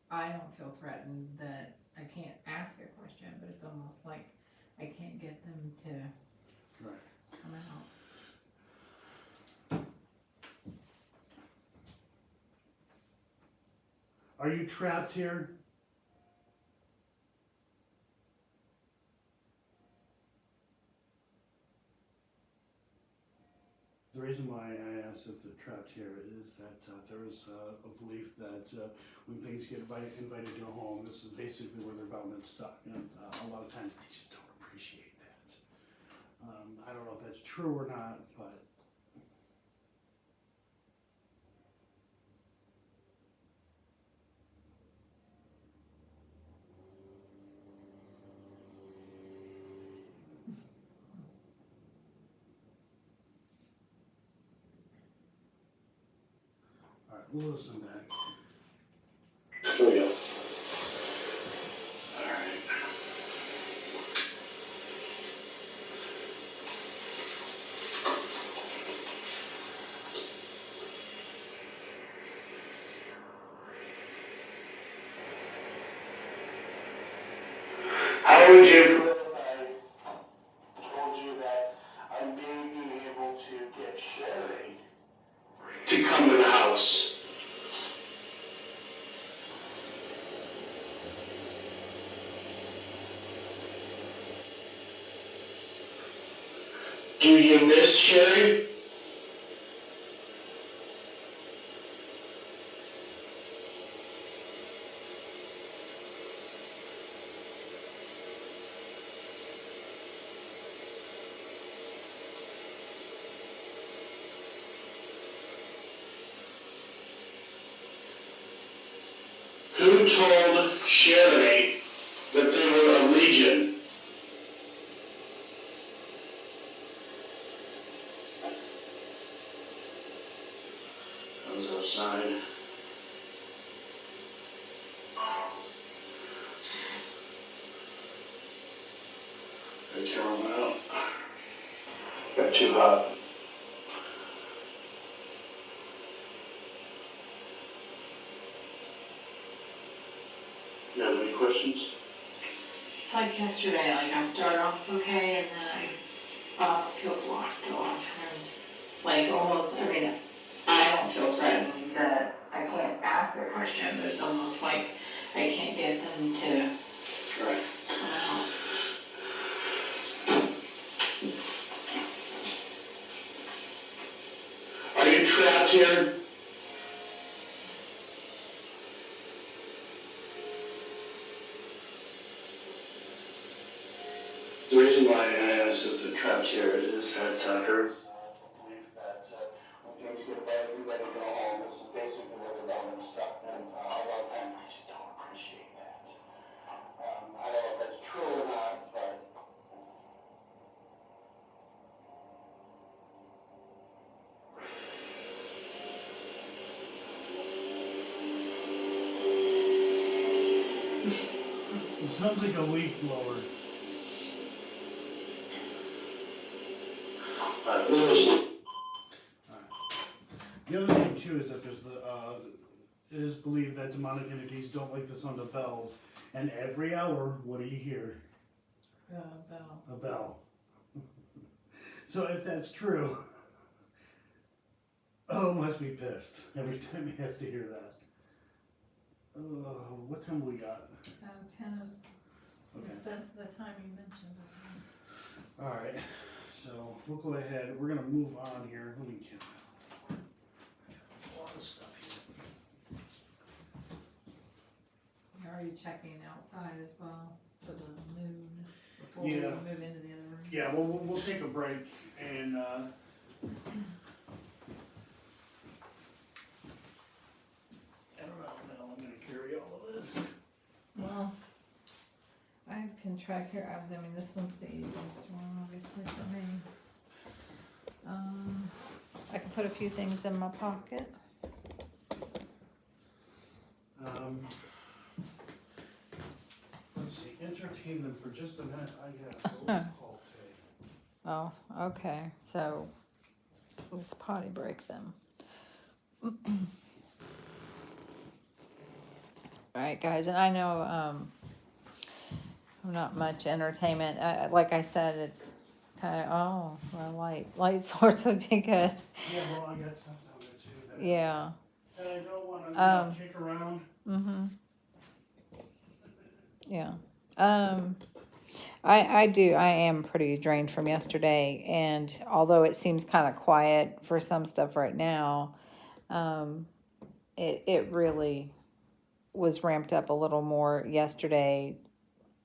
I don't feel threatened that I can't ask a question, but it's almost like I can't get them to Right. come out. Are you trapped here? The reason why I asked if they're trapped here is that there is a belief that when things get invited to a home, this is basically where their development's stuck. And a lot of times they just don't appreciate that. I don't know if that's true or not, but all right, we'll listen back. Here we go. All right. How would you feel if I told you that I may be able to get Sherry to come to the house? Do you miss Sherry? Who told Sherry that they were a legion? I was outside. I tear them out. Got too hot. You have any questions? It's like yesterday, like I start off okay and then I feel blocked a lot of times. Like almost, I mean, I don't feel threatened that I can't ask a question, but it's almost like I can't get them to Right. come out. Are you trapped here? The reason why I asked if they're trapped here is that her belief that when things get ready to go home, this is basically where the development stuck. And a lot of times they just don't appreciate that. I don't know if that's true or not, but It sounds like a leaf blower. we'll listen. The other thing too is that there's it is believed that demonic entities don't like the sound of bells, and every hour, what do you hear? Bell. A bell. So if that's true, oh, must be pissed every time he has to hear that. What time we got? 10:06. Okay. It's the time you mentioned. All right. So we'll go ahead. We're gonna move on here. Let me get a lot of stuff here. Are you checking outside as well for the moon before Yeah. we move into the other room? Yeah, we'll take a break and I don't know how I'm gonna carry all of this. Well, I can track here. I mean, this one's the easiest one, obviously, for me. I can put a few things in my pocket. Let's see, entertain them for just a minute. I got a call today. Oh, okay. So let's potty break them. All right, guys, and I know I'm not much entertainment. Like I said, it's kind of light source would be good. Yeah, well, I got stuff down there too. Yeah. And I don't want to kick around. Mm-hmm. Yeah. Um, I am pretty drained from yesterday, and although it seems kind of quiet for some stuff right now, um, it really was ramped up a little more yesterday.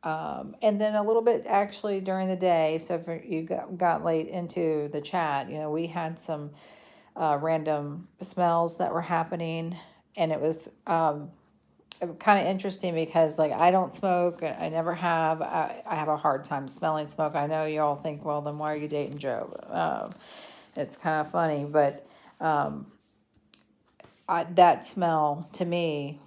And then a little bit actually during the day. So if you got late into the chat, you know, we had some random smells that were happening, and it was kind of interesting because like I don't smoke, I never have. I have a hard time smelling smoke. I know you all think, well, then why are you dating Joe? It's kind of funny, but um, that smell to me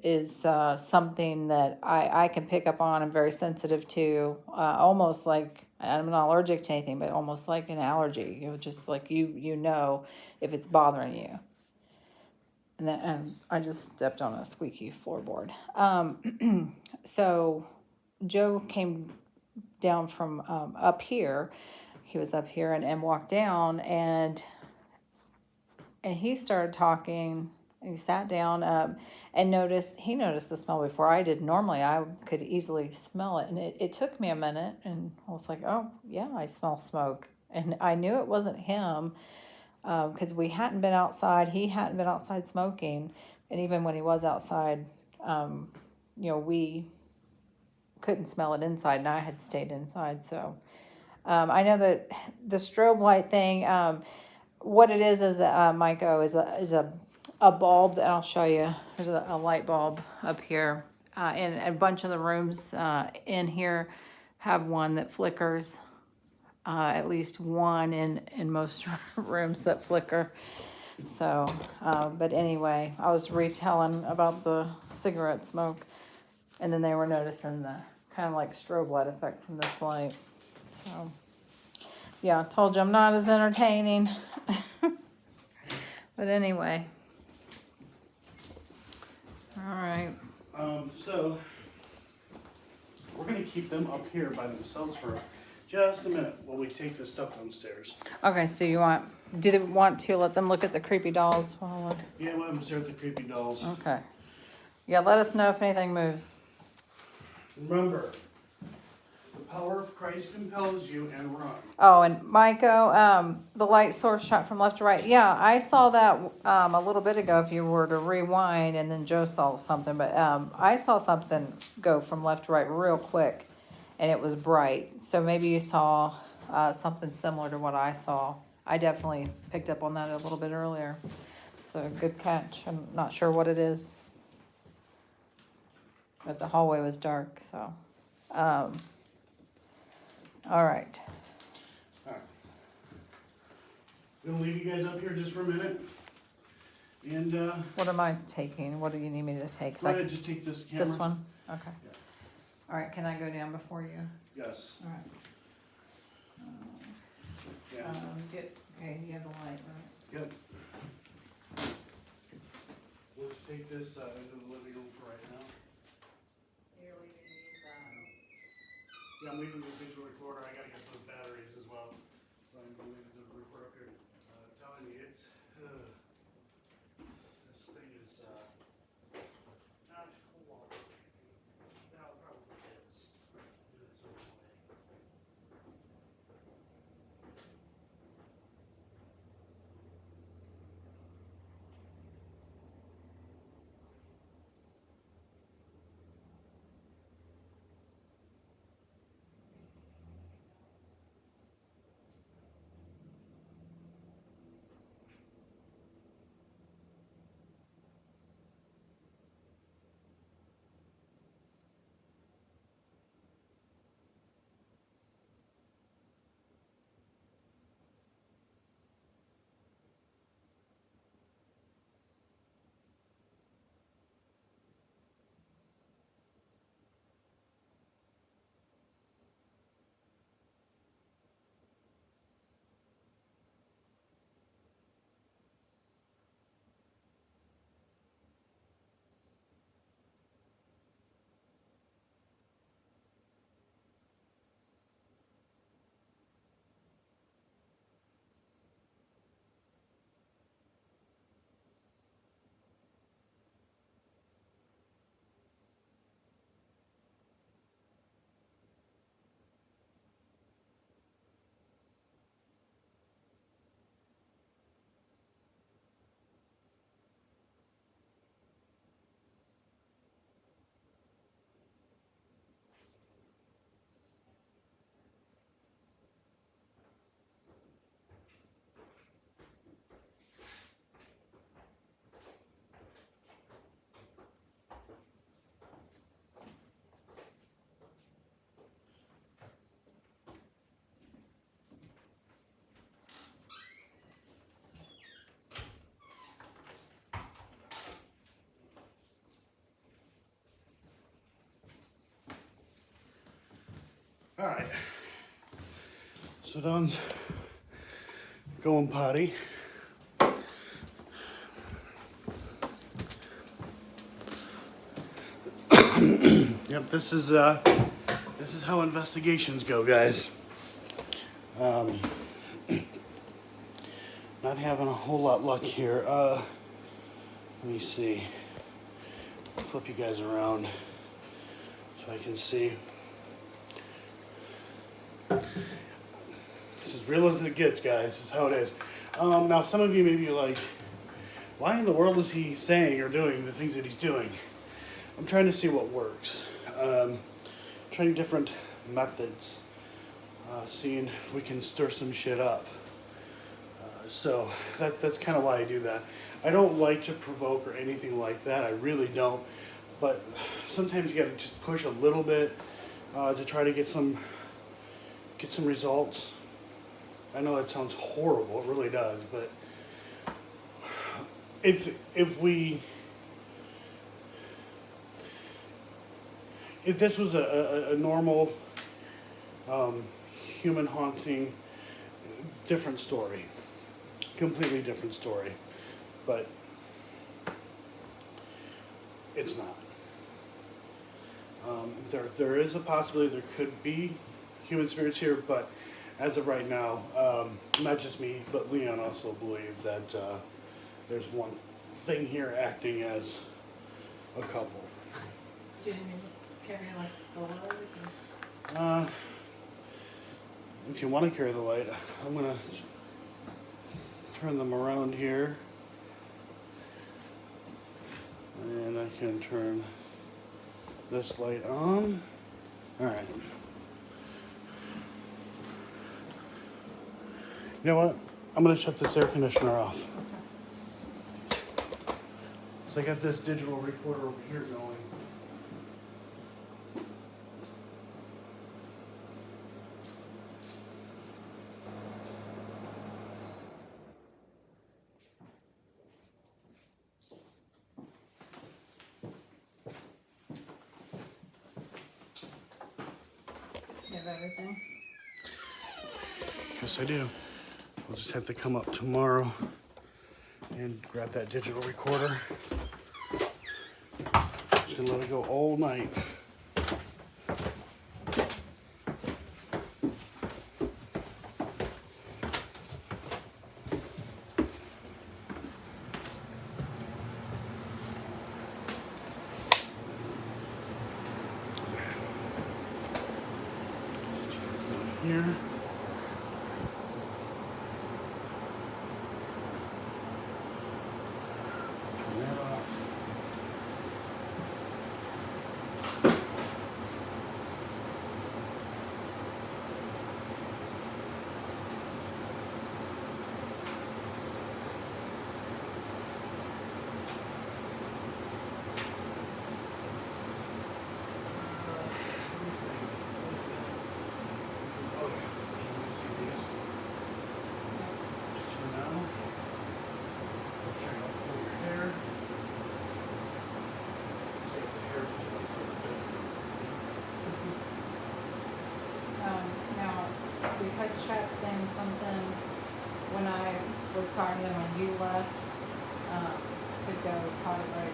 is something that I can pick up on. I'm very sensitive to, almost like I'm not allergic to anything, but almost like an allergy. You know, just like you know if it's bothering you. And then I just stepped on a squeaky floorboard. So Joe came down from up here. He was up here and walked down and he started talking. And he sat down and he noticed the smell before I did. Normally I could easily smell it, and it took me a minute, and I was like, oh yeah, I smell smoke. And I knew it wasn't him because we hadn't been outside. He hadn't been outside smoking. And even when he was outside, you know, we couldn't smell it inside, and I had stayed inside. So I know that the strobe light thing, what it is, Maiko, is a bulb that I'll show you. There's a light bulb up here. And a bunch of the rooms in here have one that flickers. At least one in most rooms that flicker. So, but anyway, I was retelling about the cigarette smoke, and then they were noticing the kind of like strobe light effect from this light. So, yeah, I told you I'm not as entertaining. But anyway. All right. So we're gonna keep them up here by themselves for just a minute while we take this stuff downstairs. Okay, so do they want to let them look at the creepy dolls while Yeah, we'll have them stare at the creepy dolls. okay. Yeah, let us know if anything moves. Remember, the power of Christ compels you, and run. Oh, and Maiko, the light source shot from left to right. Yeah, I saw that a little bit ago. If you were to rewind, and then Joe saw something, but I saw something go from left to right real quick, and it was bright. So maybe you saw something similar to what I saw. I definitely picked up on that a little bit earlier. So good catch. I'm not sure what it is, but the hallway was dark. So, all right. Alright. I'm gonna leave you guys up here just for a minute. And What am I taking? What do you need me to take? go ahead, just take this camera. This one? Okay. Yeah. All right, can I go down before you? Yes. All right. Yeah. Okay, you have the light, right? Good. We'll just take this into the living room for right now. You're leaving these, Yeah, I'm leaving the digital recorder. I gotta get those batteries as well. So I'm gonna leave the digital recorder up here. Telling you, it's this thing is not cool. Now it probably is. In its own way. All right. So Don's going potty. Yep, this is how investigations go, guys. Not having a whole lot luck here. Let me see. Flip you guys around so I can see. It's as real as it gets, guys. This is how it is. Now, some of you may be like, why in the world is he saying or doing the things that he's doing? I'm trying to see what works. Trying different methods. Seeing if we can stir some shit up. So that's kind of why I do that. I don't like to provoke or anything like that. I really don't. But sometimes you got to just push a little bit to try to get some results. I know that sounds horrible. It really does. But if this was a normal human haunting, different story. Completely different story. But it's not. There is a possibility there could be human spirits here, but as of right now, not just me, but Leon also believes that there's one thing here acting as a couple. Do you need me to carry like the light? If you want to carry the light, I'm gonna turn them around here, and I can turn this light on. All right. You know what? I'm gonna shut this air conditioner off. So I got this digital recorder over here going. You have everything? Yes, I do. We'll just have to come up tomorrow and grab that digital recorder. Just gonna let it go all night. Here. Turn that off. Now, because Chat's saying something, when I was talking to him when you left, to go potty break,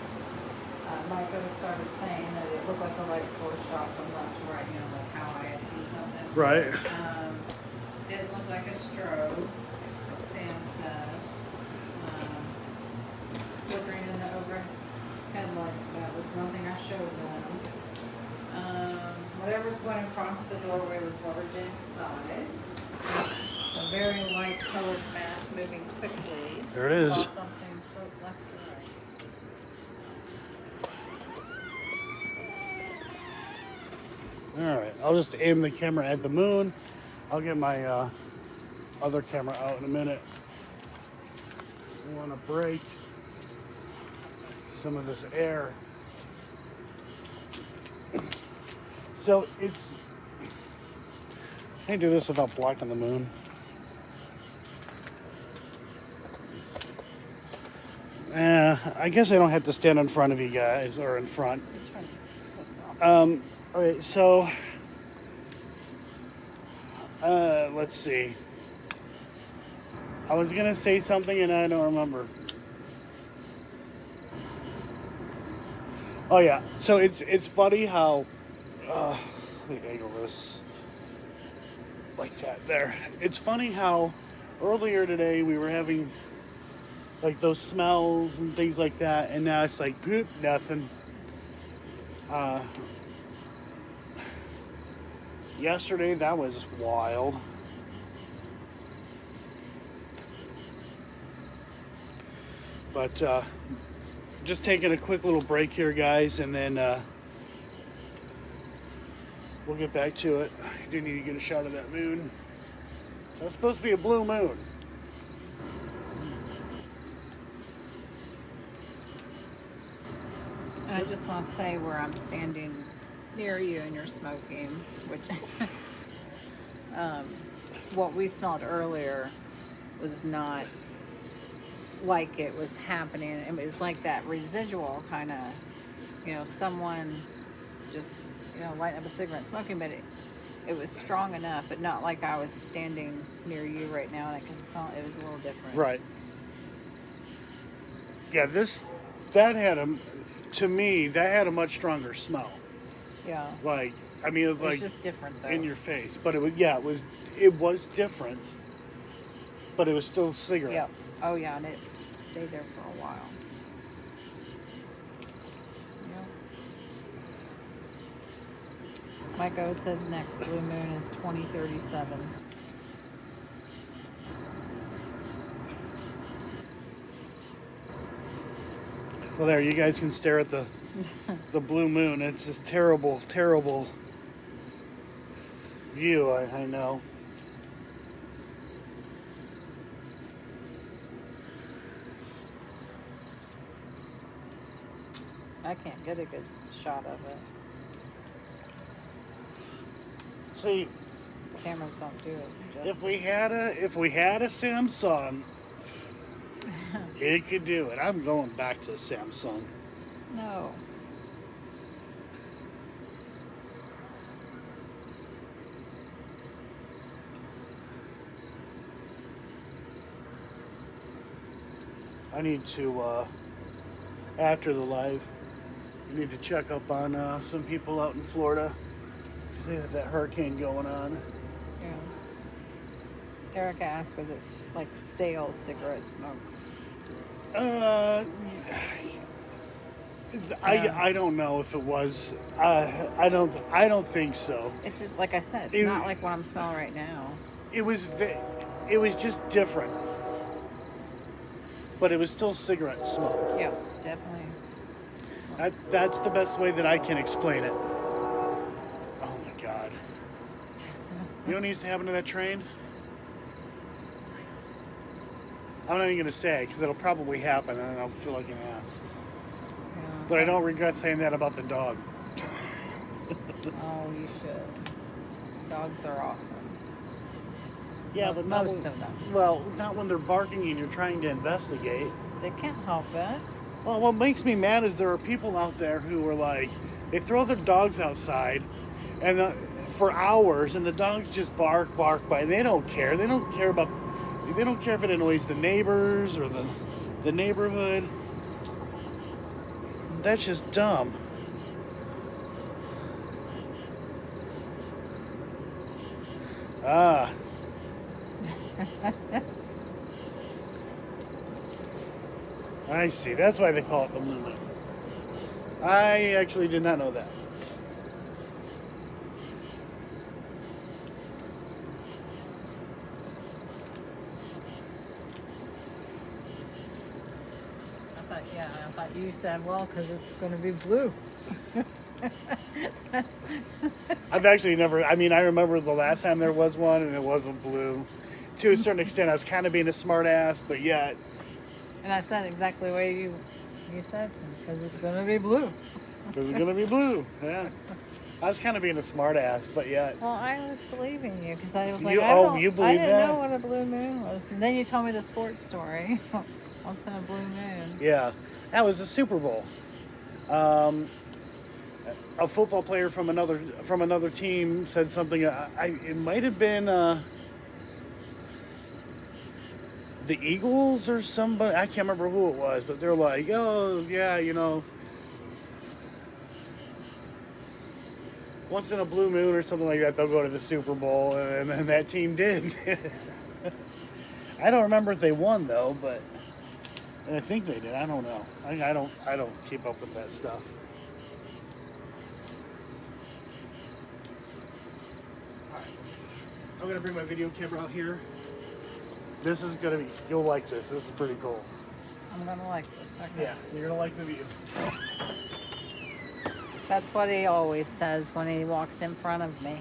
Michael started saying that it looked like the light source shot from left to right, you know, like how I had seen something. Right. Didn't look like a strobe, so Sam said. Flickering in the overhead light, that was one thing I showed them. Whatever's going across the doorway was large in size. A very light colored mass moving quickly. There it is. Saw something float left to right. All right. I'll just aim the camera at the moon. I'll get my other camera out in a minute. We want to break some of this air. So it's, can I do this without blocking the moon? I guess I don't have to stand in front of you guys, or in front. Okay, so let's see. I was gonna say something and I don't remember. Oh yeah, so it's funny how let me angle this like that there. It's funny how earlier today we were having like those smells and things like that, and now it's like nothing. Yesterday that was wild. But just taking a quick little break here, guys, and then we'll get back to it. I do need to get a shot of that moon. So it's supposed to be a blue moon. And I just want to say where I'm standing near you and you're smoking, which what we smelled earlier was not like it was happening. It was like that residual kind of, someone just, lighting up a cigarette smoking, but it was strong enough, but not like I was standing near you right now and I can smell it. It was a little different. Right. Yeah, to me, that had a much stronger smell. Yeah. Like, I mean, it was like just different though. in your face, but it was different, but it was still a cigarette. Yep. Oh yeah, and it stayed there for a while. Yep. Mike O says next blue moon is 2037. Well, there, you guys can stare at the blue moon. It's this terrible, terrible view, I know. I can't get a good shot of it. See, Cameras don't do it. if we had a Samsung, it could do it. I'm going back to Samsung. No. I need to, after the live, I need to check up on some people out in Florida. They have that hurricane going on. Yeah. Erica asked, was it like stale cigarette smoke? I don't know if it was. I don't think so. It's just like I said. It's not like what I'm smelling right now. It was just different, but it was still cigarette smoke. Yeah, definitely. That's the best way that I can explain it. Oh my God! You know what needs to happen to that train? I'm not even gonna say because it'll probably happen, and I'll feel like an ass. Yeah. But I don't regret saying that about the dog. Oh, you should. Dogs are awesome. Yeah, Well, but most of them. Well, not when they're barking and you're trying to investigate. They can't help it. Well, what makes me mad is there are people out there who are like, they throw their dogs outside, and for hours, and the dogs just bark, and they don't care. They don't care if it annoys the neighbors or the neighborhood. That's just dumb. Ah. I see. That's why they call it the blue moon. I actually did not know that. I thought you said, well, because it's going to be blue. I've actually never, I mean, I remember the last time there was one and it wasn't blue. To a certain extent, I was kind of being a smart ass, but yet. And I said exactly the way you said, because it's going to be blue. Because it's going to be blue, yeah. I was kind of being a smart ass, but yet. Well, I was believing you, because I was like, You I believe didn't that? know what a blue moon was. And then you told me the sports story. What's in a blue moon? Yeah, that was the Super Bowl. A football player from another team said something. It might have been the Eagles or somebody, I can't remember who it was, but they're like, oh, yeah, you know, once in a blue moon or something like that, they'll go to the Super Bowl, and then that team did. I don't remember if they won though, but I think they did. I don't know. I don't keep up with that stuff. All right. I'm gonna bring my video camera out here. This is gonna be. You'll like this. This is pretty cool. I'm gonna like this. Okay. Yeah, you're gonna like the view. That's what he always says when he walks in front of me.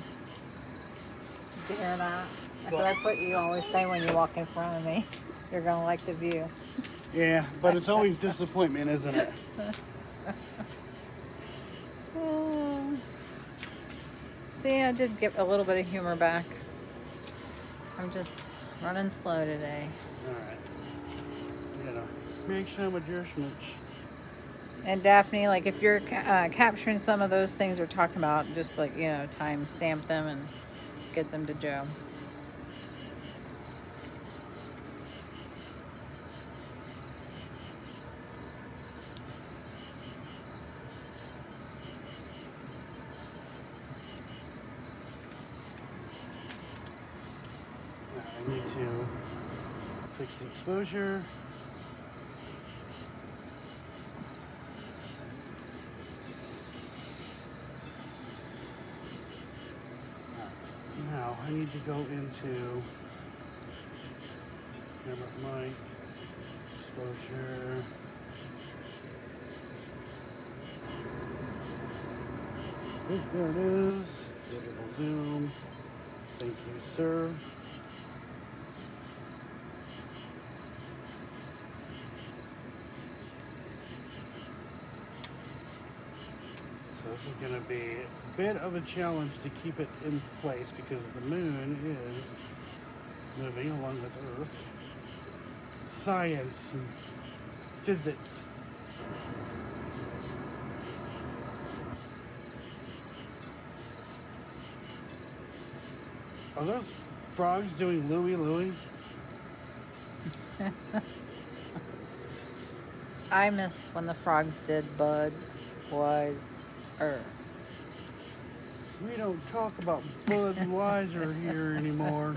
Did you hear that? So that's what you always say when you walk in front of me. You're gonna like the view. Yeah, but it's always disappointment, isn't it? See, I did get a little bit of humor back. I'm just running slow today. All right. You know, make some adjustments. And Daphne, like if you're capturing some of those things we're talking about, just like, you know, time stamp them and get them to Joe. I need to fix the exposure. Now I need to go into my exposure. There it is. Digital zoom. Thank you, sir. So this is going to be a bit of a challenge to keep it in place because the moon is moving along with Earth. Science and physics. Are those frogs doing Louie Louie? I miss when the frogs did Bud Was Earth. We don't talk about Budweiser here anymore.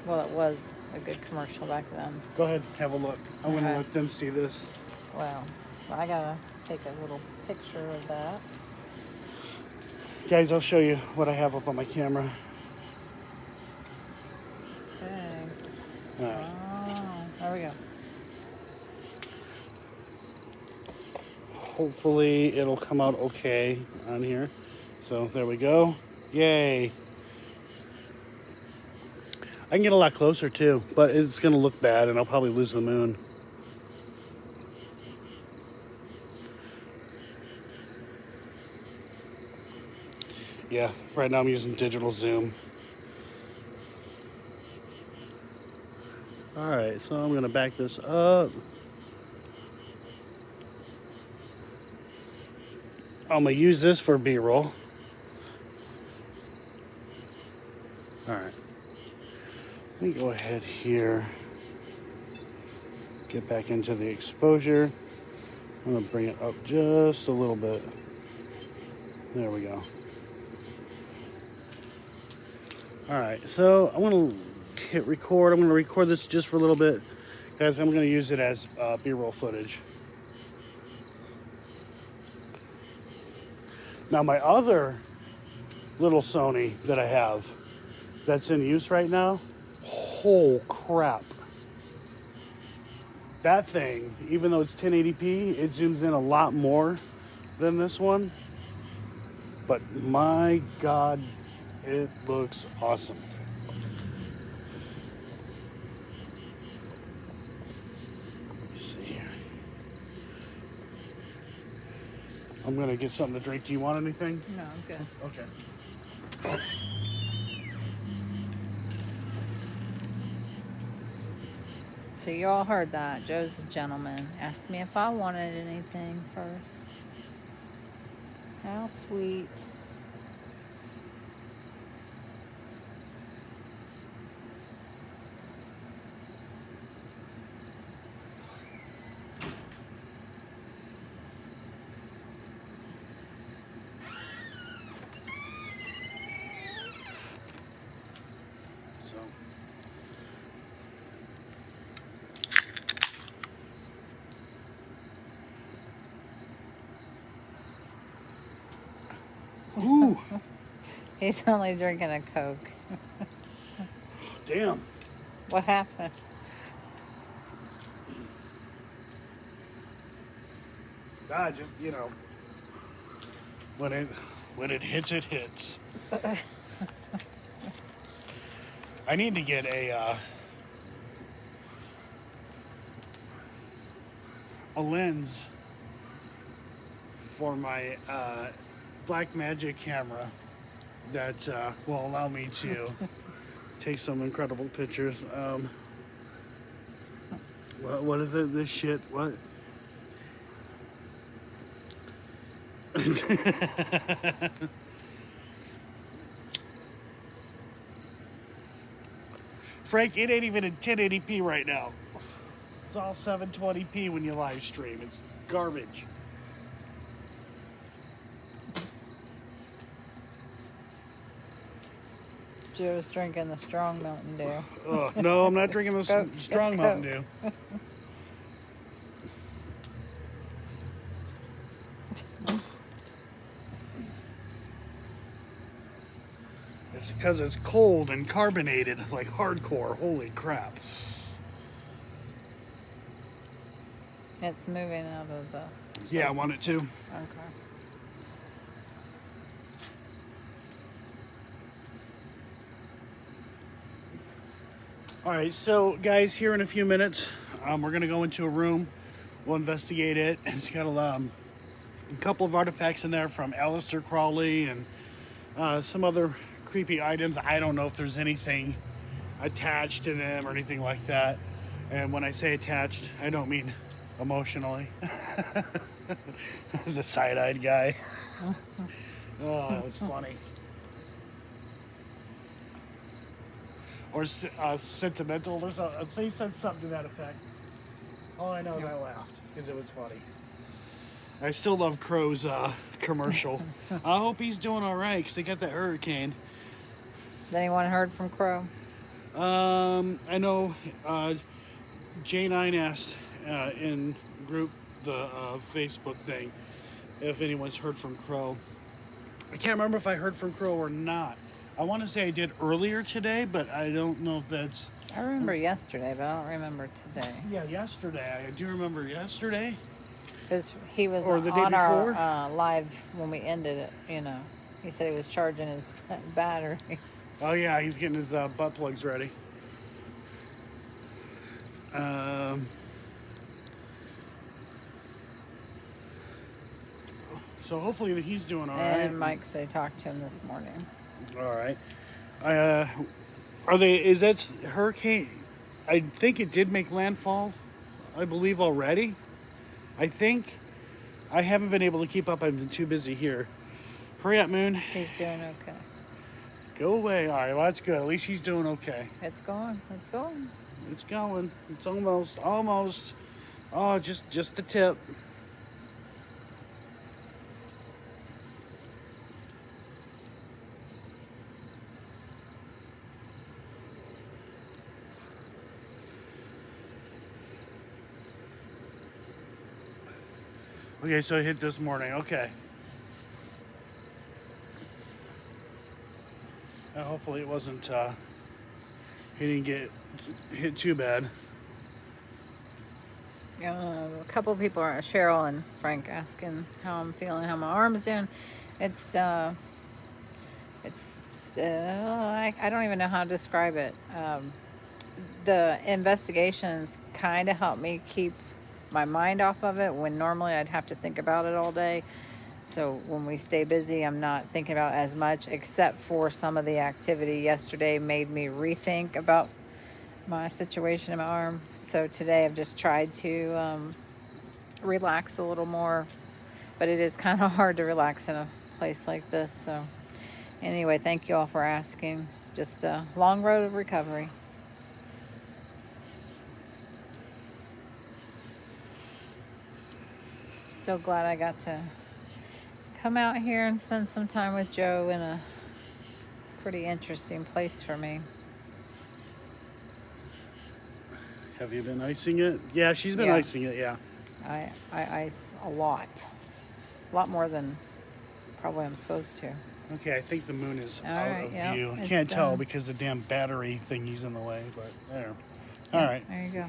Well, it was a good commercial back then. Go ahead, have a look. I want to Okay. let them see this. Well, I gotta take a little picture of that. Guys, I'll show you what I have up on my camera. Okay. All right. Oh, there we go. Hopefully it'll come out okay on here. So there we go. Yay. I can get a lot closer too, but it's going to look bad and I'll probably lose the moon. Yeah, right now I'm using digital zoom. All right, so I'm going to back this up. I'm going to use this for B-roll. All right. Let me go ahead here. Get back into the exposure. I'm going to bring it up just a little bit. There we go. All right, so I'm going to hit record. I'm going to record this just for a little bit. Guys, I'm going to use it as B-roll footage. Now my other little Sony that I have that's in use right now, oh crap. That thing, even though it's 1080p, it zooms in a lot more than this one. But my God, it looks awesome. I'm gonna get something to drink. Do you want anything? No, I'm good. Okay. So you all heard that. Joe's a gentleman. Asked me if I wanted anything first. How sweet. Woo! He's only drinking a Coke. Damn. What happened? Ah, just, you know, when it hits, it hits. I need to get a lens for my Black Magic camera that will allow me to take some incredible pictures. What is it? This shit? What? Frank, it ain't even in 1080p right now. It's all 720p when you live stream. It's garbage. Joe's drinking the strong Mountain Dew. Oh, no, I'm not drinking this Coke. strong It's Mountain Coke. Dew. It's because it's cold and carbonated, like hardcore. Holy crap. It's moving out of the... Yeah, I want it to. Okay. All right, so guys, here in a few minutes, we're gonna go into a room. We'll investigate it. It's got a couple of artifacts in there from Aleister Crowley and some other creepy items. I don't know if there's anything attached to them or anything like that. And when I say attached, I don't mean emotionally. The side-eyed guy. Oh, that was funny. Or sentimental or something. They said something to that effect. All I know is I laughed because it was funny. I still love Crow's commercial. I hope he's doing all right because they got that hurricane. Has anyone heard from Crow? I know J9 asked in group the Facebook thing if anyone's heard from Crow. I can't remember if I heard from Crow or not. I want to say I did earlier today, but I don't know if that's... I remember yesterday, but I don't remember today. Yeah, yesterday. I do remember yesterday. Because he was Or the day on our before? live when we ended it, you know. He said he was charging his batteries. Oh yeah, he's getting his butt plugs ready. So hopefully that he's doing all right. And Mike said he talked to him this morning. All right. Are they? Is that hurricane? I think it did make landfall. I believe already. I think. I haven't been able to keep up. I've been too busy here. Hurry up, Moon. He's doing okay. Go away. All right. Well, that's good. At least he's doing okay. It's going. It's going. It's going. It's almost. Oh, just the tip. Okay, so it hit this morning. Okay. Hopefully it wasn't, he didn't get hit too bad. A couple of people are, Cheryl and Frank, asking how I'm feeling, how my arm's doing. It's still, I don't even know how to describe it. The investigations kind of helped me keep my mind off of it when normally I'd have to think about it all day. So when we stay busy, I'm not thinking about it as much, except for some of the activity yesterday made me rethink about my situation in my arm. So today I've just tried to relax a little more, but it is kind of hard to relax in a place like this. So anyway, thank you all for asking. Just a long road of recovery. Still glad I got to come out here and spend some time with Joe in a pretty interesting place for me. Have you been icing it? Yeah, she's been icing it, yeah. I ice a lot more than probably I'm supposed to. Okay, I think the moon is All out right, of yep, view. it's Can't tell done. because the damn battery thingy's in the way, but there. Yeah, All right. There you go.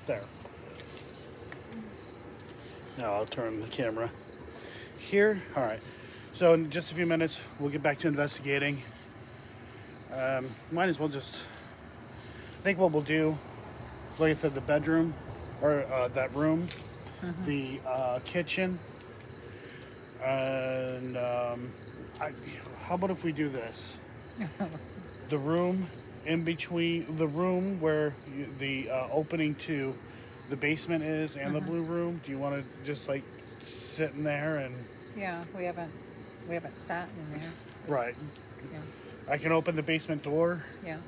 There. Now I'll turn the camera here. All right. So in just a few minutes, we'll get back to investigating. Might as well just. I think what we'll do, like I said, the bedroom or that room, the kitchen, and how about if we do this? The room in between the room where the opening to the basement is and the blue room. Do you want to just like sit in there and? Yeah, we haven't sat in there. Right. Yeah. I can open the basement door. Yeah.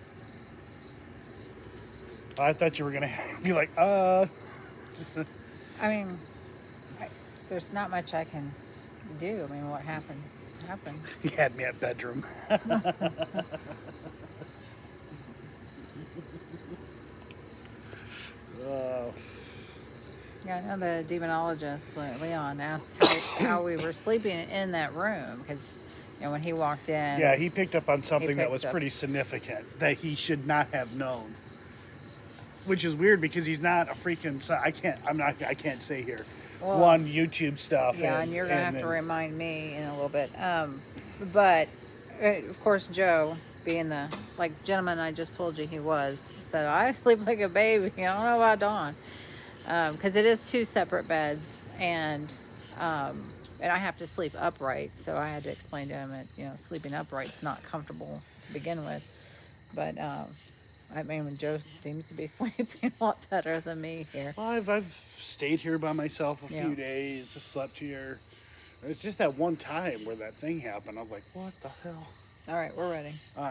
I thought you were gonna be like, I mean, there's not much I can do. I mean, what happens. You had me at bedroom. Yeah, I know the demonologist, Leon, asked how we were sleeping in that room because, when he walked in. Yeah, he picked up on something that picked was up. pretty significant that he should not have known. Which is weird because he's not a freaking. I can't say here. Well, One YouTube stuff. Yeah, and you're gonna have to remind me in a little bit. But of course, Joe, being the gentleman I just told you he was, said I sleep like a baby. I don't know about Dawn, because it is 2 separate beds, and I have to sleep upright. So I had to explain to him that sleeping upright's not comfortable to begin with. But I mean, Joe seems to be sleeping a lot better than me here. Well, I've stayed here by myself a few days. Slept here. It's just that one time where that thing happened. I was like, what the hell? All right, we're ready. All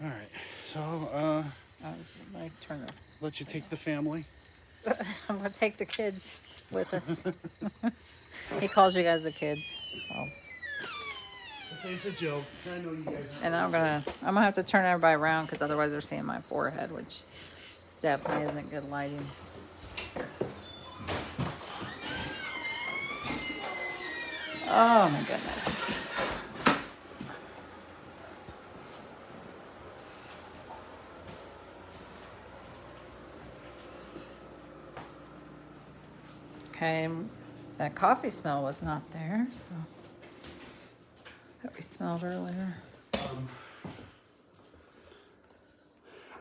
right. So, Let me turn this. let you take the family. I'm gonna take the kids with us. He calls you guys the kids. Oh. It's a joke. I know you guys. And I'm gonna have to turn everybody around because otherwise they're seeing my forehead, which definitely isn't good lighting. Oh my goodness. Okay, that coffee smell was not there, so that we smelled earlier.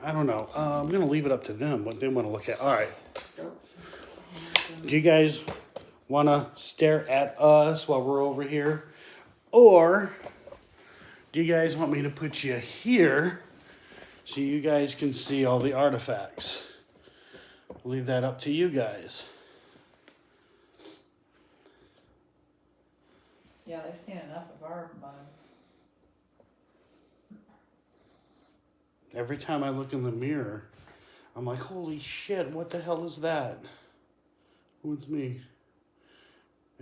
I don't know. I'm gonna leave it up to them what they want to look at. All right. Do you guys want to stare at us while we're over here, or do you guys want me to put you here so you guys can see all the artifacts? I'll leave that up to you guys. Yeah, they've seen enough of our bugs. Every time I look in the mirror, I'm like, holy shit, what the hell is that? Who's me?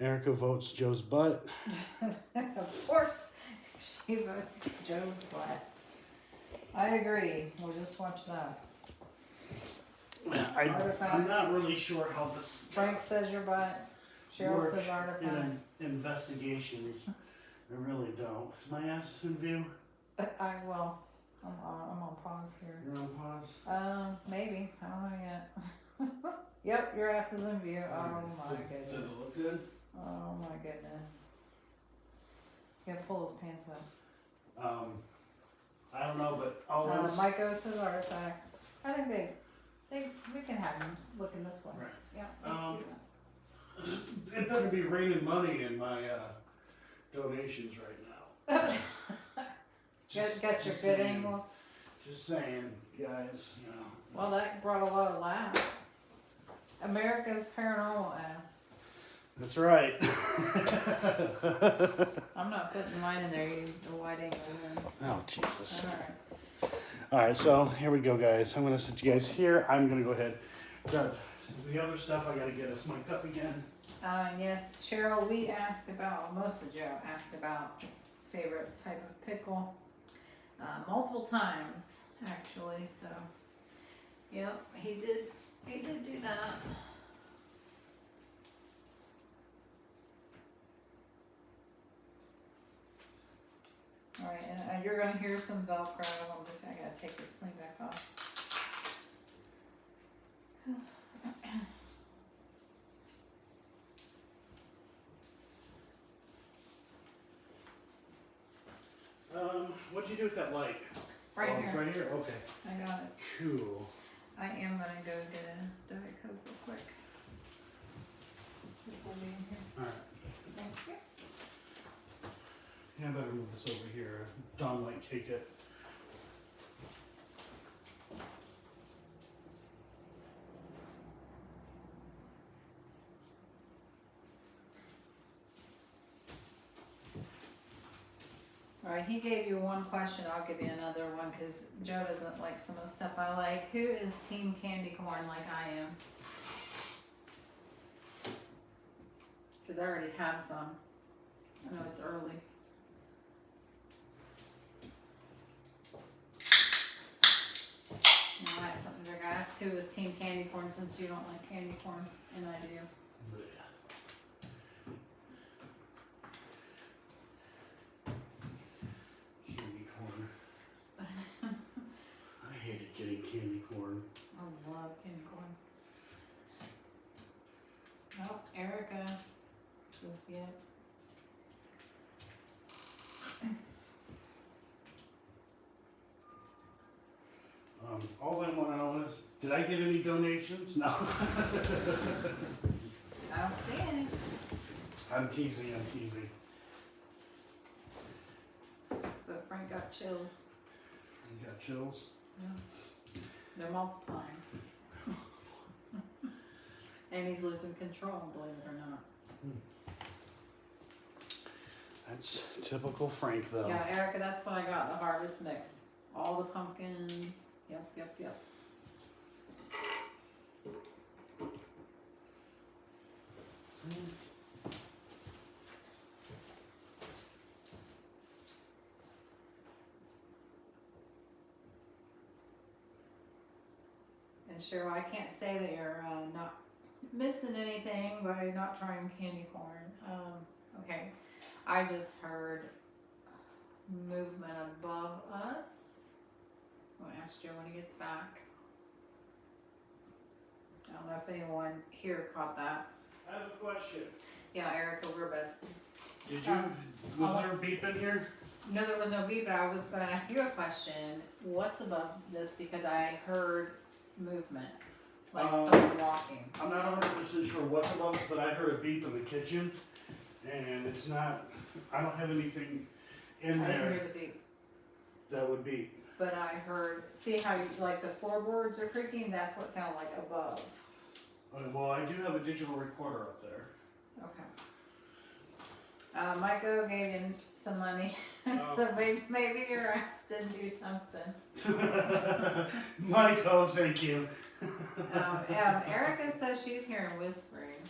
Erica votes Joe's butt. Of course, she votes Joe's butt. I agree. We'll just watch that. I'm not really sure how this Frank says your butt. Cheryl works says artifacts. in investigations. I really don't. Is my ass in view? I'm on pause here. You're on pause? Maybe. I don't know yet. Yep, your ass is in view. Oh my Does goodness. it look good? Oh my goodness. You gotta pull his pants up. I don't know, but always. Mike says artifact. I think we can have him looking this way. Right. Yeah, let's do that. It better be raining money in my donations right now. Got your good angle. Just saying, guys, Well, that brought a lot of laughs. America's Paranormal ass. That's right. I'm not putting mine in there, the wide angle one. Oh, Jesus. Alright. All right, so here we go, guys. I'm going to sit you guys here. I'm going to go ahead. The other stuff, I got to get us mic'd up again. Yes, Cheryl, most of Joe asked about favorite type of pickle. Multiple times, actually, so. Yep, he did He did do that. Alright, and you're gonna hear some Velcro. I gotta take this thing back off. What'd you do with that light? Right Oh, here. Right here? Okay. I got it. Cool. I am gonna go get a Diet Coke real quick. This will be in here. Alright. Thank you. Yeah, I better move this over here. Don might kick it. Alright, he gave you one question, I'll give you another one, cause Joe doesn't like some of the stuff I like. Who is team candy corn like I am? Cause I already have some. I know it's early. Now I have something to ask. Who is team candy corn since you don't like candy corn and I do? Candy corn. I hated getting candy corn. I love candy corn. Oh, Erica says yeah. All I want to know is, did I get any donations? No. I don't see any. I'm teasing. But Frank got chills. You got chills? Yeah. They're multiplying. And he's losing control, believe it or not. That's typical Frank, though. Yeah, Erica, that's what I got, the harvest mix. All the pumpkins. Yep. And Cheryl, I can't say that you're not missing anything by not trying candy corn. Okay, I just heard movement above us. I'm gonna ask Joe when he gets back. I don't know if anyone here caught that. I have a question. Yeah, Erica, we're besties. Did you, was there a beep in here? No, there was no beep, but I was gonna ask you a question. What's above this? Because I heard movement, like someone walking. I'm not 100% sure what's above us, but I heard a beep in the kitchen, and it's not, I don't have anything in I didn't there hear the beep. that would beep. But I heard, see how you, like the floorboards are creaking? That's what sounded like above. Well, I do have a digital recorder up there. Okay. Michael gave in some money, Oh. so maybe you're asked to do something. Michael, thank you. Erica says she's hearing whispering.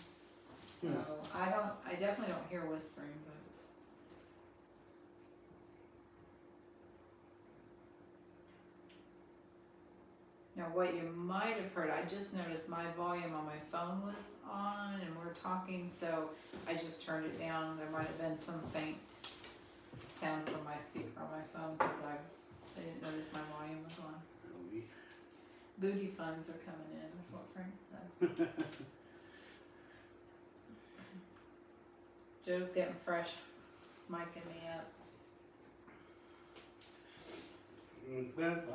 So I definitely don't hear whispering, but. Now what you might have heard, I just noticed my volume on my phone was on and we're talking, so I just turned it down. There might have been some faint sound from my speaker on my phone because I didn't notice my volume was on. Really? Booty funds are coming in, is what Frank said. Joe's getting fresh. It's micing me up.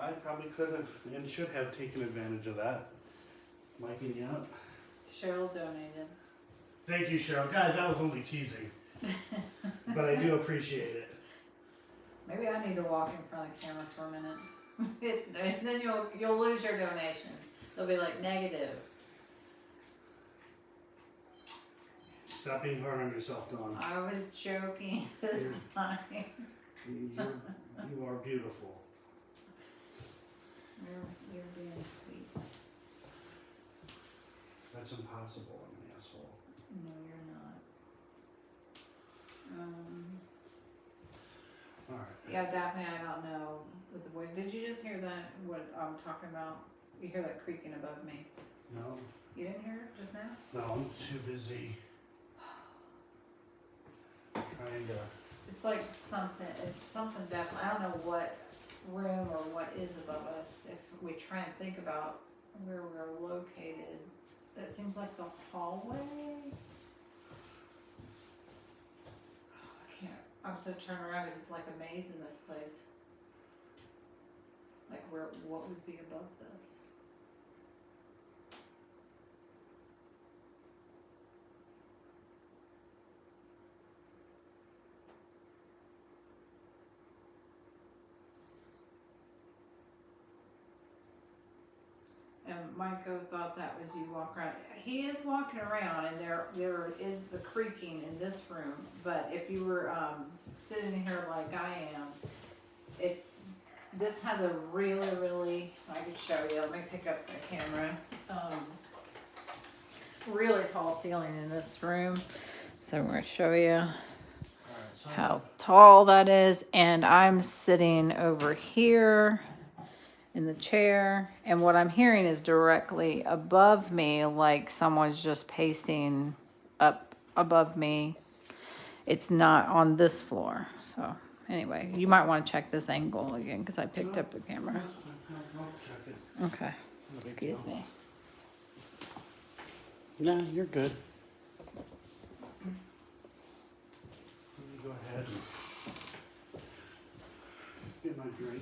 I probably could have and should have taken advantage of that. Miking you up. Cheryl donated. Thank you, Cheryl. Guys, that was only teasing. But I do appreciate it. Maybe I need to walk in front of the camera for a minute. Then you'll lose your donations. They'll be like negative. Stop being hard on yourself, Dawn. I was joking this time. You are beautiful. You're being sweet. That's impossible. I'm an asshole. No, you're not. All right. Yeah, Daphne, I don't know with the voice. Did you just hear that? What I'm talking about? You hear that creaking above me? No, You didn't hear it just now? no, I'm too busy trying to. It's like it's something definitely, I don't know what room or what is above us. If we try and think about where we're located, it seems like the hallway. I can't, I'm so turned around because it's like a maze in this place. Like what would be above this? And Micah thought that was you walking around. He is walking around, and there is the creaking in this room. But if you were sitting here like I am, this has a really, I can show you. Let me pick up the camera. Really tall ceiling in this room. So I'm going to show you how tall that is. And I'm sitting over here in the chair, and what I'm hearing is directly above me, like someone's just pacing up above me. It's not on this floor. So anyway, you might want to check this angle again because I picked up the camera. I'll check it. Okay, excuse me. Nah, you're good. Let me go ahead and get my drink.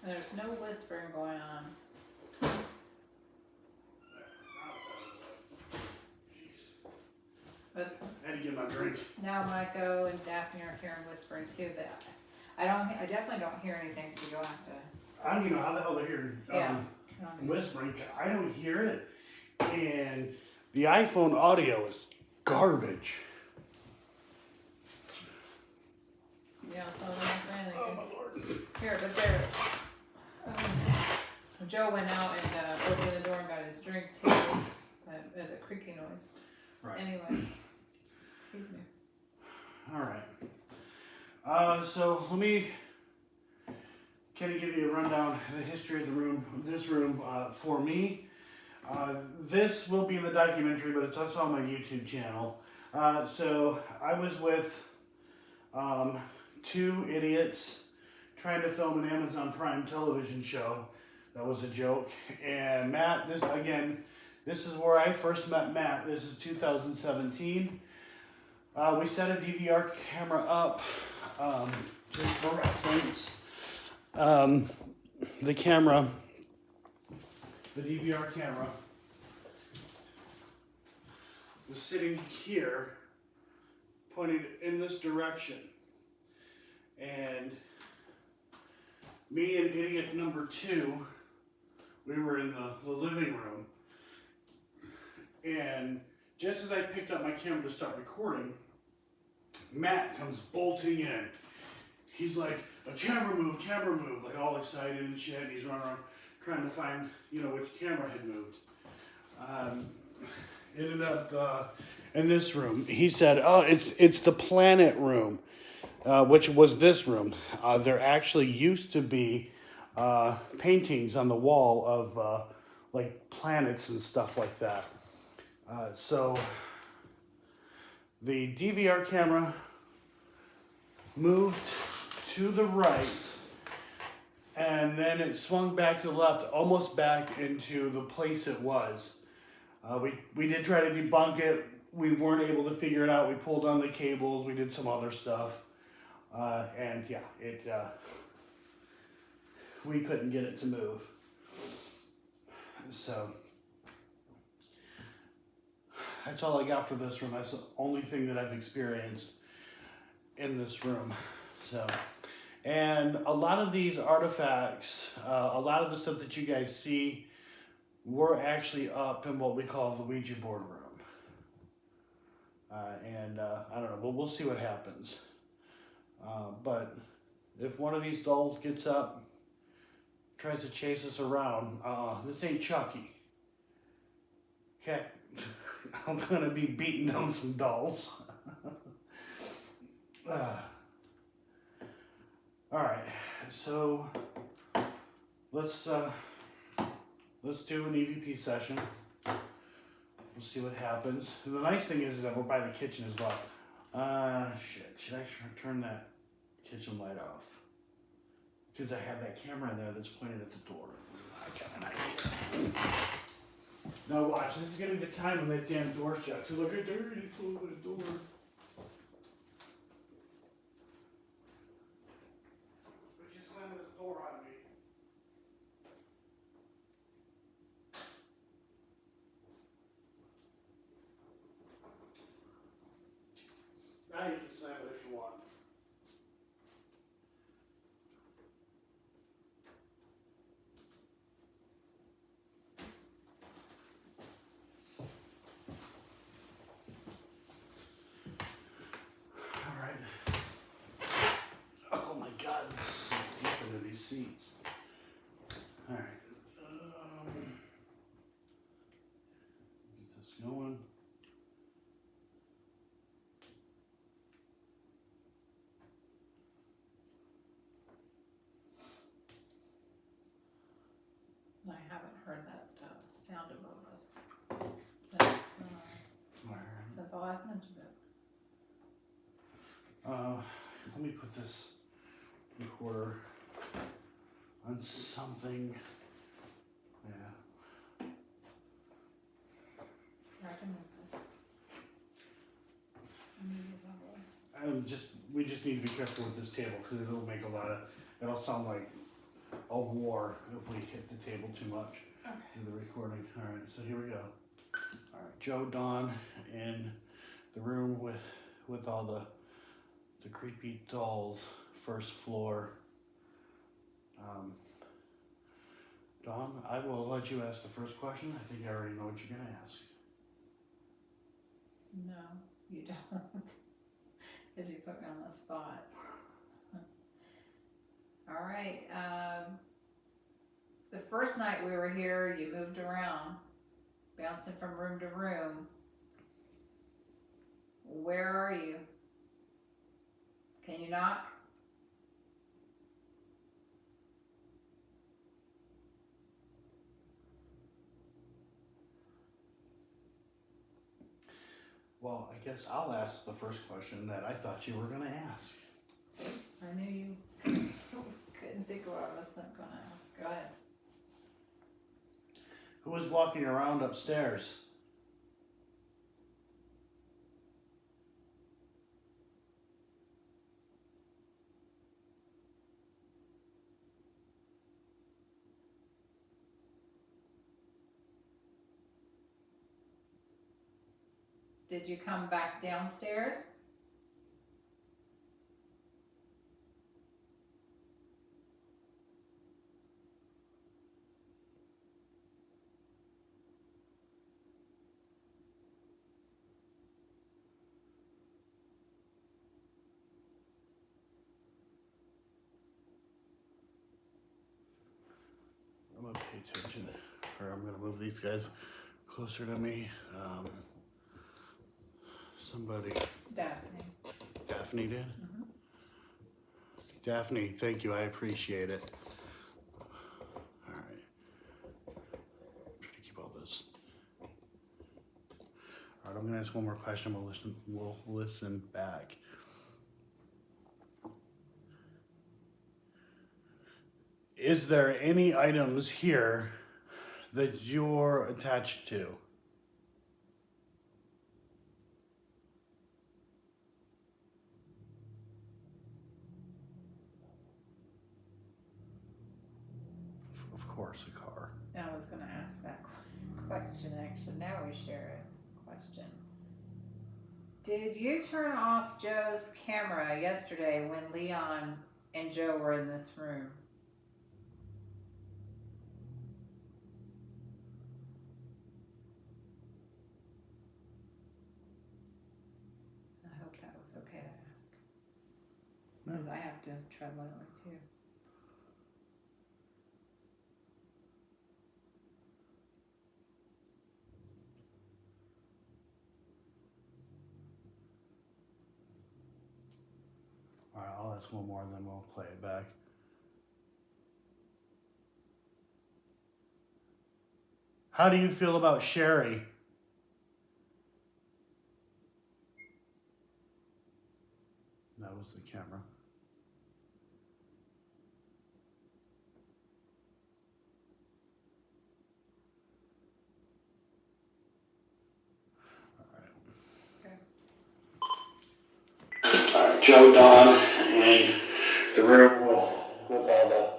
There's no whispering going on. But I had to get my drink. now Micah and Daphne are hearing whispering too, but I definitely don't hear anything, so you'll have to. I don't even know how the hell they're hearing whispering. I don't hear it. And the iPhone audio is garbage. Yeah, so I'm saying Oh my lord. here, but there. Joe went out and opened the door and got his drink too. There's a creaky noise. Right. Anyway, excuse me. All right. So let me kind of give you a rundown of the history of the room. This room, for me, this will be in the documentary, but it's also on my YouTube channel. So I was with two idiots trying to film an Amazon Prime television show. That was a joke. And Matt, this is where I first met Matt. This is 2017. We set a DVR camera up just for reference. The DVR camera was sitting here, pointed in this direction. And me and idiot number two, we were in the living room. And just as I picked up my camera to start recording, Matt comes bolting in. He's like, a camera move, like all excited and shit. And he's running around trying to find, which camera had moved. Ended up in this room. He said, oh, it's the planet room, which was this room. There actually used to be paintings on the wall of like planets and stuff like that. So the DVR camera moved to the right, and then it swung back to the left, almost back into the place it was. We did try to debunk it. We weren't able to figure it out. We pulled on the cables. We did some other stuff. And yeah, we couldn't get it to move. So that's all I got for this room. That's the only thing that I've experienced in this room. So And a lot of these artifacts, a lot of the stuff that you guys see, we're actually up in what we call the Ouija board room. I don't know, we'll see what happens. But if one of these dolls gets up, tries to chase us around, this ain't Chucky. Okay, I'm gonna be beating down some dolls. Alright, so let's do an EVP session. We'll see what happens. And the nice thing is that we're by the kitchen as well. Shit, should I turn that kitchen light off? Because I have that camera in there that's pointed at the door. I got an idea. Now watch, this is gonna be the time when that damn door shuts. So look, I dirty close the door. But you slammed this door on me. Now you can slam it if you want. Alright. Oh my god, this is so deep into these seats. Alright. Get this going. I haven't heard that sound above us since I last mentioned it. Let me put this recorder on something. Yeah. I can move this. We just need to be careful with this table because it'll make it'll sound like a war if we hit the table too much. Okay. Do the recording. All right, so here we go. All right, Joe, Dawn in the room with all the creepy dolls, first floor. Dawn, I will let you ask the first question. I think I already know what you're gonna ask. No, you don't. Because you put me on the spot. All right. The first night we were here, you moved around, bouncing from room to room. Where are you? Can you knock? Well, I guess I'll ask the first question that I thought you were going to ask. I knew you couldn't think of what I was going to ask. Go ahead. Who was walking around upstairs? Did you come back downstairs? I'm going to pay attention, or I'm going to move these guys closer to me. Somebody. Daphne. Daphne did? Mm-hmm. Daphne, thank you. I appreciate it. All right. Try to keep all this. All right, I'm going to ask one more question. We'll listen back. Is there any items here that you're attached to? Of course, a car. I was going to ask that question actually. Now we share a question. Did you turn off Joe's camera yesterday when Leon and Joe were in this room. I hope that was okay to ask. Because I have to tread lightly too. All right, I'll ask one more and then we'll play it back. How do you feel about Sherry? That was the camera. Alright, Joe, Don, and the room with all the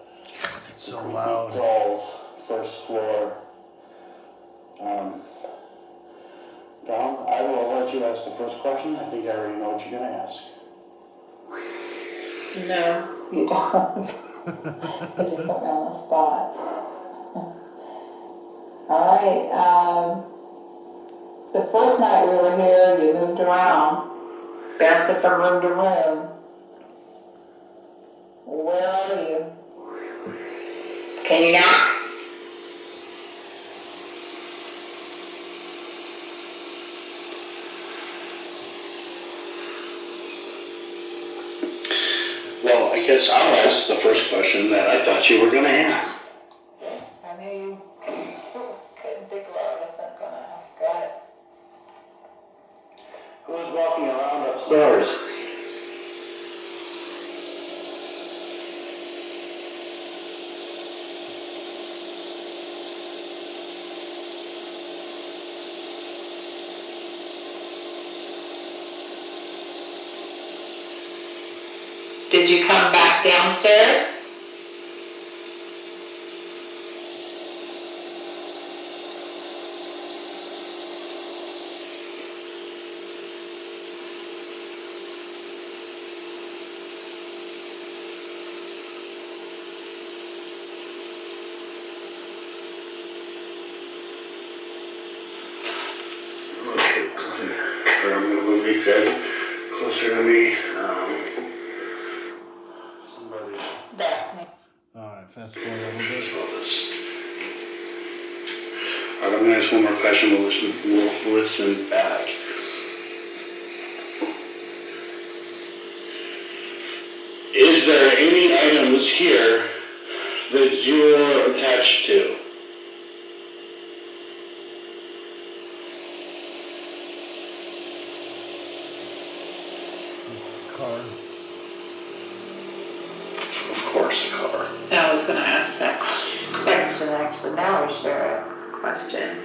God, it's so loud. dolls, first floor. Don, I will let you ask the first question. I think I already know what you're going to ask. No, you don't. Because you put me on the spot. Alright, the first night we were here, you moved around, bouncing from room to room. Where are you? Can you not? Well, I guess I'll ask the first question that I thought you were going to ask. I knew you couldn't think of what I was going to ask. Go ahead. Who's walking around upstairs? Did you come back downstairs? I'm going to move these guys closer to me. Somebody. Daphne. Alright, fast forward a little bit. Alright, I'm going to ask one more question. We'll listen back. Is there any items here that you're attached to? Car. Of course, a car. I was going to ask that question, actually. Now we share a question.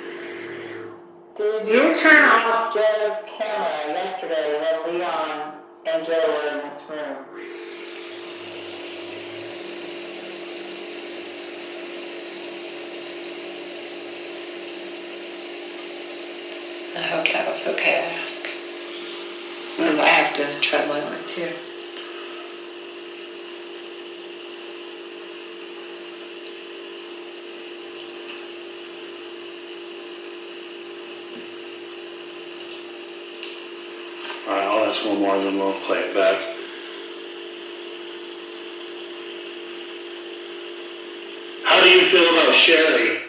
Did you turn off Joe's camera yesterday when Leon and Joe were in this room? I hope that was okay to ask. Because I have to tread lightly too. Alright, I'll ask one more, then we'll play it back. How do you feel about Sherry?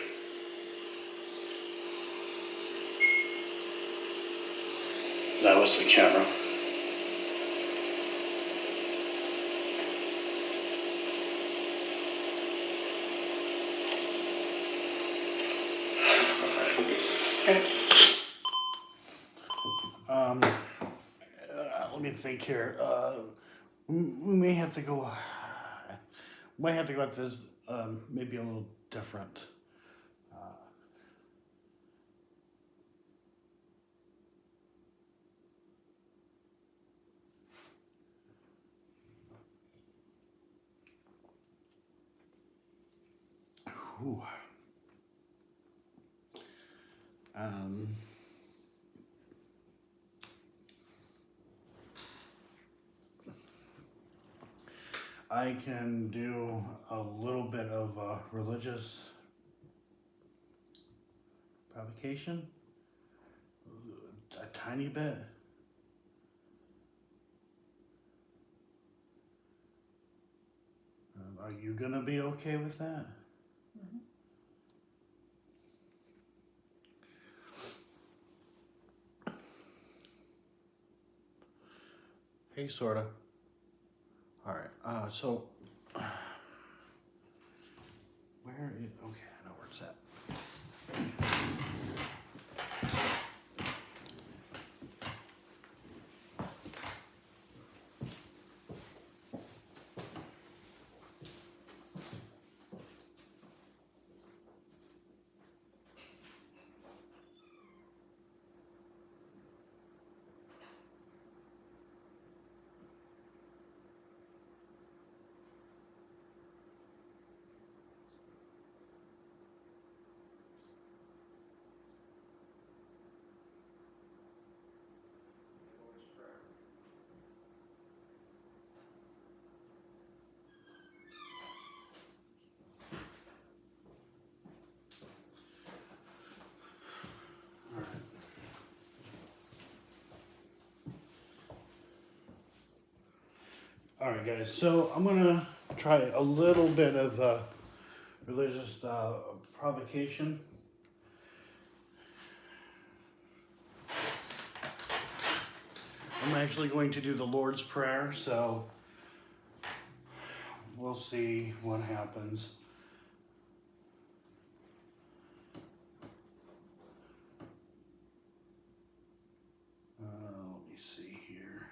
That was the camera. Let me think here. We may have to go. Might have to go at this maybe a little different. Ooh. I can do a little bit of religious provocation, a tiny bit. Are you gonna be okay with that? Mhm. Hey, sorta. All right. So where is? Okay, I know where it's at. All right, guys. So I'm gonna try a little bit of religious provocation. I'm actually going to do the Lord's Prayer, so we'll see what happens. Let me see here.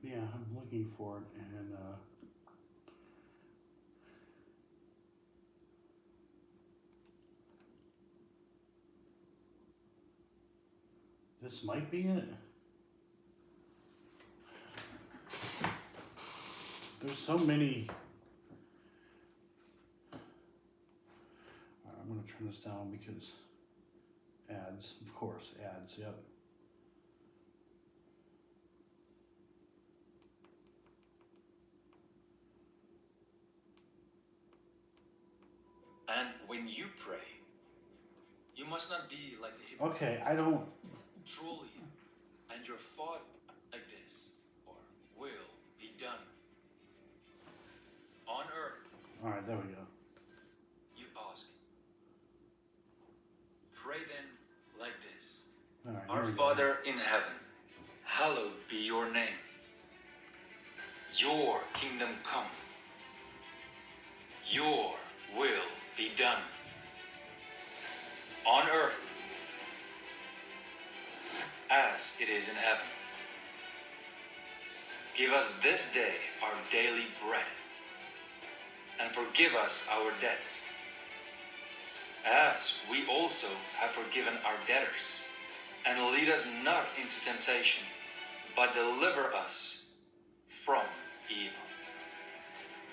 Yeah, I'm looking for it, and this might be it. There's so many. All right, I'm gonna turn this down because ads, of course, ads. Yep. And when you pray, you must not be like the hypocrite. Okay, I don't. Truly, and your thought like this, or will be done. On earth, All right, there we go. you ask. Pray then like this. All right, Our here we go. Father in heaven, hallowed be your name. Your kingdom come. Your will be done. On earth, as it is in heaven. Give us this day our daily bread, and forgive us our debts, as we also have forgiven our debtors. And lead us not into temptation, but deliver us from evil.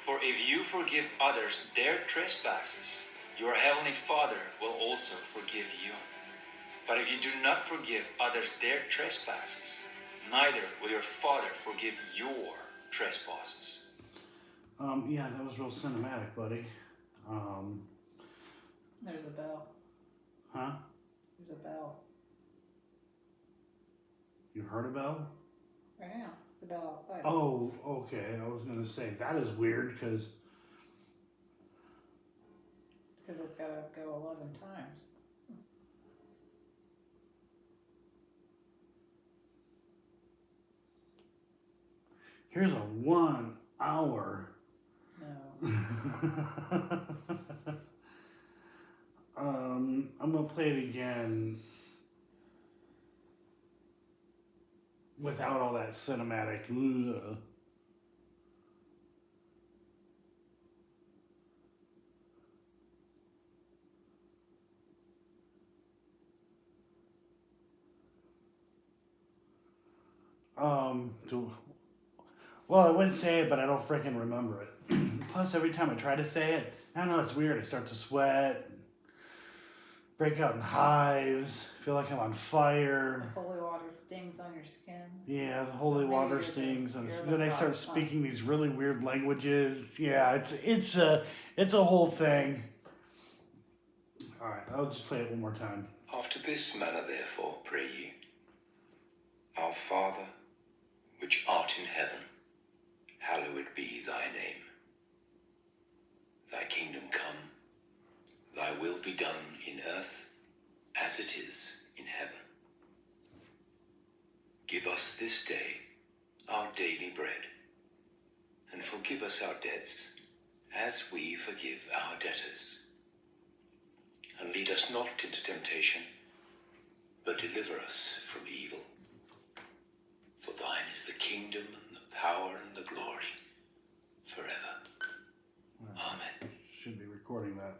For if you forgive others their trespasses, your heavenly Father will also forgive you. But if you do not forgive others their trespasses, neither will your Father forgive your trespasses. Yeah, that was real cinematic, buddy. There's a bell. Huh? There's a bell. You heard a bell? Right now. The bell outside. Oh, okay. I was gonna say that is weird because Because it's got to go 11 times. here's a 1 hour. No. I'm gonna play it again without all that cinematic. Ugh. Well, I would say it, but I don't freaking remember it. Plus, every time I try to say it, I don't know, it's weird. I start to sweat, break out in hives, feel like I'm on fire. The holy water stings on your skin. Yeah, the holy Maybe water you're the- stings, and you're the then I start rock speaking these really weird languages. Yeah, it's a whole thing. All right, I'll just play it one more time. After this manner therefore pray ye, Our Father, which art in heaven, hallowed be thy name. Thy kingdom come, thy will be done in earth as it is in heaven. Give us this day our daily bread, and forgive us our debts as we forgive our debtors. And lead us not into temptation, but deliver us from evil. For thine is the kingdom, and the power, and the glory, forever. Amen. Should be recording that.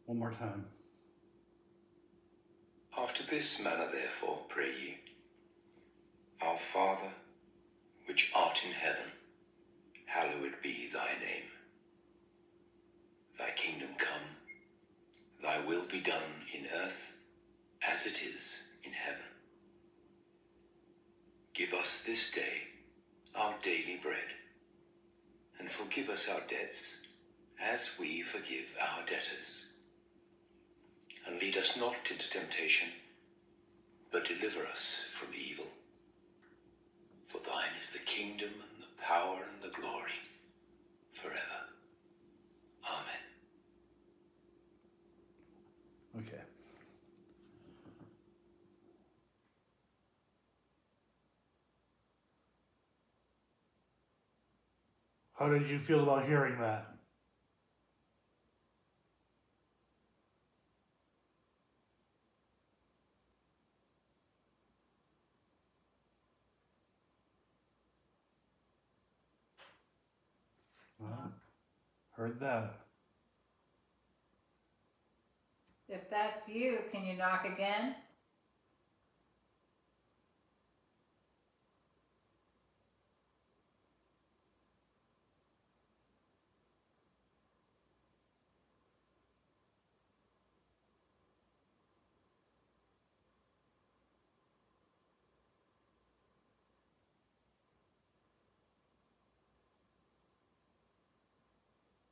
One more time. After this manner therefore pray ye, Our Father, which art in heaven, hallowed be thy name. Thy kingdom come, thy will be done in earth as it is in heaven. Give us this day our daily bread, and forgive us our debts as we forgive our debtors. And lead us not into temptation, but deliver us from evil. For thine is the kingdom, and the power, and the glory, forever. Amen. Okay. How did you feel about hearing that? Well, heard that. If that's you, can you knock again?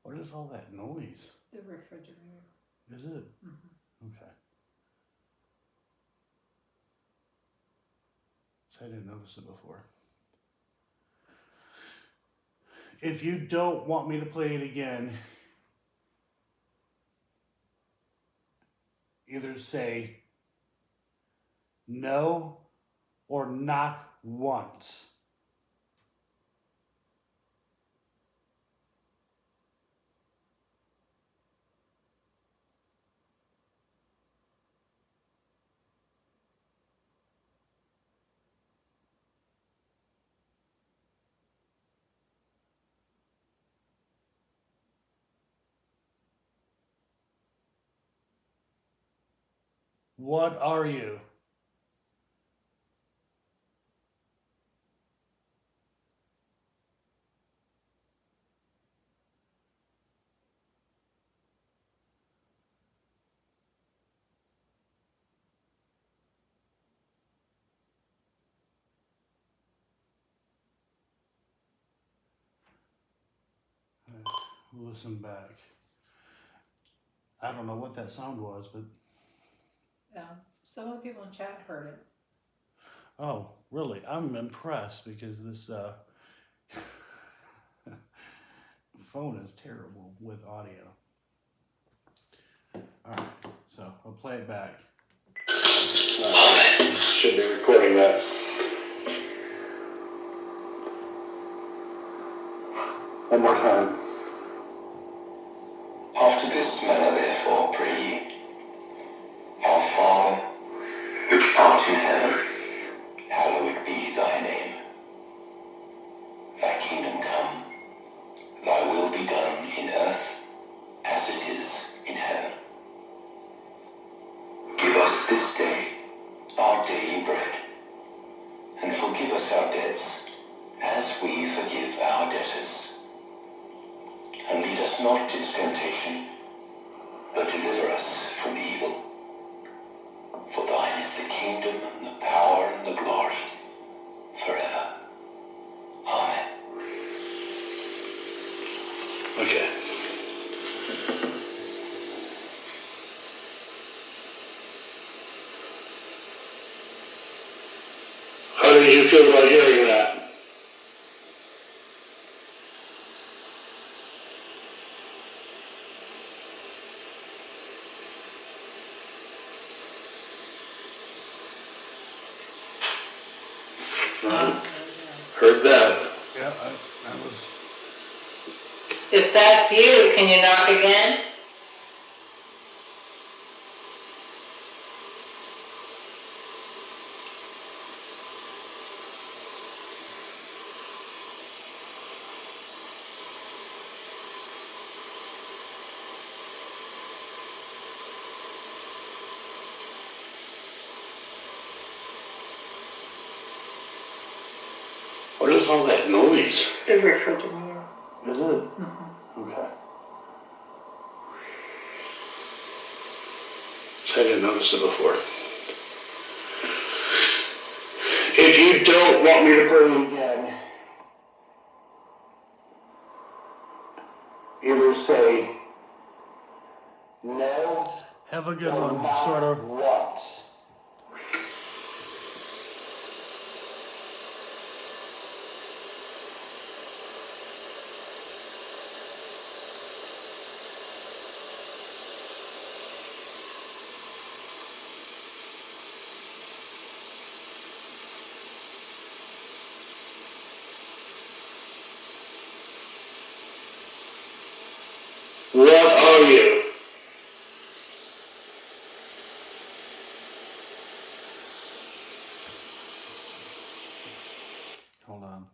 What is all that noise? The refrigerator. Is it? Mm-hmm. Okay. So I didn't notice it before. If you don't want me to play it again, either say no or knock once. What are you? Listen back. I don't know what that sound was, but Some of the people in chat heard it. oh, really? I'm impressed because this phone is terrible with audio. Alright, so I'll play it back. Should be recording that. One more time. After this manner therefore pray ye, Our Father, which art in heaven, hallowed be thy name. Thy kingdom come, thy will be done in earth as it is in heaven. Give us this day our daily bread, you feel about hearing that? Heard that. Yeah, I was. If that's you, can you knock again? What is all that noise? The refrigerator. Is it? Okay. So I didn't notice it before. If you don't want me to play it again, either say no Have a good or one, not sort of. once. What are you? Hold on.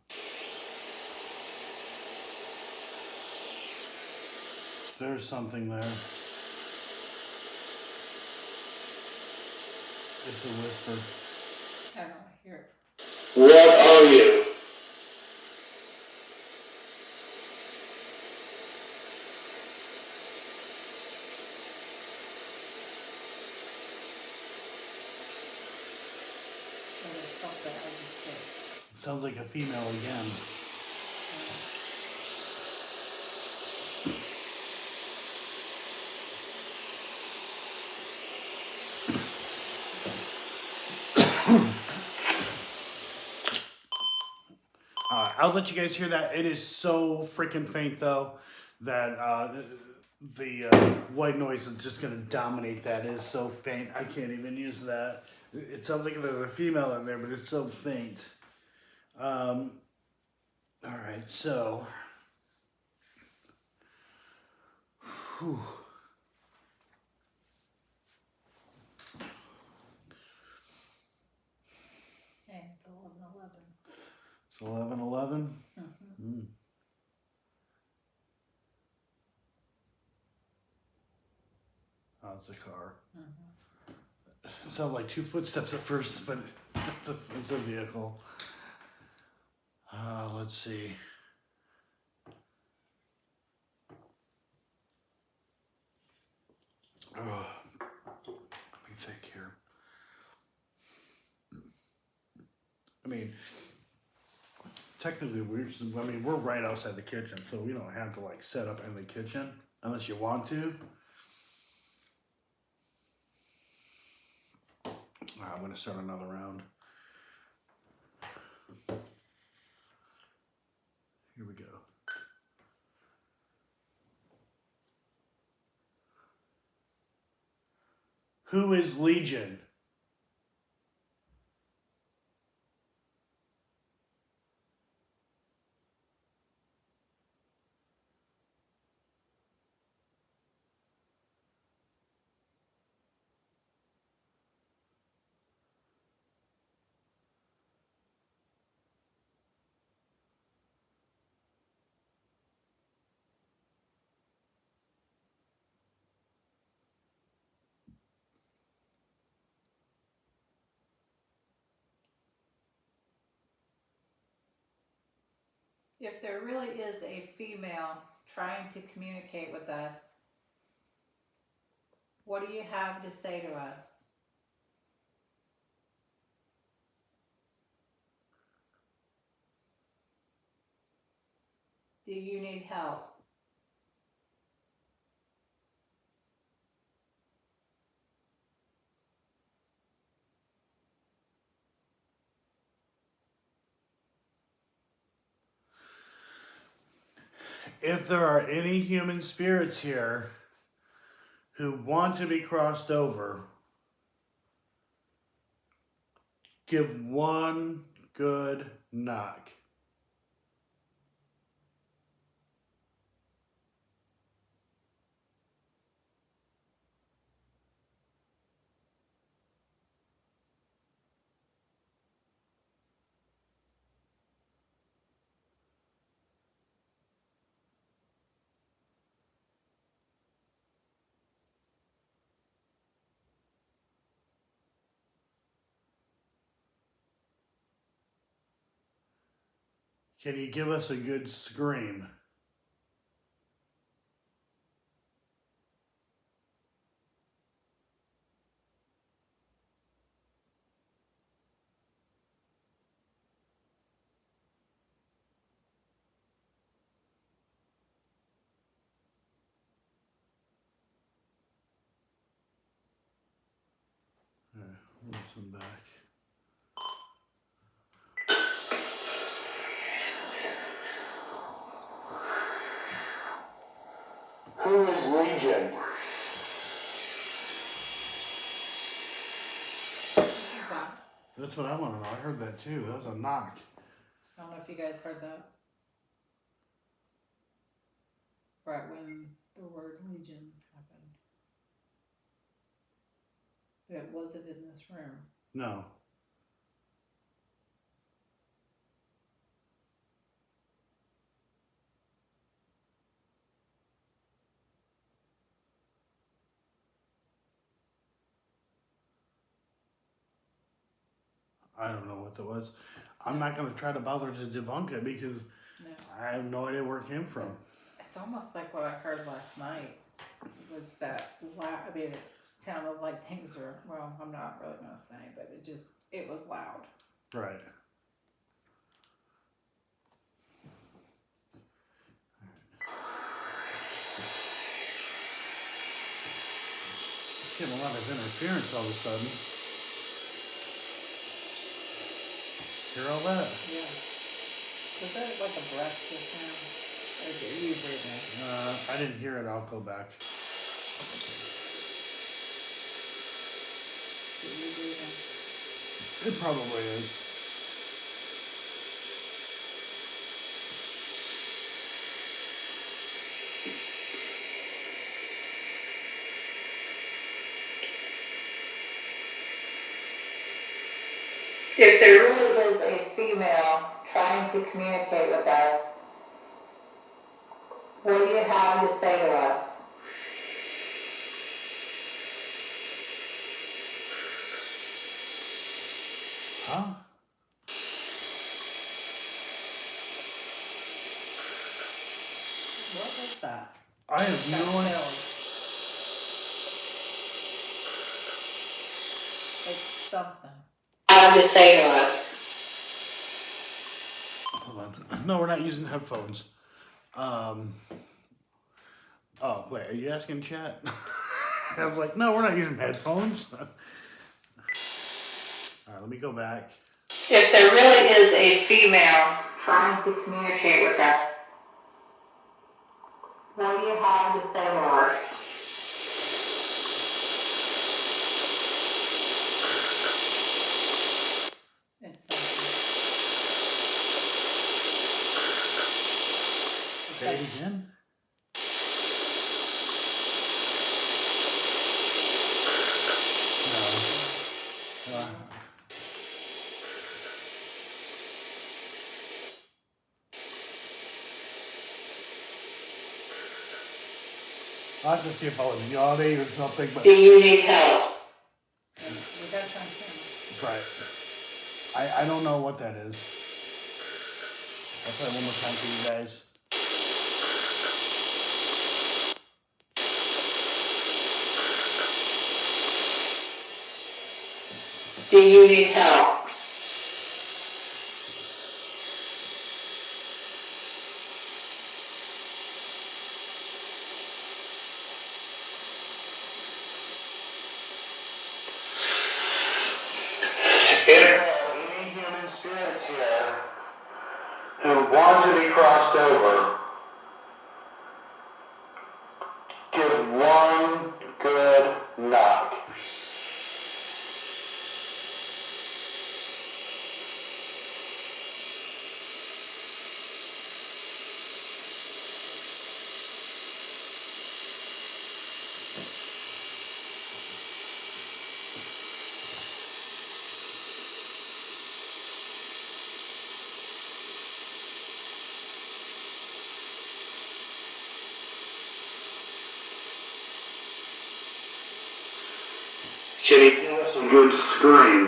There's something there. It's a whisper. I don't hear it. What are you? Well, there's something, I just can't. Sounds like a female again. I'll let you guys hear that. It is so freaking faint, though, that the white noise is just going to dominate that. It is so faint. I can't even use that. It sounds like there's a female in there, but it's so faint. All right, so. Whew. Hey, it's 11:11. It's 11:11. Mm-hmm. Oh, it's a car. Mm-hmm. It sounds like two footsteps at first, but it's a vehicle. Let's see. Oh, let me think here. I mean, technically, we're right outside the kitchen, so we don't have to like set up in the kitchen unless you want to. I'm gonna start another round. Here we go. Who is Legion? If there really is a female trying to communicate with us, what do you have to say to us? Do you need help? If there are any human spirits here who want to be crossed over, give one good knock. Can you give us a good scream? Listen back. Who is Legion? Who's that? That's what I want to know. I heard that too. That was a knock. I don't know if you guys heard that. Right when the word Legion happened. But it wasn't in this room. No. I don't know what that was. I'm not going to try to bother to debunk it because No. I have no idea where it came from. It's almost like what I heard last night. Was that loud? I mean, it sounded like things were, well, I'm not really going to say, but it was loud. Right. Getting a lot of interference all of a sudden. Hear all that? Yeah. Was that like a breath just now? Or is it you breathing? I didn't hear it. I'll go back. Is it you breathing? It probably is. If there really is a female trying to communicate with us, what do you have to say to us? Huh? What was that? I have Got no idea. chills. It's something. Have to say to us. Hold on. No, we're not using headphones. Oh, wait. Are you asking chat? I was like, no, we're not using headphones. All right, let me go back. If there really is a female trying to communicate with us, what do you have to say to us? It's something. Say it again. No. I'll have to see if I was yawning or something, but Do you need help? We got you on camera. right. I don't know what that is. I'll play it one more time for you guys. Do you need help? If there are any human spirits here who want to be crossed over, one good knock. Can you give us a good scream?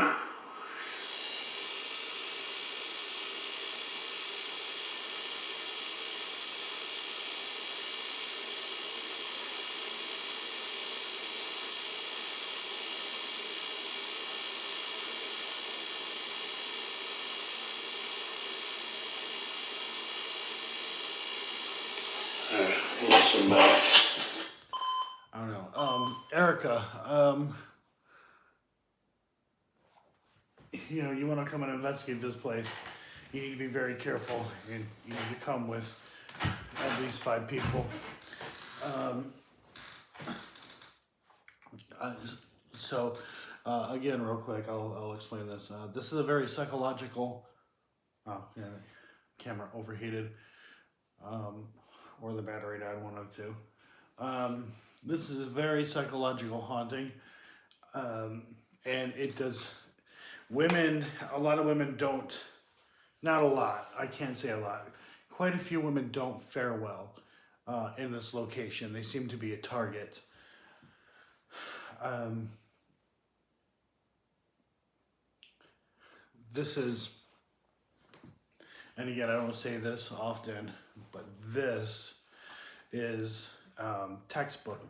Alright, listen back. I don't know. Erica, you know, you want to come and investigate this place, you need to be very careful, and you need to come with at least 5 people. Again, real quick, I'll explain this. This is a very psychological. Oh, yeah, camera overheated, or the battery died, one of the two. This is a very psychological haunting, and it does. Women, a lot of women don't. Not a lot. I can't say a lot. Quite a few women don't fare well in this location. They seem to be a target. This is, and again, I don't say this often, but this is textbook,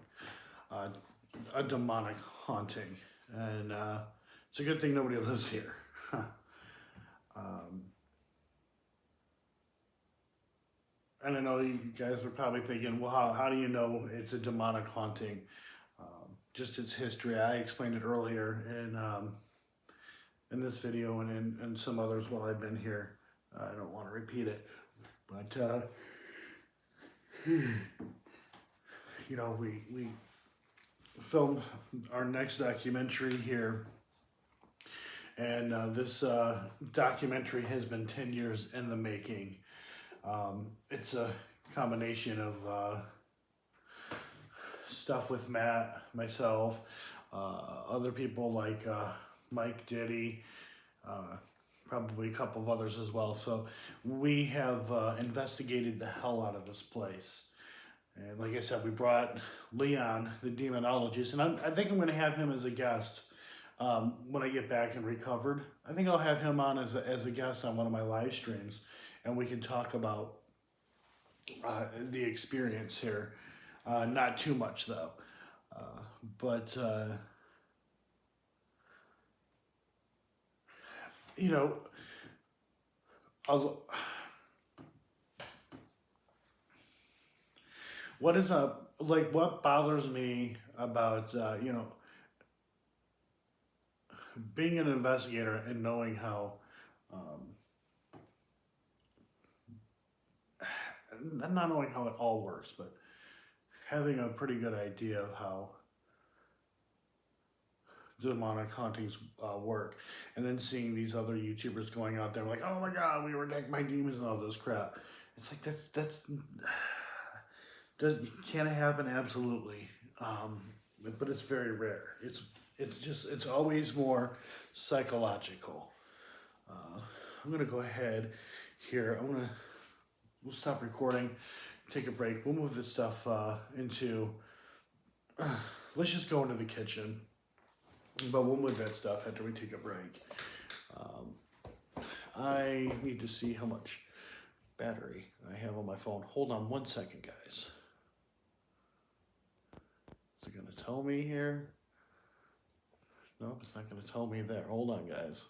a demonic haunting. And it's a good thing nobody lives here. And I know you guys are probably thinking, well, how do you know it's a demonic haunting? Just its history. I explained it earlier in this video and in some others while I've been here. I don't want to repeat it, but you know, we filmed our next documentary here, and this documentary has been 10 years in the making. It's a combination of stuff with Matt, myself, other people like Mike Diddy, probably a couple of others as well. So we have investigated the hell out of this place. And like I said, we brought Leon, the demonologist, and I think I'm going to have him as a guest when I get back and recovered. I think I'll have him on as a guest on one of my live streams, and we can talk about the experience here. Not too much though, but you know, what bothers me about you know, being an investigator and knowing how not knowing how it all works, but having a pretty good idea of how demonic hauntings work, and then seeing these other YouTubers going out there like, oh my god, we were attacked by demons and all this crap. It's like can it happen? Absolutely, but it's very rare. It's always more psychological. I'm gonna go ahead here. We'll stop recording, take a break. We'll move this stuff into. Let's just go into the kitchen. But we'll move that stuff after we take a break. I need to see how much battery I have on my phone. Hold on 1 second, guys. Is it going to tell me here? Nope, it's not going to tell me there. Hold on, guys.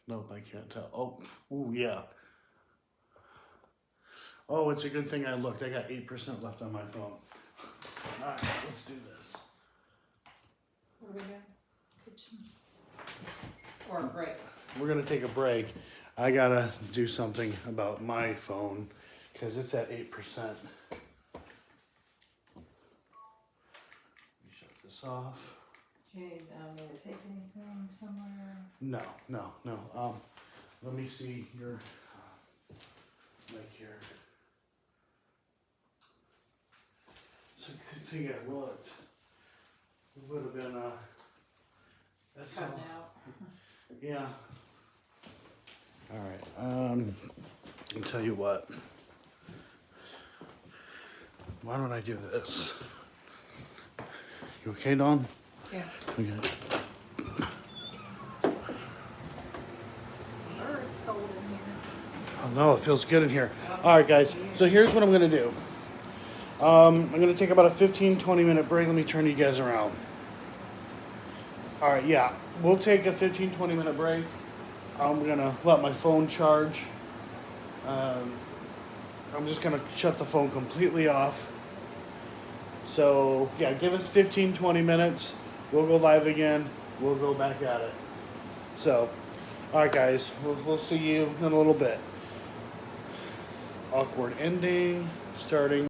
Nope, I can't tell. Oh, ooh, yeah. Oh, it's a good thing I looked. I got 8% left on my phone. All right, let's do this. What are we doing? Kitchen? Or a break? We're gonna take a break. I gotta do something about my phone because it's at 8%. Let me shut this off. Do you need me to take anything somewhere? No. Let me see your mic here. It's a good thing I looked. It would have been that's Cutting all. out. Yeah. All right. I'll tell you what. Why don't I do this? You okay, Dawn? Yeah. Okay. It's cold in here. Oh no, it feels good in here. All right, guys. So here's what I'm gonna do. I'm gonna take about a 15-20 minute break. Let me turn you guys around. All right, yeah, we'll take a 15-20 minute break. I'm gonna let my phone charge. I'm just gonna shut the phone completely off. So yeah, give us 15-20 minutes. We'll go live again. We'll go back at it. So, all right, guys, we'll see you in a little bit. Awkward ending starting